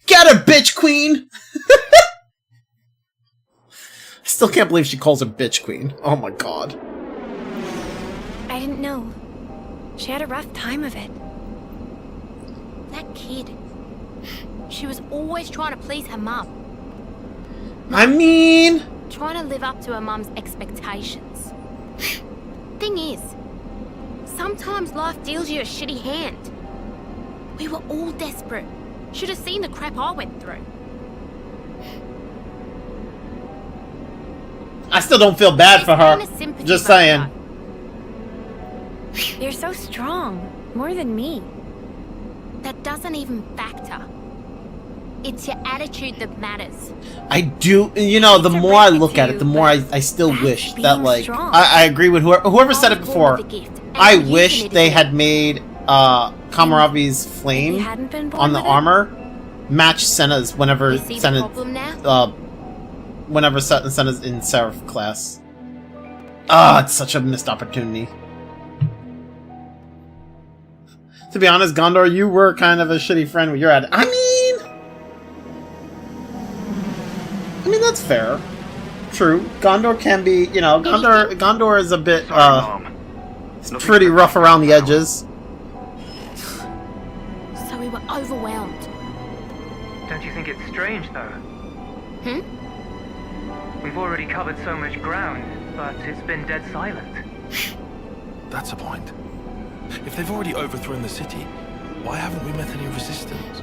Get her, bitch queen! I still can't believe she calls her bitch queen. Oh my god. I didn't know. She had a rough time of it. That kid. She was always trying to please her mum. I mean... Trying to live up to her mum's expectations. Thing is, sometimes life deals you a shitty hand. We were all desperate. Should have seen the crap I went through. I still don't feel bad for her. Just saying. You're so strong. More than me. That doesn't even factor. It's your attitude that matters. I do, you know, the more I look at it, the more I still wish that, like, I agree with whoever said it before. I wish they had made Kamaravi's flame on the armor match Senna's whenever Senna's in Seraph class. Ah, it's such a missed opportunity. To be honest, Gondor, you were kind of a shitty friend when you're at it. I mean, that's fair. True. Gondor can be, you know, Gondor is a bit, it's pretty rough around the edges. So we were overwhelmed. Don't you think it's strange, though? We've already covered so much ground, but it's been dead silent. That's a point. If they've already overthrown the city, why haven't we met any resistance?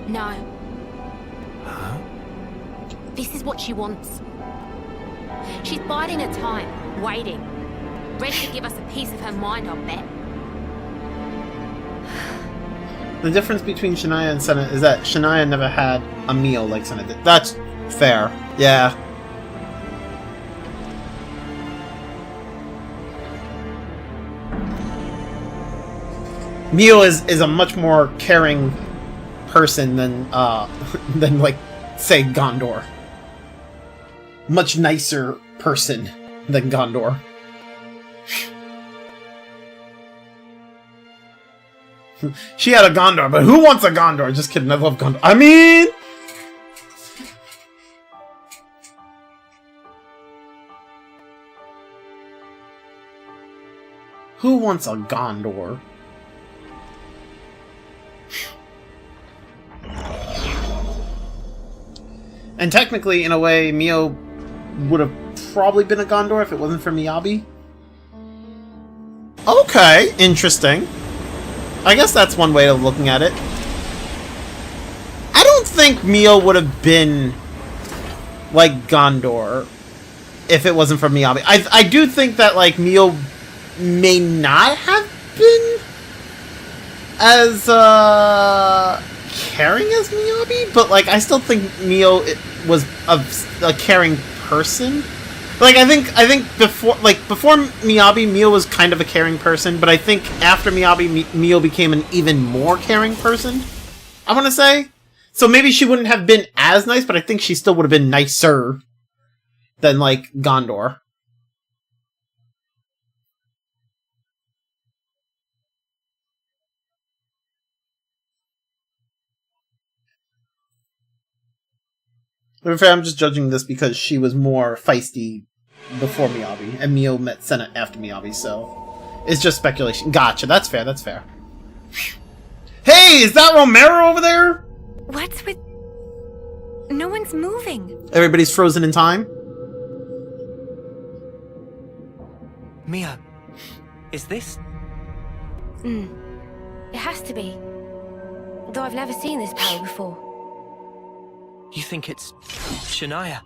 No. Huh? This is what she wants. She's biding her time, waiting. Ready to give us a piece of her mind, I'll bet. The difference between Shania and Senna is that Shania never had a meal like Senna did. That's fair. Yeah. Mio is a much more caring person than like, say, Gondor. Much nicer person than Gondor. She had a Gondor, but who wants a Gondor? Just kidding, I love Gondor. I mean... Who wants a Gondor? And technically, in a way, Mio would have probably been a Gondor if it wasn't for Miyabi. Okay, interesting. I guess that's one way of looking at it. I don't think Mio would have been like Gondor if it wasn't for Miyabi. I do think that, like, Mio may not have been as caring as Miyabi, but, like, I still think Mio was a caring person. Like, I think before Miyabi, Mio was kind of a caring person, but I think after Miyabi, Mio became an even more caring person, I want to say. So maybe she wouldn't have been as nice, but I think she still would have been nicer than, like, Gondor. To be fair, I'm just judging this because she was more feisty before Miyabi, and Mio met Senna after Miyabi, so it's just speculation. Gotcha, that's fair, that's fair. Hey, is that Romero over there? What's with... No one's moving. Everybody's frozen in time? Mia, is this? It has to be. Though I've never seen this power before. You think it's Shania?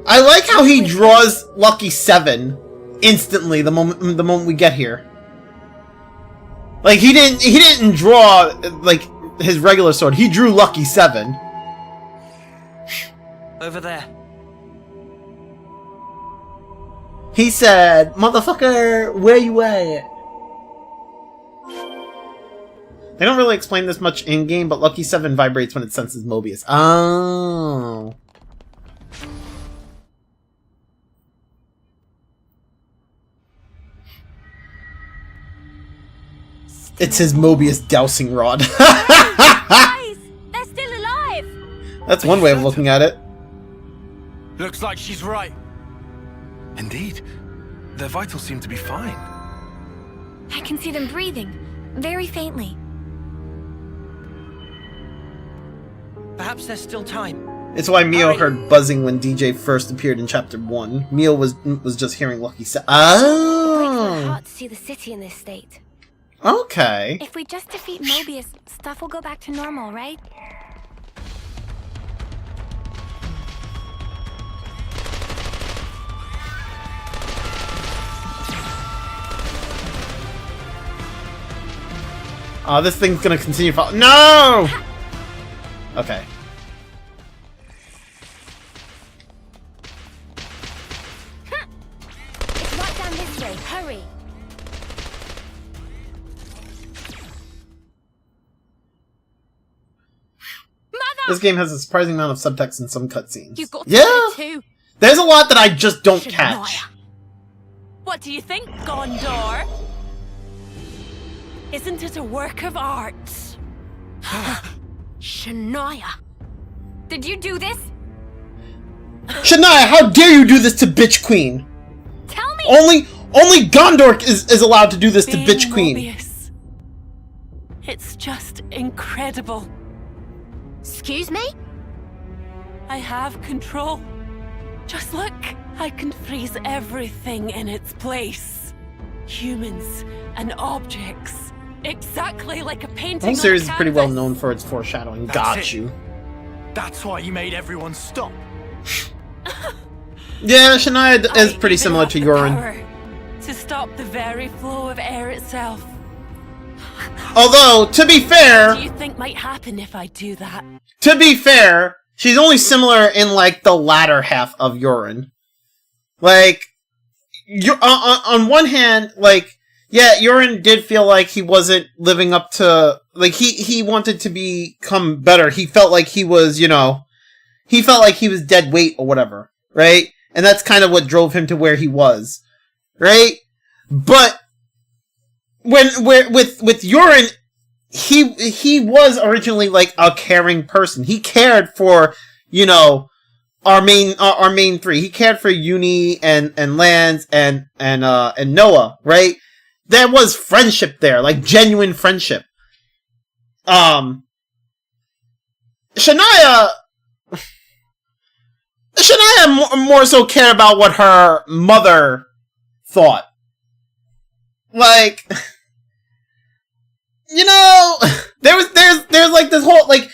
I like how he draws Lucky 7 instantly the moment we get here. Like he didn't draw like his regular sword. He drew Lucky 7. Over there. He said, "Motherfucker, where you at?" They don't really explain this much in-game, but Lucky 7 vibrates when it senses Mobius. Oh. It's his Mobius dowsing rod. Guys, they're still alive. That's one way of looking at it. Looks like she's right. Indeed. Their vitals seem to be fine. I can see them breathing, very faintly. Perhaps there's still time. It's why Mio heard buzzing when DJ first appeared in Chapter 1. Mio was just hearing Lucky 7. Oh! It breaks my heart to see the city in this state. Okay. If we just defeat Mobius, stuff will go back to normal, right? Oh, this thing's gonna continue No! Okay. It's right down this way. Hurry! This game has a surprising amount of subtext in some cutscenes. You got to Yeah! do it too. There's a lot that I just don't catch. What do you think, Gondor? Isn't it a work of art? Shania. Did you do this? Shania, how dare you do this to Bitch Queen? Tell me! Only Gondor is allowed to do this to Being Bitch Queen. Mobius. It's just incredible. Excuse me? I have control. Just look, I can freeze everything in its place. Humans and objects. Exactly like a painting The whole on series is a pretty well canvas. known for its foreshadowing. That's Got it. you. That's why you made everyone stop. Yeah, Shania is pretty Even similar have to the Yorin. power to stop the very flow of air itself. Although, to be fair, What do you think might happen if I do that? she's only similar in, like, the latter half of Yorin. Like, on one hand, like, yeah, Yorin did feel like he wasn't living up to, like, he wanted to become better. He felt like he was, he felt like he was dead weight or whatever, right? And that's kind of what drove him to where he was, right? But, with Yorin, he was originally like a caring person. He cared for, our main three. He cared for Uni and Lance and Noah, right? There was friendship there, like genuine friendship. Shania more so cared about what her mother thought. Like, there's like this whole like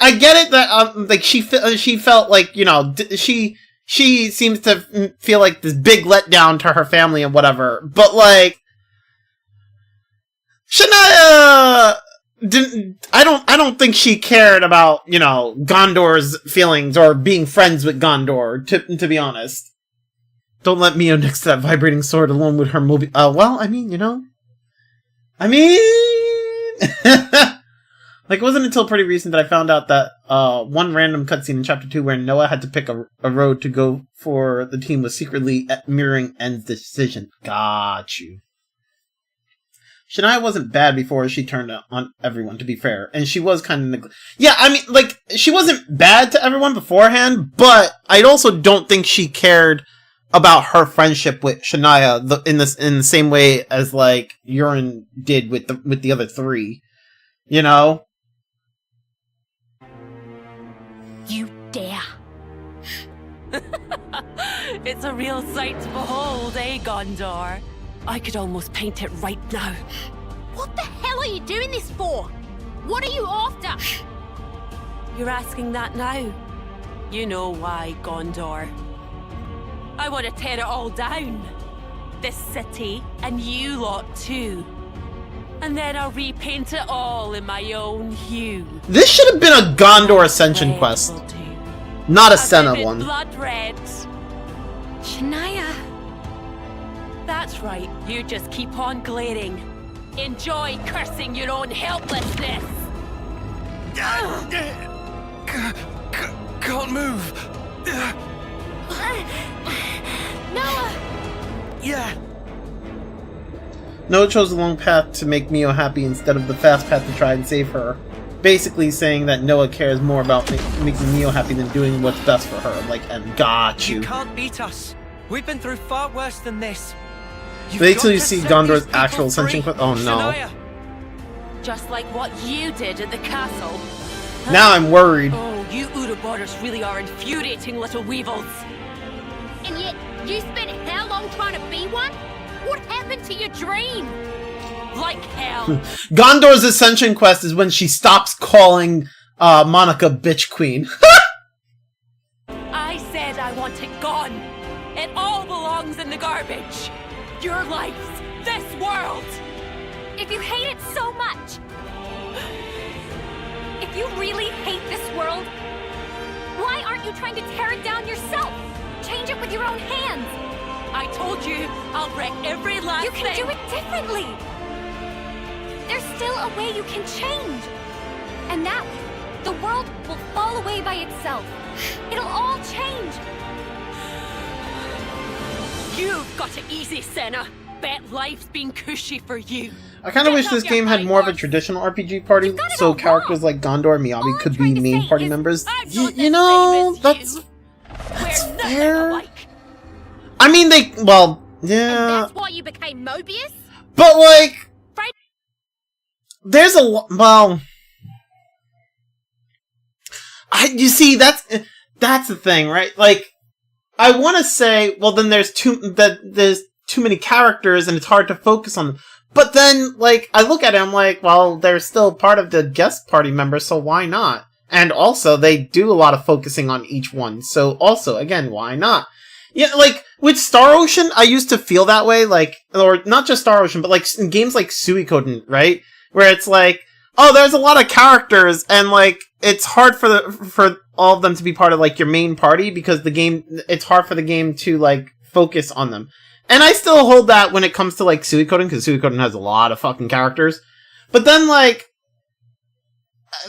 I get it that like she felt like she seems to feel like this big letdown to her family and whatever, but like Shania I don't think she cared about Gondor's feelings or being friends with Gondor, to be honest. Don't let Mio next to that vibrating sword alone with her movie. Well, I mean, like, it wasn't until pretty recent that I found out that one random cutscene in Chapter 2 where Noah had to pick a road to go for the team was secretly mirroring N's decision. Got you. Shania wasn't bad before she turned on everyone, to be fair. And she was kind of yeah, I mean, like, she wasn't bad to everyone beforehand, but I also don't think she cared about her friendship with Shania in the same way as, like, Yurin did with the other three. You know? You dare. It's a real sight to behold, eh, Gondor? I could almost paint it right now. What the hell are you doing this for? What are you after? You're asking that now? You know why, Gondor. I want to tear it all down. This city, and you lot too. And then I'll repaint it all in my own hue. This should have been a Gondor Ascension quest. Not a Senna one. Blood red. Shania. That's right, you just keep on glaring. Enjoy cursing your own helplessness. Can't move. Noah! Yeah. Noah chose the long path to make Mio happy instead of the fast path to try and save her. Basically saying that Noah cares more about making Mio happy than doing what's best for her. Like, and got you. You can't beat us. We've been through far worse than this. Wait till you see Gondor's actual Ascension quest. Oh no. Shania. Just like what you did at the castle. Now I'm worried. Oh, you Ouroboros really are infuriating little weevils. And yet, you spent how long trying to be one? What happened to your dream? Like hell. Gondor's Ascension quest is when she stops calling Monica bitch queen. I said I want it gone. It all belongs in the garbage. Your lives, this world. If you hate it so much, if you really hate this world, why aren't you trying to tear it down yourself? Change it with your own hands. I told you, I'll wreck every last thing. You can do it differently. There's still a way you can change. And that way, the world will fall away by itself. It'll all change. You've got it easy, Senna. Bet life's been cushy for you. I kind of wish this game had more of a traditional RPG party, so characters like Gondor and Miyabi could be main party members. You know, that's fair. I mean, yeah. That's why you became Mobius? But, like, there's a you see, that's the thing, right? Like, I want to say, well, then there's too many characters and it's hard to focus on them. But then, like, I look at it, I'm like, well, they're still part of the guest party members, so why not? And also, they do a lot of focusing on each one, so also, again, why not? Yeah, like, with Star Ocean, I used to feel that way, like, or not just Star Ocean, but like, in games like Suikoden, right? Where it's like, oh, there's a lot of characters, and like, it's hard for all of them to be part of, like, your main party, because it's hard for the game to, like, focus on them. And I still hold that when it comes to, like, Suikoden, because Suikoden has a lot of fucking characters. But then, like,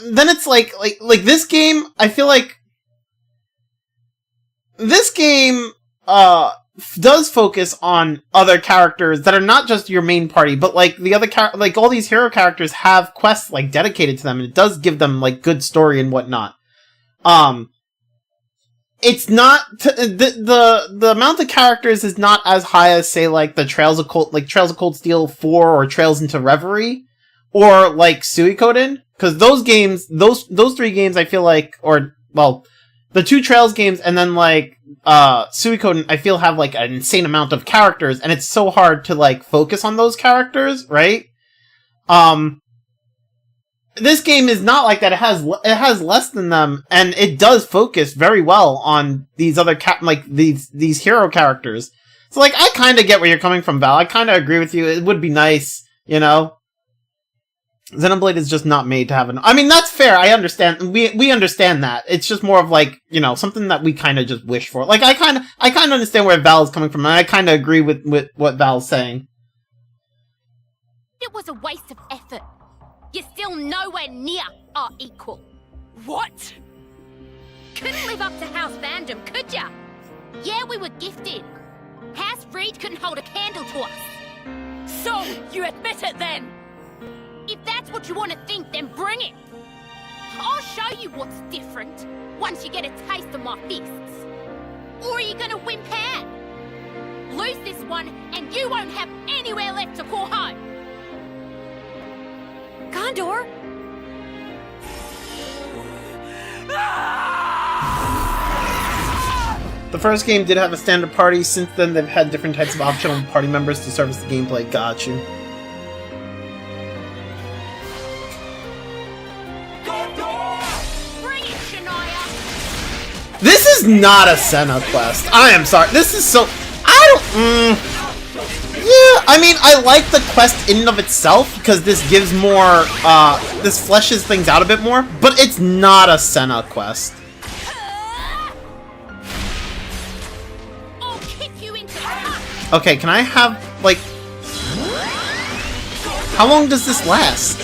then it's like this game, I feel like this game, does focus on other characters that are not just your main party, but, like, the other like, all these hero characters have quests, like, dedicated to them, and it does give them, like, good story and whatnot. It's not the amount of characters is not as high as, say, like, the Trails of Cold Steel 4 or Trails into Reverie or, like, Suikoden, because those games, those three games, I feel like, or, well, the two Trails games and then, like, Suikoden, I feel, have, like, an insane amount of characters, and it's so hard to, like, focus on those characters, right? This game is not like that. It has less than them, and it does focus very well on these other these hero characters. So, like, I kind of get where you're coming from, Val. I kind of agree with you. It would be nice, you know. Xenoblade is just not made to have an. I mean, that's fair. I understand. We understand that. It's just more of, like, you know, something that we kind of just wish for. Like, I kind of understand where Val is coming from, and I kind of agree with what Val's saying. It was a waste of effort. You're still nowhere near our equal. What? Couldn't live up to House Vandom, could ya? Yeah, we were gifted. House Reed couldn't hold a candle to us. So, you admit it then? If that's what you want to think, then bring it. I'll show you what's different once you get a taste of my fists. Or are you gonna wimp out? Lose this one, and you won't have anywhere left to call home. Gondor? The first game did have a standard party. Since then, they've had different types of optional party members to service the gameplay. Got you. Bring it, Shania. This is not a Senna quest. I am sorry. This is so... I don't... Yeah, I mean, I like the quest in and of itself, because this gives more... this fleshes things out a bit more, but it's not a Senna quest. Okay, can I have, like... How long does this last?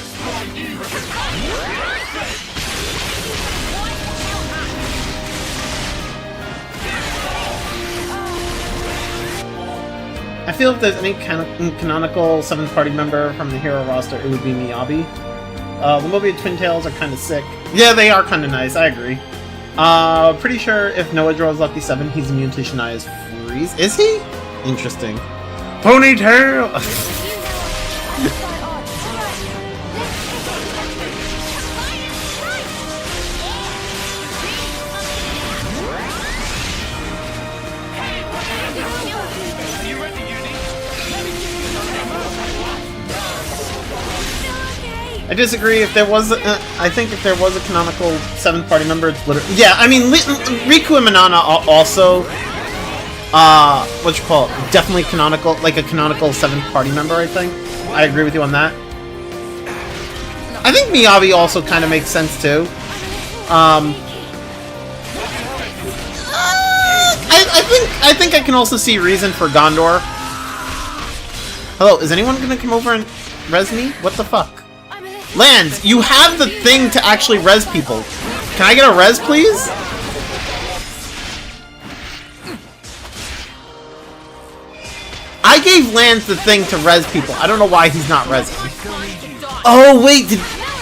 I feel if there's any canonical 7th party member from the hero roster, it would be Miyabi. The movie Twin Tails are kind of sick. Yeah, they are kind of nice, I agree. Pretty sure if Noah draws Lucky 7, he's immune to Shania's freeze. Is he? Interesting. Ponytail! I disagree. If there was, I think if there was a canonical 7th party member, it's literally... Yeah, I mean, Riku and Manana are also... what you call it? Definitely canonical, like a canonical 7th party member, I think. I agree with you on that. I think Miyabi also kind of makes sense, too. I think I can also see reason for Gondor. Hello, is anyone gonna come over and res me? What the fuck? Lands, you have the thing to actually res people. Can I get a res, please? I gave Lance the thing to res people. I don't know why he's not resing. Oh, wait.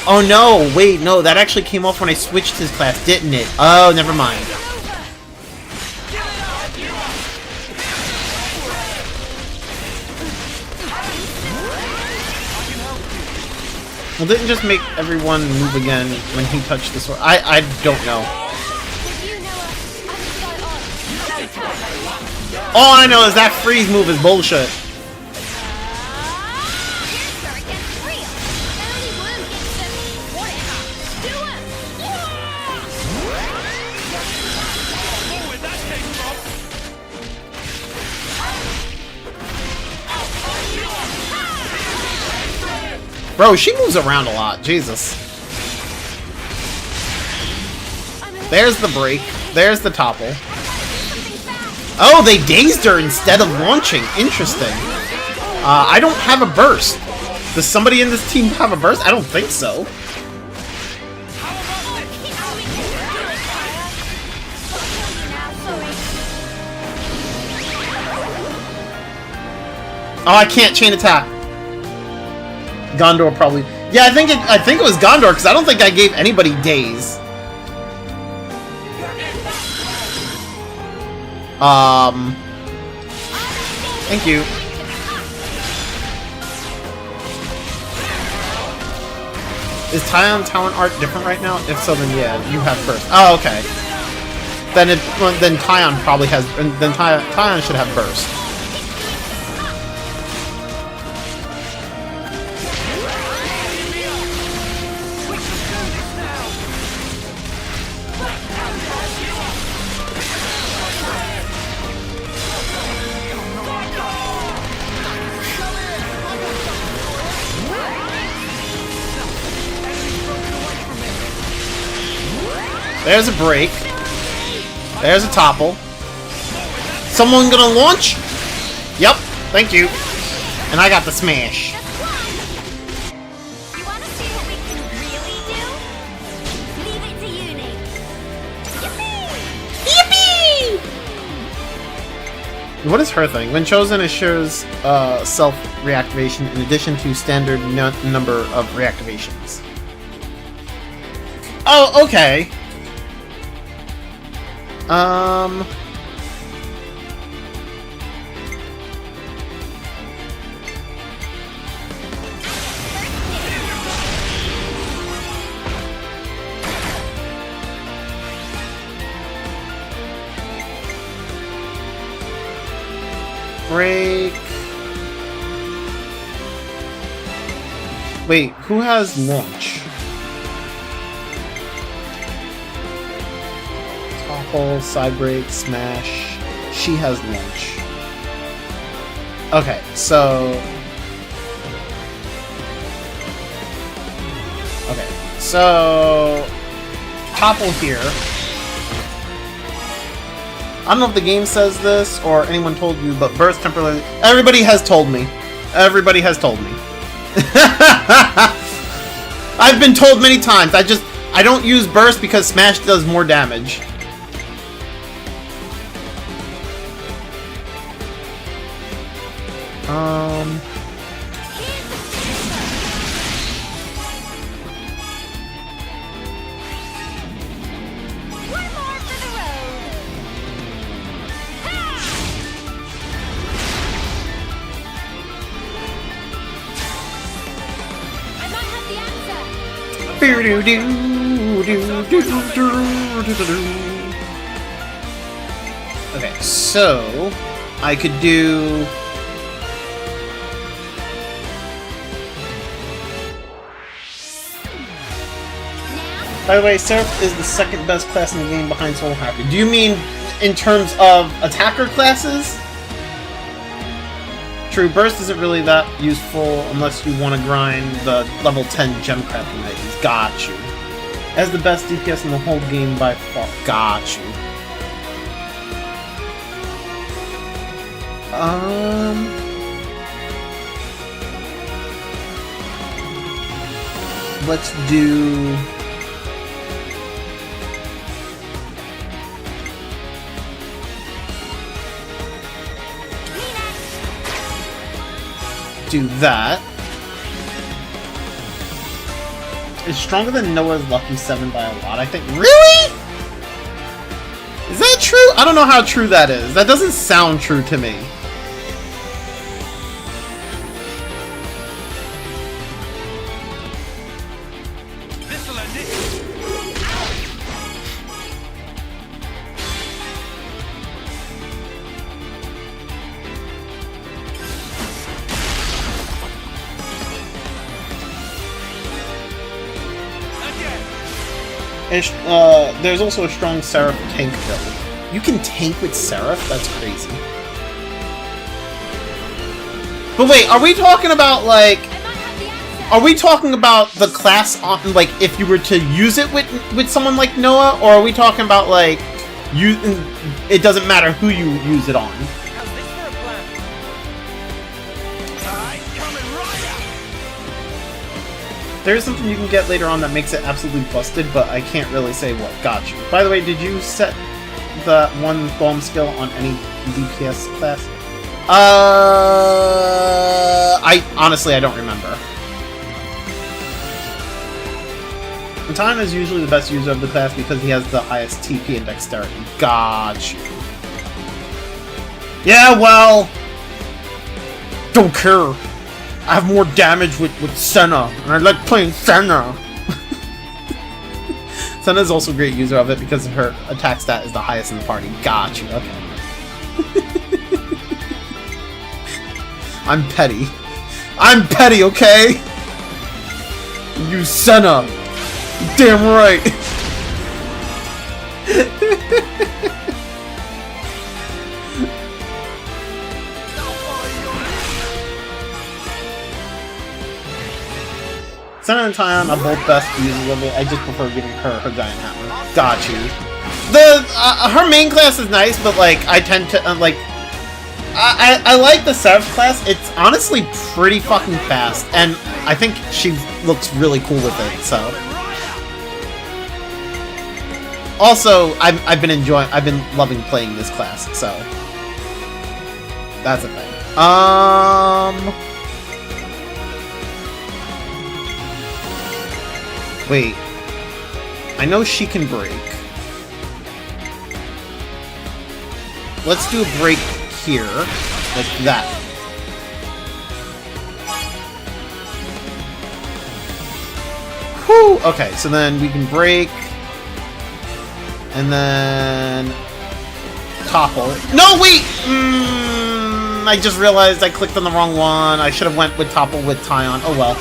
Oh, no. Wait, no. That actually came off when I switched his class, didn't it? Oh, never mind. Well, didn't just make everyone move again when he touched the sword? I don't know. All I know is that freeze move is bullshit. Bro, she moves around a lot. Jesus. There's the break. There's the topple. Oh, they dazed her instead of launching. Interesting. I don't have a burst. Does somebody in this team have a burst? I don't think so. Oh, I can't chain attack. Gondor probably. Yeah, I think it was Gondor because I don't think I gave anybody daze. Thank you. Is Tyon talent art different right now? If so, then yeah, you have first. Oh, okay. Then Tyon probably has. Then Tyon should have burst. There's a break. There's a topple. Someone gonna launch? Yep, thank you. And I got the smash. You wanna see what we can really do? Leave it to you, Nate. Yippee! What is her thing? When chosen, assures self-reactivation in addition to standard number of reactivations. Oh, okay. Break. Wait, who has launch? Topple, side break, smash. She has launch. Okay, so... Okay, so... Topple here. I don't know if the game says this or anyone told you, but burst temporarily... Everybody has told me. Everybody has told me. I've been told many times. I don't use burst because smash does more damage. Okay, so I could do... By the way, Seraph is the second best class in the game behind Soul Hacker. Do you mean in terms of attacker classes? True, Burst isn't really that useful unless you want to grind the level 10 gem crafting items. Got you. As the best DPS in the whole game by far. Got you. Let's do... do that. It's stronger than Noah's Lucky 7 by a lot, I think. Really? Is that true? I don't know how true that is. That doesn't sound true to me. There's also a strong Seraph tank build. You can tank with Seraph? That's crazy. But wait, are we talking about, like... Are we talking about the class on, like, if you were to use it with someone like Noah? Or are we talking about, like, it doesn't matter who you use it on? There's something you can get later on that makes it absolutely busted, but I can't really say what. Got you. By the way, did you set the one bomb skill on any DPS class? Honestly, I don't remember. And Time is usually the best user of the class because he has the highest TP and dexterity. Got you. Yeah, well... Don't care. I have more damage with Senna, and I like playing Senna. Senna is also a great user of it because her attack stat is the highest in the party. Got you, okay. I'm petty. I'm petty, okay? You Senna. Damn right. Senna and Tyon are both best users of it. I just prefer giving her giant hammer. Got you. Her main class is nice, but like I tend to like. I like the Seraph class. It's honestly pretty fucking fast, and I think she looks really cool with it. So. Also, I've been loving playing this class. So. That's a thing. Wait. I know she can break. Let's do a break here. Like that. Whew! Okay, so then we can break. And then... topple. No, wait! I just realized I clicked on the wrong one. I should have went with topple with Tyon. Oh well.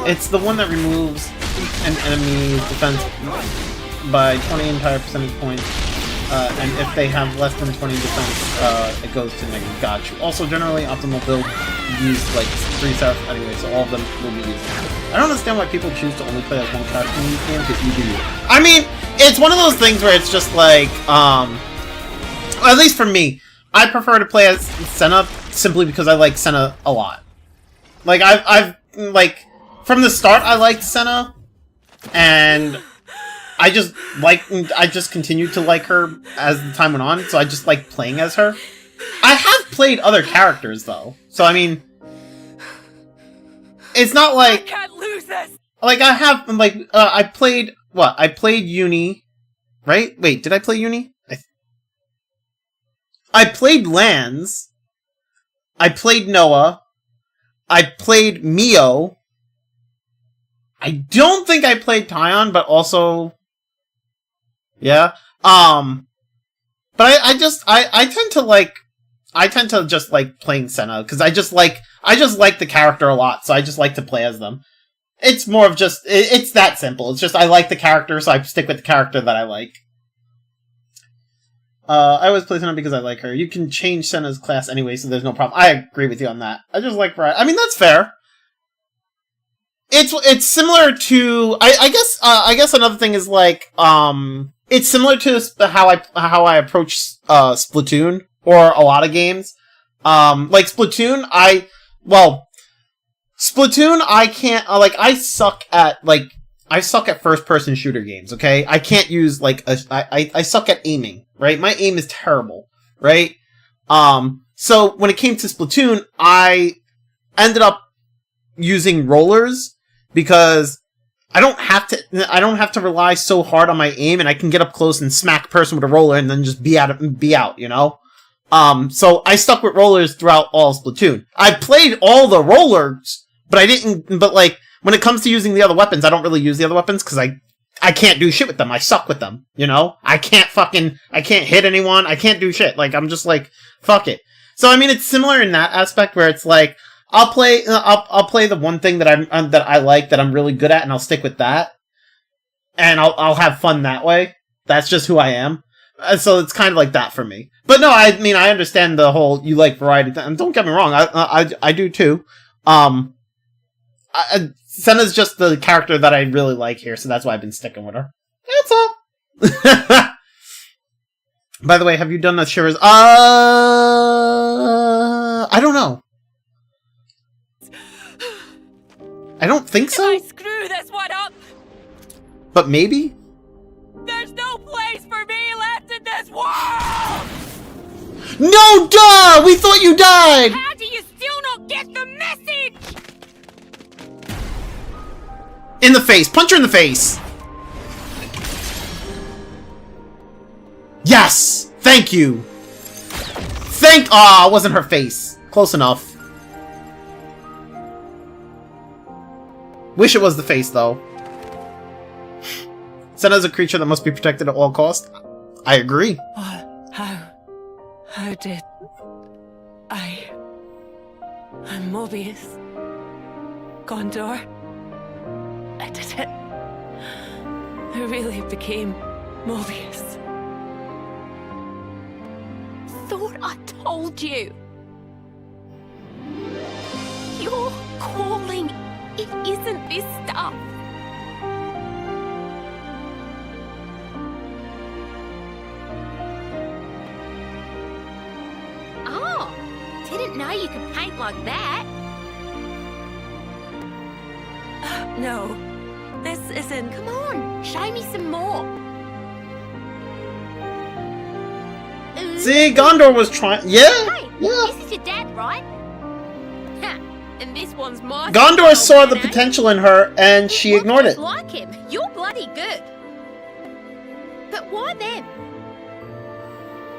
It's the one that removes an enemy's defense by 20 entire percentage points. And if they have less than 20 defense, it goes to negative. Got you. Also, generally, optimal build use like 3 sets anyway, so all of them will be used. I don't understand why people choose to only play as one character in these games, but you do. I mean, it's one of those things where it's just like, at least for me, I prefer to play as Senna simply because I like Senna a lot. Like, I've like, from the start, I liked Senna, and I just continued to like her as the time went on, so I just like playing as her. I have played other characters, though, so I mean, it's not like... I can't lose this! Like, I have, like, I played, what? I played Uni, right? Wait, did I play Uni? I played Lance. I played Noah. I played Mio. I don't think I played Tyon, but also... yeah. But I tend to just like playing Senna, because I just like the character a lot, so I just like to play as them. It's more of just, it's that simple. It's just I like the character, so I stick with the character that I like. I always play Senna because I like her. You can change Senna's class anyway, so there's no problem. I agree with you on that. I just like variety. I mean, that's fair. It's similar to, I guess another thing is like, it's similar to how I approach Splatoon or a lot of games. Like Splatoon, Splatoon, I can't, I suck at first-person shooter games, okay? I can't use, I suck at aiming, right? My aim is terrible, right? So when it came to Splatoon, I ended up using rollers because I don't have to rely so hard on my aim, and I can get up close and smack a person with a roller and then just be out, you know? So I stuck with rollers throughout all of Splatoon. I played all the rollers, but when it comes to using the other weapons, I don't really use the other weapons because I can't do shit with them. I suck with them, you know? I can't hit anyone. I can't do shit. Like, I'm just like, fuck it. So, I mean, it's similar in that aspect where it's like, I'll play the one thing that I like, that I'm really good at, and I'll stick with that. And I'll have fun that way. That's just who I am. So it's kind of like that for me. But no, I mean, I understand the whole, you like variety. And don't get me wrong, I do too. Senna's just the character that I really like here, so that's why I've been sticking with her. That's all. By the way, have you done the Shivers? I don't know. I don't think so. I screw this one up. But maybe? There's no place for me left in this world! No, duh! We thought you died! How do you still not get the message? In the face! Punch her in the face! Yes! Thank you! It wasn't her face. Close enough. Wish it was the face, though. Senna is a creature that must be protected at all costs. I agree. How did I'm Mobius. Gondor. I did it. I really became Mobius. Thought I told you. Your calling, it isn't this stuff. Oh, didn't know you could paint like that. No, this isn't... Come on, show me some more. See, Gondor was trying. Yeah, Hey, yeah. this is your dad, right? Ha, and this one's my Gondor style, saw the man, eh? potential in her, and she ignored it. Like him. You're bloody good. But why them?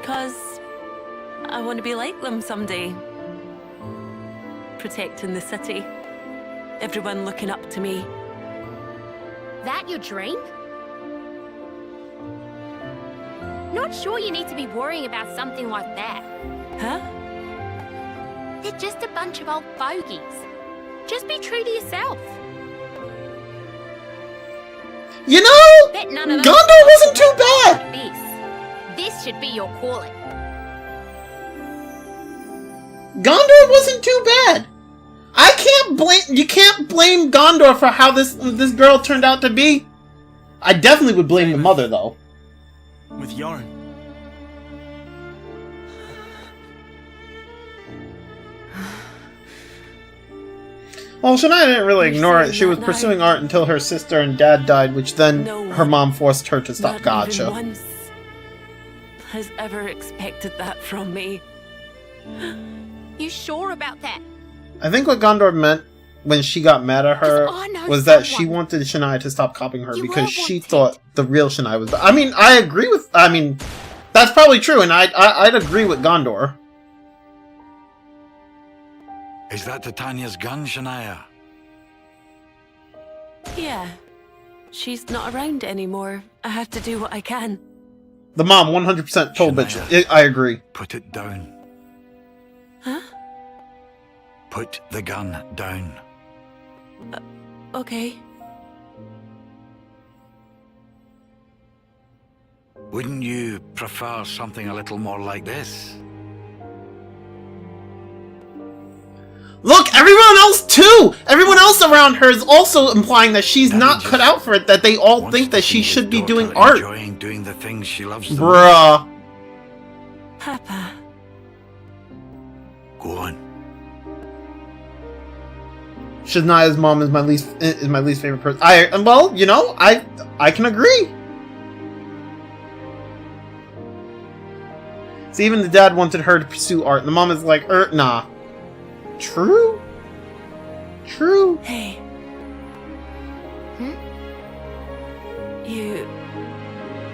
Because I want to be like them someday. Protecting the city. Everyone looking up to me. That your dream? Not sure you need to be worrying about something like that. Huh? They're just a bunch of old fogies. Just be true to yourself. You know, Bet none of them Gondor wasn't too bad. This should be your calling. Gondor wasn't too bad. I can't blame. You can't blame Gondor for how this girl turned out to be. I definitely would blame the mother, though. With Yarn. Well, Shania didn't really ignore it. She was pursuing art until her sister and dad died, which then her mom forced her to stop. Not even Gotcha. once has ever expected that from me. You sure about that? I think what Gondor meant when she got mad at her was that she wanted Shania to stop copying her because she thought the real Shania was. I mean, I agree with. I mean, that's probably true, and I'd agree with Gondor. Is that Titania's gun, Shania? Yeah. She's not around anymore. I have to do what I can. The mom 100% told bitch. I agree. Put it down. Huh? Put the gun down. Okay. Wouldn't you prefer something a little more like this? Look, everyone else too! Everyone else around her is also implying that she's not cut out for it, that they all think that she should be doing art. Enjoying doing the things she loves the Bruh. Papa. Go on. Shania's mom is my least favorite person. Well, you know, I can agree. See, even the dad wanted her to pursue art, and the mom is like, nah. True? True. Hey. You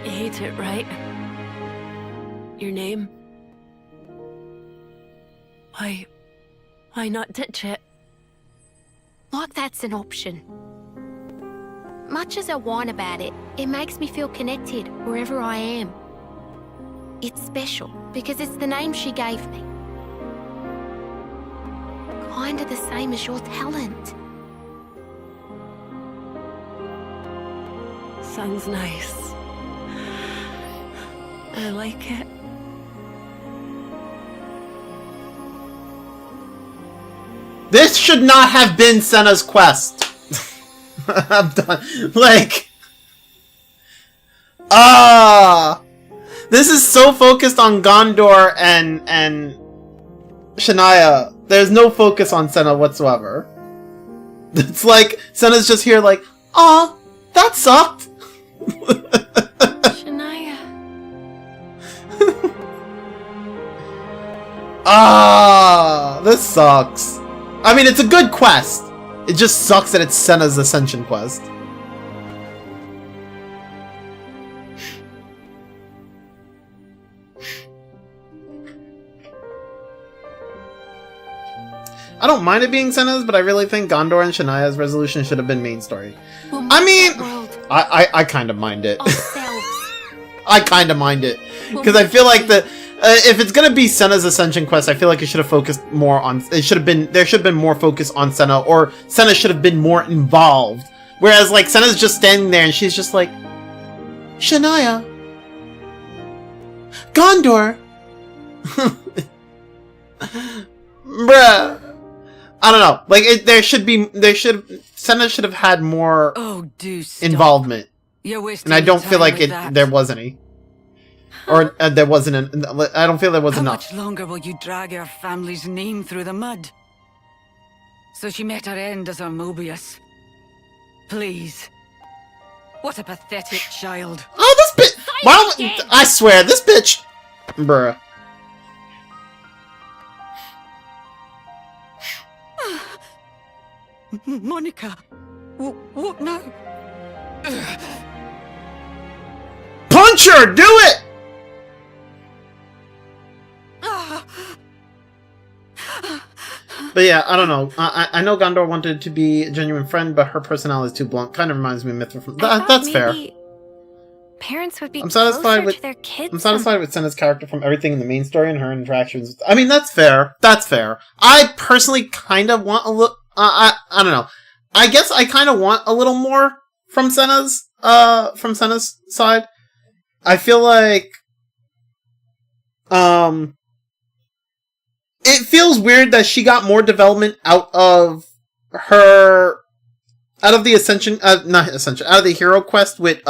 hate it, right? Your name? Why not ditch it? Like that's an option. Much as I whine about it, it makes me feel connected wherever I am. It's special because it's the name she gave me. Kinda the same as your talent. Sounds nice. I like it. This should not have been Senna's quest. I'm done. Like... This is so focused on Gondor and Shania. There's no focus on Senna whatsoever. It's like, Senna's just here like, aw, that sucked. Shania. This sucks. I mean, it's a good quest. It just sucks that it's Senna's Ascension quest. I don't mind it being Senna's, but I really think Gondor and Shania's resolution should have been main story. I mean, I kind of mind it. I kind of mind it. Because I feel like if it's gonna be Senna's Ascension quest, I feel like it should have focused more on. There should have been more focus on Senna, or Senna should have been more involved. Whereas, like, Senna's just standing there and she's just like, Shania, Gondor, bruh. I don't know. Like, Senna should have had more involvement. You're wasting and I don't your feel time like with there was any. Or there wasn't I don't feel there was How enough. much longer will you drag your family's name through the mud? So she met her end as our Mobius. Please. What a pathetic child. Oh, this bitch! I swear, this bitch... Bruh. Monica. What now? Punch her! Do it! But yeah, I don't know. I know Gondor wanted to be a genuine friend, but her personality is too blunt. Kind of reminds me of Mithra from... That's fair. Parents would be I'm satisfied with to their kids. I'm satisfied with Senna's character from everything in the main story and her interactions. I mean, that's fair. That's fair. I personally kind of want a little... I don't know. I guess I kind of want a little more from Senna's side. I feel like... It feels weird that she got more development out of the Ascension... not Ascension. Out of the hero quest with,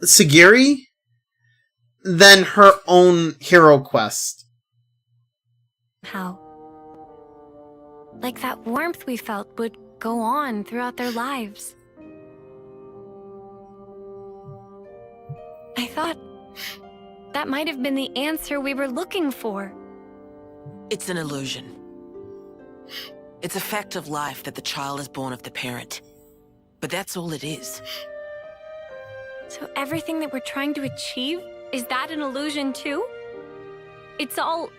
Sagiri than her own hero quest. How? Like that warmth we felt would go on throughout their lives. I thought that might have been the answer we were looking for. It's an illusion. It's a fact of life that the child is born of the parent. But that's all it is. So everything that we're trying to achieve, is that an illusion too? It's all...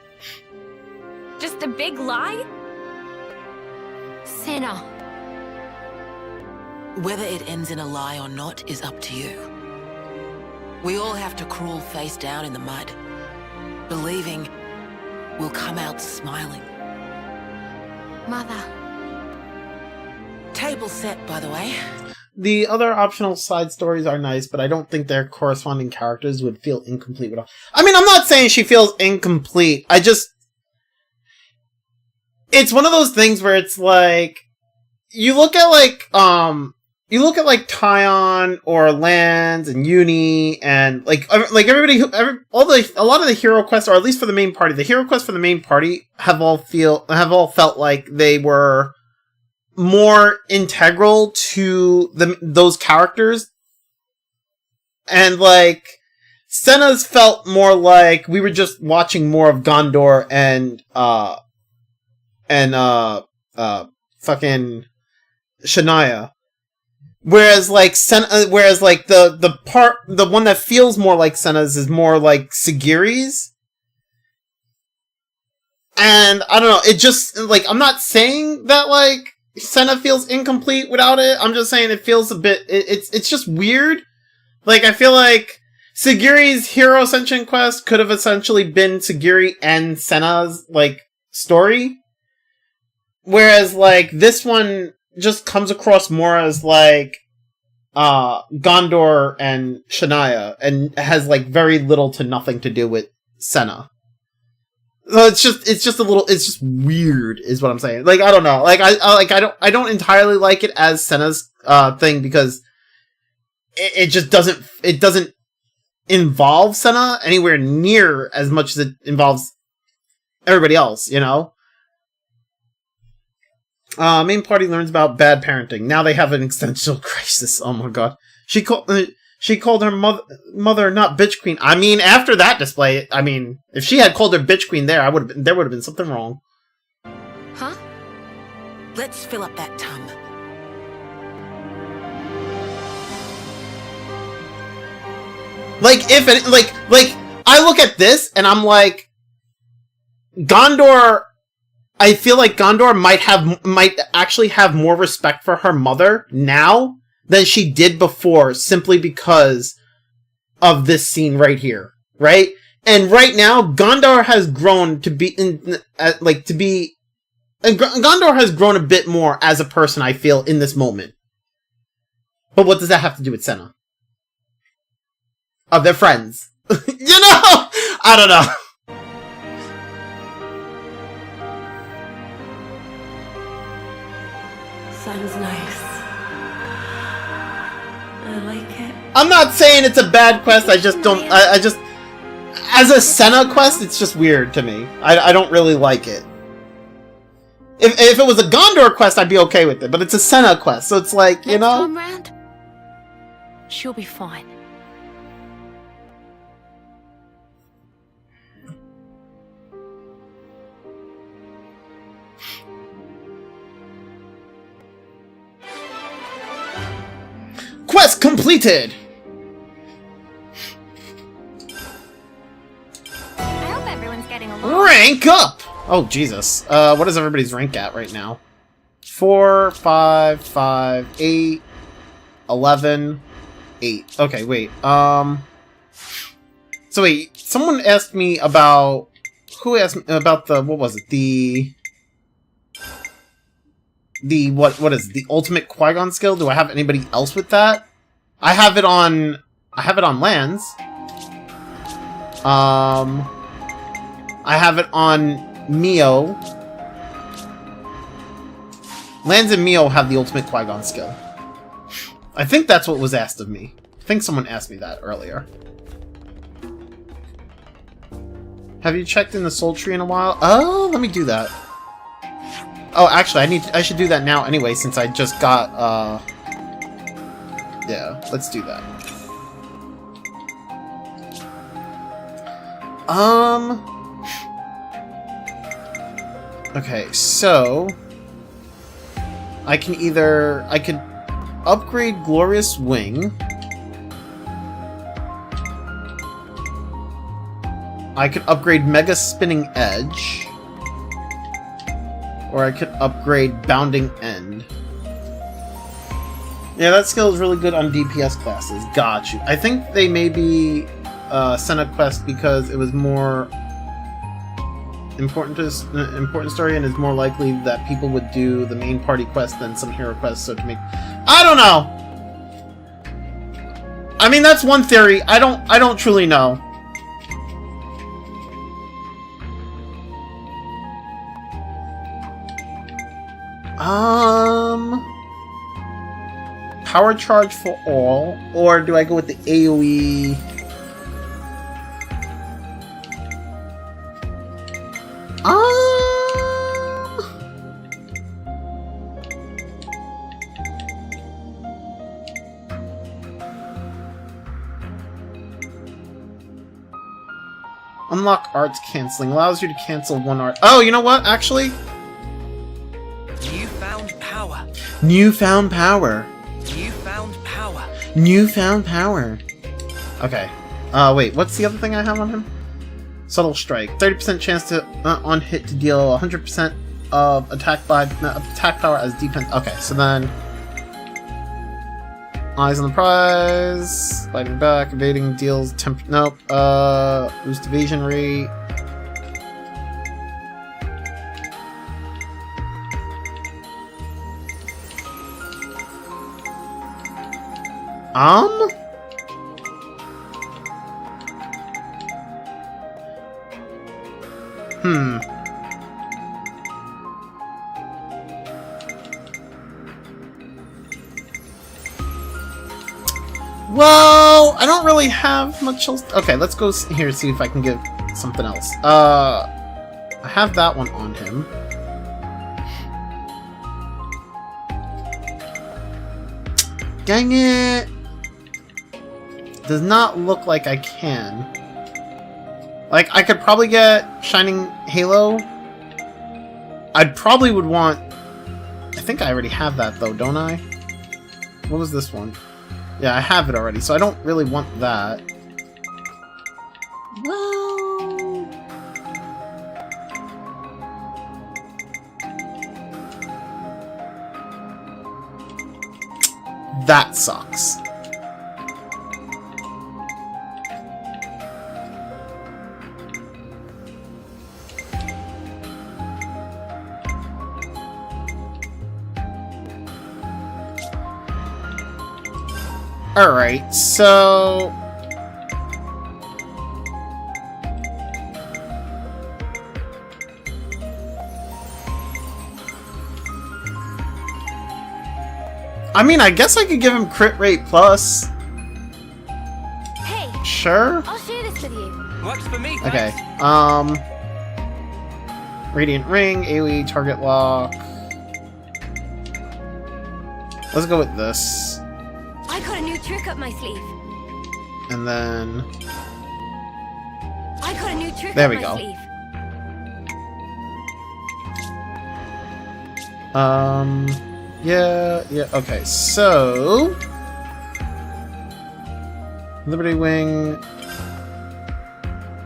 just a big lie? Senna. Whether it ends in a lie or not is up to you. We all have to crawl face down in the mud, believing we'll come out smiling. Mother. Table set, by the way. The other optional side stories are nice, but I don't think their corresponding characters would feel incomplete without... I mean, I'm not saying she feels incomplete. I just... It's one of those things where it's like... You look at Tyon or Lance and Uni and everybody a lot of the hero quests, or at least for the main party, the hero quests for the main party have all felt like they were more integral to those characters, and like Senna's felt more like we were just watching more of Gondor and fucking Shania. Whereas like the one that feels more like Senna's is more like Sagiri's. And I don't know, it just like, I'm not saying that like Senna feels incomplete without it. I'm just saying it feels a bit, it's just weird. Like, I feel like Sagiri's Hero Ascension quest could have essentially been Sagiri and Senna's like story. Whereas like this one just comes across more as like Gondor and Shania, and has like very little to nothing to do with Senna. So it's just weird, is what I'm saying. Like, I don't know. Like, I don't entirely like it as Senna's thing, because it just doesn't involve Senna anywhere near as much as it involves everybody else, you know? Main party learns about bad parenting. Now they have an existential crisis. Oh my god. She called her mother not bitch queen. I mean, after that display, I mean, if she had called her bitch queen there would have been something wrong. Huh? Let's fill up that tum. Like, I look at this and I'm like, Gondor, I feel like Gondor might actually have more respect for her mother now than she did before, simply because of this scene right here, right? And right now, Gondor has grown to be Gondor has grown a bit more as a person, I feel, in this moment. But what does that have to do with Senna? Oh, they're friends. You know? I don't know. Sounds nice. I like it. I'm not saying it's a bad quest, I just don't... I just... As a Senna quest, it's just weird to me. I don't really like it. If it was a Gondor quest, I'd be okay with it, but it's a Senna quest, so it's like, you know... Come round. She'll be fine. Quest completed! I hope everyone's getting along. Rank up! Oh, Jesus. What is everybody's rank at right now? 4, 5, 5, 8, 11, 8. Okay, wait. So wait, someone asked me about... Who asked me about the... What was it? What is it? The ultimate Qui-Gon skill? Do I have anybody else with that? I have it on Lance. I have it on Mio. Lance and Mio have the ultimate Qui-Gon skill. I think that's what was asked of me. I think someone asked me that earlier. Have you checked in the soul tree in a while? Oh, let me do that. Oh, actually, I should do that now anyway, since I just got, yeah, let's do that. Okay, so... I could upgrade Glorious Wing. I could upgrade Mega Spinning Edge. Or I could upgrade Bounding End. Yeah, that skill is really good on DPS classes. Got you. I think they maybe sent a quest because it was more important story and is more likely that people would do the main party quest than some hero quests. So to make, I don't know. I mean, that's one theory. I don't truly know. Power charge for all, or do I go with the AoE? Unlock arts canceling. Allows you to cancel one art. Oh, you know what? Actually, Newfound power. Newfound power. Newfound power. Newfound power. Okay. Wait, what's the other thing I have on him? Subtle Strike. 30% chance to on hit to deal 100% of attack power as defense. Okay, so then eyes on the prize. Fighting back, evading deals nope. Boost evasion rate. Well, I don't really have much else. Okay, let's go here see if I can get something else. I have that one on him. Dang it! Does not look like I can. Like, I could probably get Shining Halo. I'd probably would want... I think I already have that, though, don't I? What was this one? Yeah, I have it already, so I don't really want that. Well... That sucks. Alright, so... I mean, I guess I could give him crit rate plus. Hey! Sure? I'll share this with you. Works for me, Okay, thanks. Radiant Ring, AoE, target lock. Let's go with this. I got a new trick up my sleeve. And then... I got a new trick There up we my go. sleeve. Yeah, okay, so... Liberty Wing.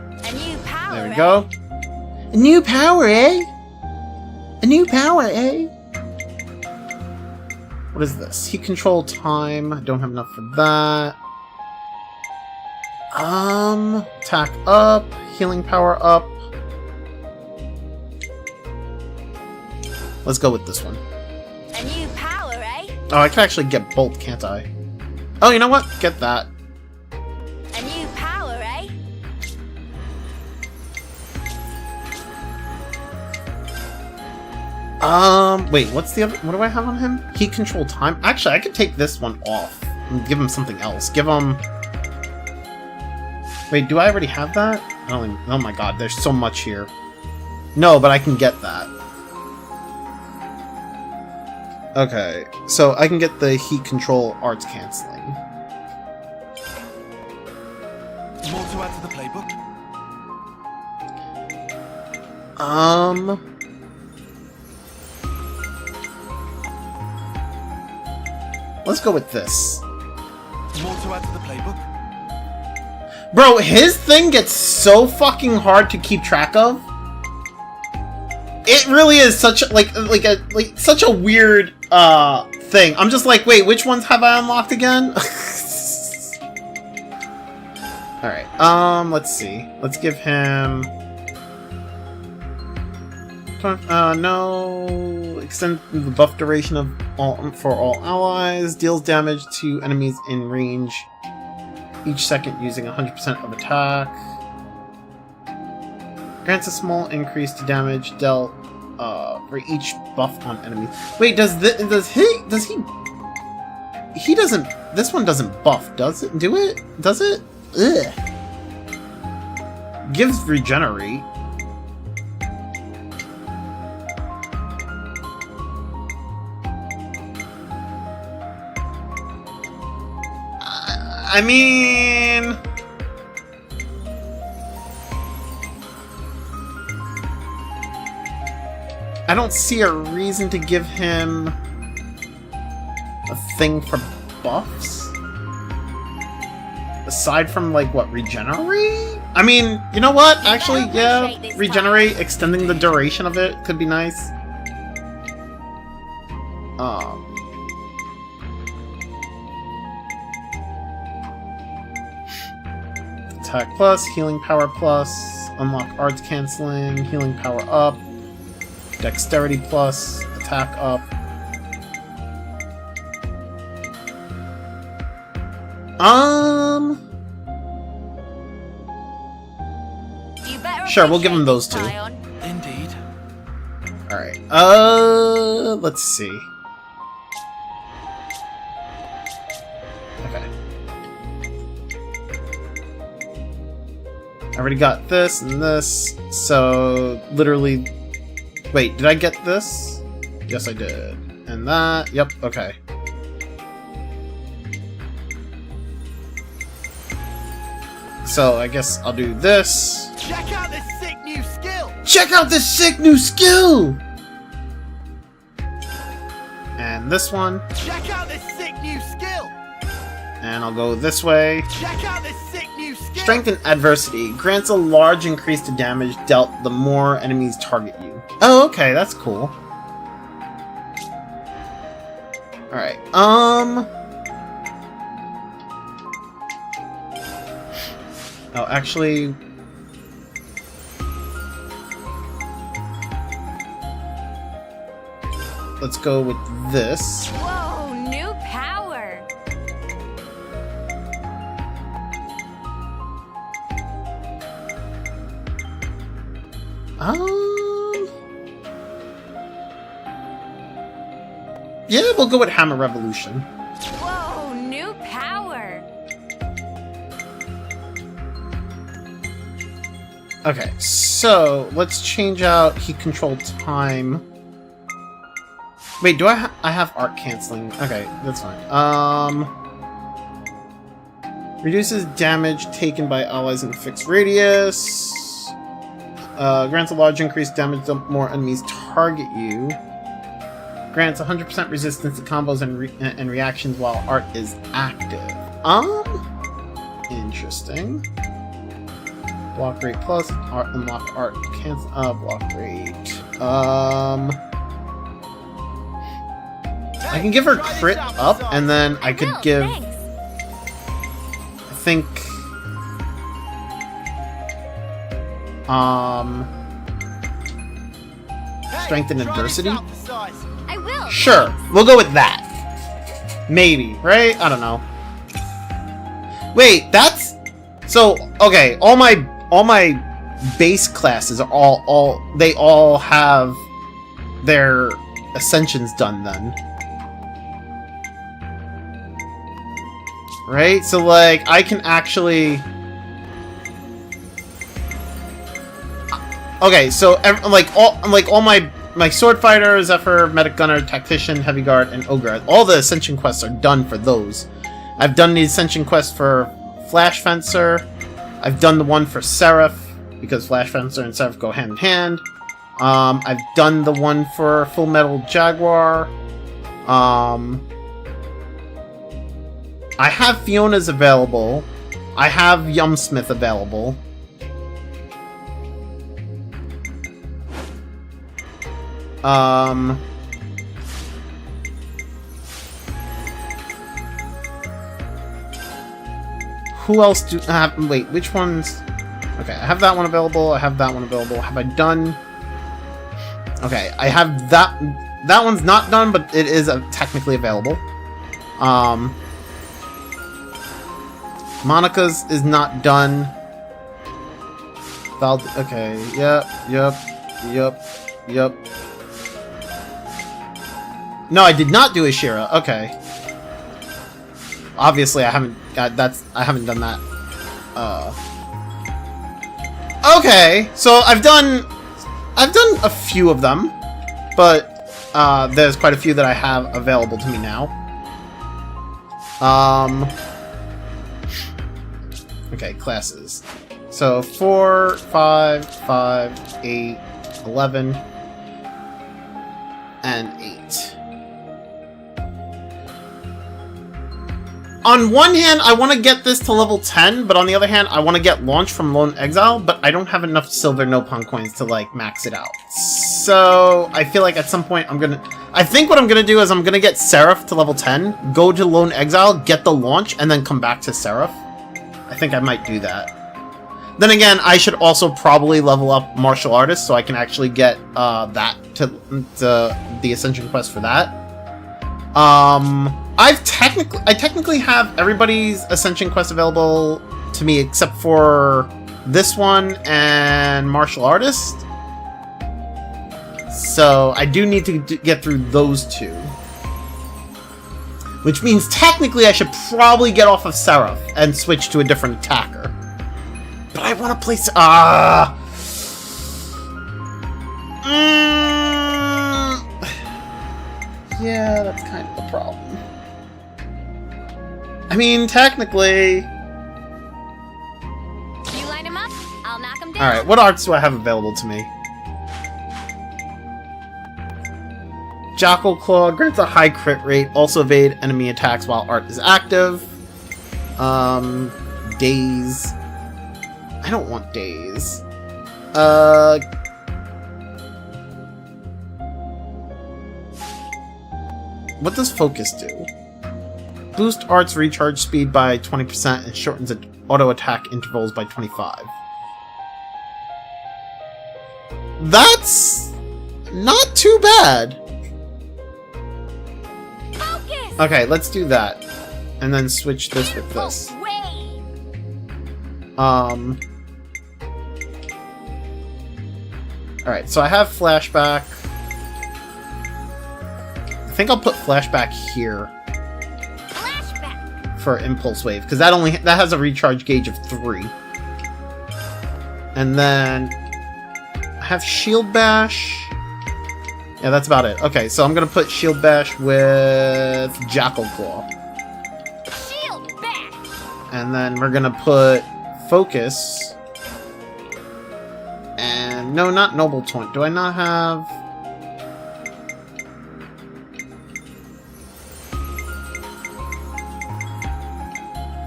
A new power. There we go. A new power, eh? A new power, eh? What is this? Heat control time. I don't have enough for that. Attack up. Healing power up. Let's go with this one. A new power, eh? Oh, I can actually get both, can't I? Oh, you know what? Get that. A new power, eh? Wait, what's the other? What do I have on him? Heat control time? Actually, I could take this one off and give him something else. Give him... Wait, do I already have that? I don't even... Oh my god, there's so much here. No, but I can get that. Okay, so I can get the heat control arts canceling. More to add to the playbook? Let's go with this. More to add to the playbook? Bro, his thing gets so fucking hard to keep track of. It really is such a, such a weird thing. I'm just like, wait, which ones have I unlocked again? Alright, let's see. Let's give him... no... Extend the buff duration of for all allies. Deals damage to enemies in range each second using 100% of attack. Grants a small increase to damage dealt for each buff on enemies. Wait, does he... He doesn't... This one doesn't buff, does it? Do it? Does it? Ugh. Gives regenerate. I mean... I don't see a reason to give him a thing for buffs. Aside from, like, what, regenerate? I mean, you know what? Actually, yeah, regenerate, extending the duration of it could be nice. Attack plus, healing power plus, unlock arts canceling, healing power up, dexterity plus, attack up. Sure, we'll give him those two. Indeed. Alright, let's see. Okay. I already got this and this, so literally... Wait, did I get this? Yes, I did. And that, yep, okay. So, I guess I'll do this. Check out this sick new skill! Check out this sick new skill! And this one. Check out this sick new skill! And I'll go this way. Check out this sick new skill! Strength and adversity. Grants a large increase to damage dealt the more enemies target you. Oh, okay, that's cool. Alright, Oh, actually... Let's go with this. Whoa, new power! Yeah, we'll go with Hammer Revolution. Whoa, new power! Okay, so let's change out heat control time. Wait, do I have art canceling? Okay, that's fine. Reduces damage taken by allies in a fixed radius. Grants a large increased damage the more enemies target you. Grants 100% resistance to combos and reactions while art is active. Interesting. Block rate plus, art, unlock art, cancel, block rate. I can give her crit up, and then I could give... I think... Strength and adversity? I will. Sure, we'll go with that. Maybe, right? I don't know. Wait, that's... So, okay, all my base classes are they all have their ascensions done then. Right? So, like, I can actually... Okay, so, all my sword fighter, Zephyr, medic gunner, tactician, heavy guard, and ogre, all the ascension quests are done for those. I've done the ascension quest for Flash Fencer. I've done the one for Seraph, because Flash Fencer and Seraph go hand in hand. I've done the one for Full Metal Jaguar. I have Fiona's available. I have Yumsmith available. Who else do I have? Wait, which ones? Okay, I have that one available. I have that one available. Have I done? Okay, I have that. That one's not done, but it is technically available. Monica's is not done. Okay, yep. No, I did not do Ashira. Okay. Obviously, I haven't. I haven't done that. Okay, so I've done a few of them, but there's quite a few that I have available to me now. Okay, classes. So 4, 5, 8, 11, and 8. On one hand, I want to get this to level 10, but on the other hand, I want to get Launch from Lone Exile, but I don't have enough silver Nopon coins to, like, max it out. So, I feel like at some point I think what I'm gonna do is I'm gonna get Seraph to level 10, go to Lone Exile, get the Launch, and then come back to Seraph. I think I might do that. Then again, I should also probably level up Martial Artist so I can actually get that to the Ascension quest for that. I technically have everybody's Ascension quest available to me except for this one and Martial Artist. So I do need to get through those two. Which means technically I should probably get off of Seraph and switch to a different attacker. But I want to place... Yeah, that's kind of the problem. I mean, technically... You line him up, I'll knock him down. Alright, what arts do I have available to me? Jackal Claw grants a high crit rate, also evade enemy attacks while art is active. Daze. I don't want Daze. What does Focus do? Boost Art's recharge speed by 20% and shortens auto attack intervals by 25. That's not too bad. Focus! Okay, let's do that. And then switch this with this. Alright, so I have Flashback. I think I'll put Flashback here. Flashback! For Impulse Wave, because that has a recharge gauge of 3. And then I have Shield Bash. Yeah, that's about it. Okay, so I'm gonna put Shield Bash with Jackal Claw. Shield Bash! And then we're gonna put Focus. And no, not Noble Taunt. Do I not have...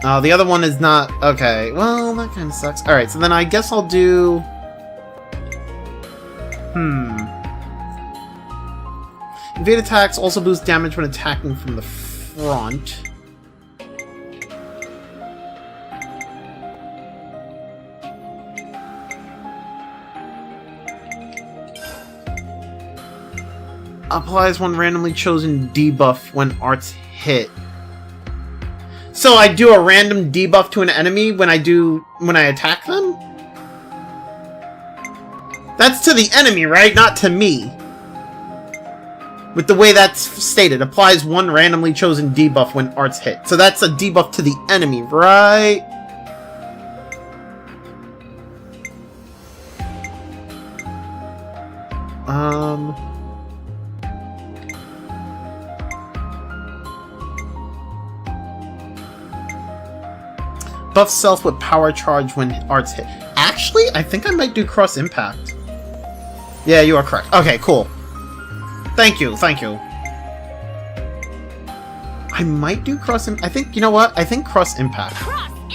The other one is not... Okay, well, that kind of sucks. Alright, so then I guess I'll do... Evade attacks also boost damage when attacking from the front. Applies one randomly chosen debuff when arts hit. So I do a random debuff to an enemy when I attack them? That's to the enemy, right? Not to me. With the way that's stated, applies one randomly chosen debuff when arts hit. So that's a debuff to the enemy, right? Buff self with power charge when arts hit. Actually, I think I might do cross impact. Yeah, you are correct. Okay, cool. Thank you, thank you. I might do cross impact. I think, you know what? I think cross impact.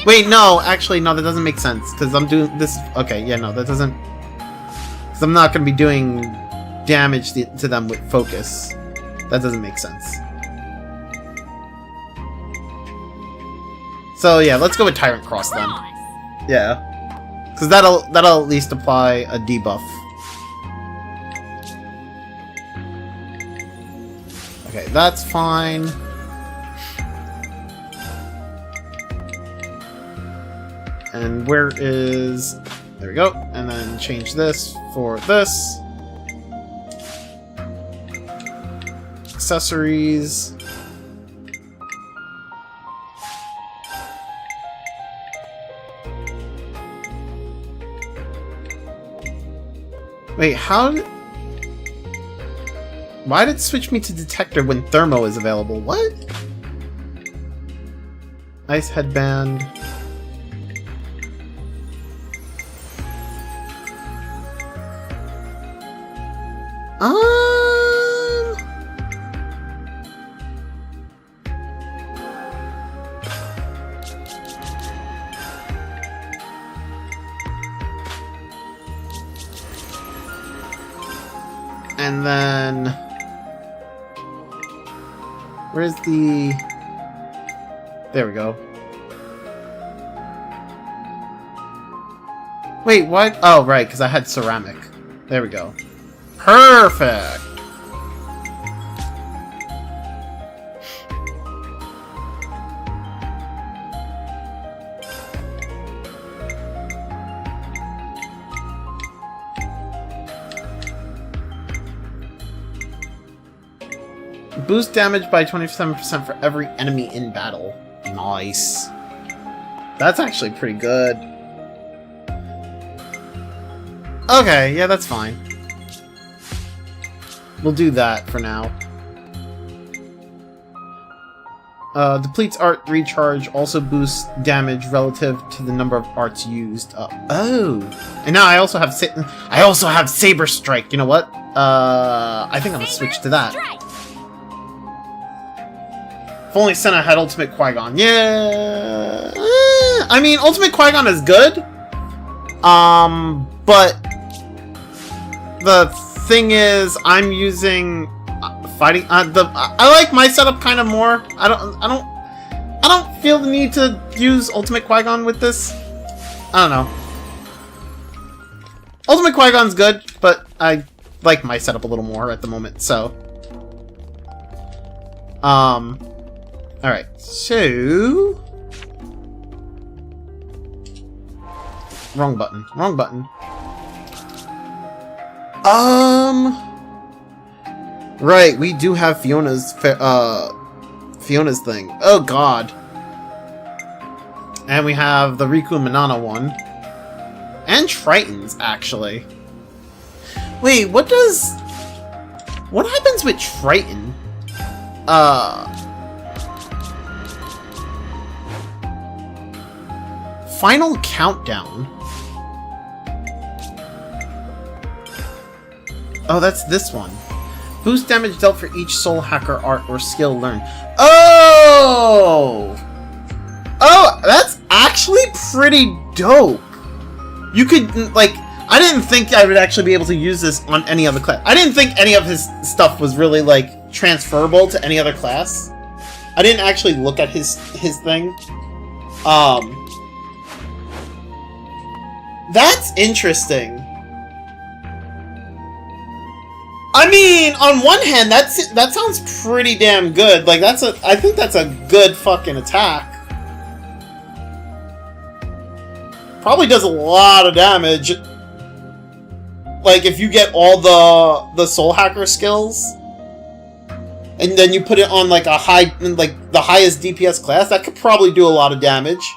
Wait, no, actually, no, that doesn't make sense. Because I'm doing this... Okay, yeah, no, that doesn't... Because I'm not going to be doing damage to them with focus. That doesn't make sense. So yeah, let's go with Tyrant Cross then. Yeah, because that'll at least apply a debuff. Okay, that's fine. And where is... There we go. And then change this for this. Accessories. Wait, how did... Why did it switch me to Detector when Thermo is available? What? Ice Headband. And then... Where's the... There we go. Wait, what? Oh, right, because I had ceramic. There we go. Perfect! Boost damage by 27% for every enemy in battle. Nice. That's actually pretty good. Okay, yeah, that's fine. We'll do that for now. Depletes art recharge, also boosts damage relative to the number of arts used. Oh! And now I also have Saber Strike. You know what? I think I'm gonna switch to that. If only Senna had Ultimate Qui-Gon. Yeah! I mean, Ultimate Qui-Gon is good. But... The thing is, I'm using... fighting... I like my setup kind of more. I don't feel the need to use Ultimate Qui-Gon with this. I don't know. Ultimate Qui-Gon's good, but I like my setup a little more at the moment, so... Alright, so... Wrong button. Wrong button. Right, we do have Fiona's thing. Oh god. And we have the Riku and Manana one. And Triton's, actually. Wait, what happens with Triton? Final Countdown. Oh, that's this one. Boost damage dealt for each soul hacker art or skill learned. Oh! Oh! actually pretty dope. You could, like, I didn't think I would actually be able to use this on any other class. I didn't think any of his stuff was really, like, transferable to any other class. I didn't actually look at his thing. That's interesting. I mean, on one hand, that sounds pretty damn good. Like, I think that's a good fucking attack. Probably does a lot of damage. Like, if you get all the soul hacker skills, and then you put it on like the highest DPS class, that could probably do a lot of damage.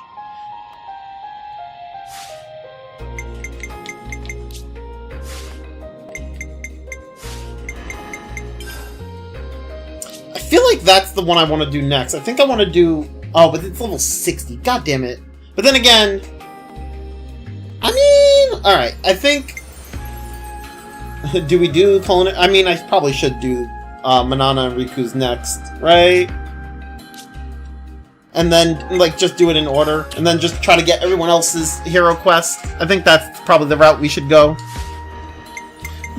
I feel like that's the one I want to do next. I think I want to do... Oh, but it's level 60. God damn it. But then again... I mean... Alright, I think... do we do Culinary... I mean, I probably should do Manana and Riku's next, right? And then, like, just do it in order. And then just try to get everyone else's hero quest. I think that's probably the route we should go.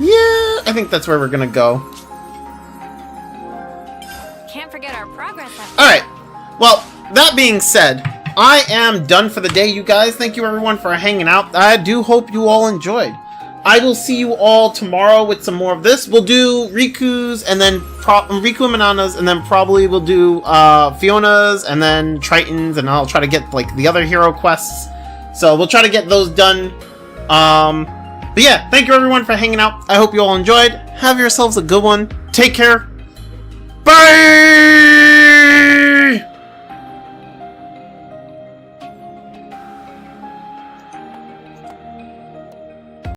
Yeah, I think that's where we're gonna go. Can't forget our progress. Alright, well, that being said, I am done for the day, you guys. Thank you, everyone, for hanging out. I do hope you all enjoyed. I will see you all tomorrow with some more of this. We'll do Riku's, and then Riku and Manana's, and then probably we'll do Fiona's, and then Triton's, and I'll try to get, like, the other hero quests. So we'll try to get those done. But yeah, thank you, everyone, for hanging out. I hope you all enjoyed. Have yourselves a good one. Take care. Bye!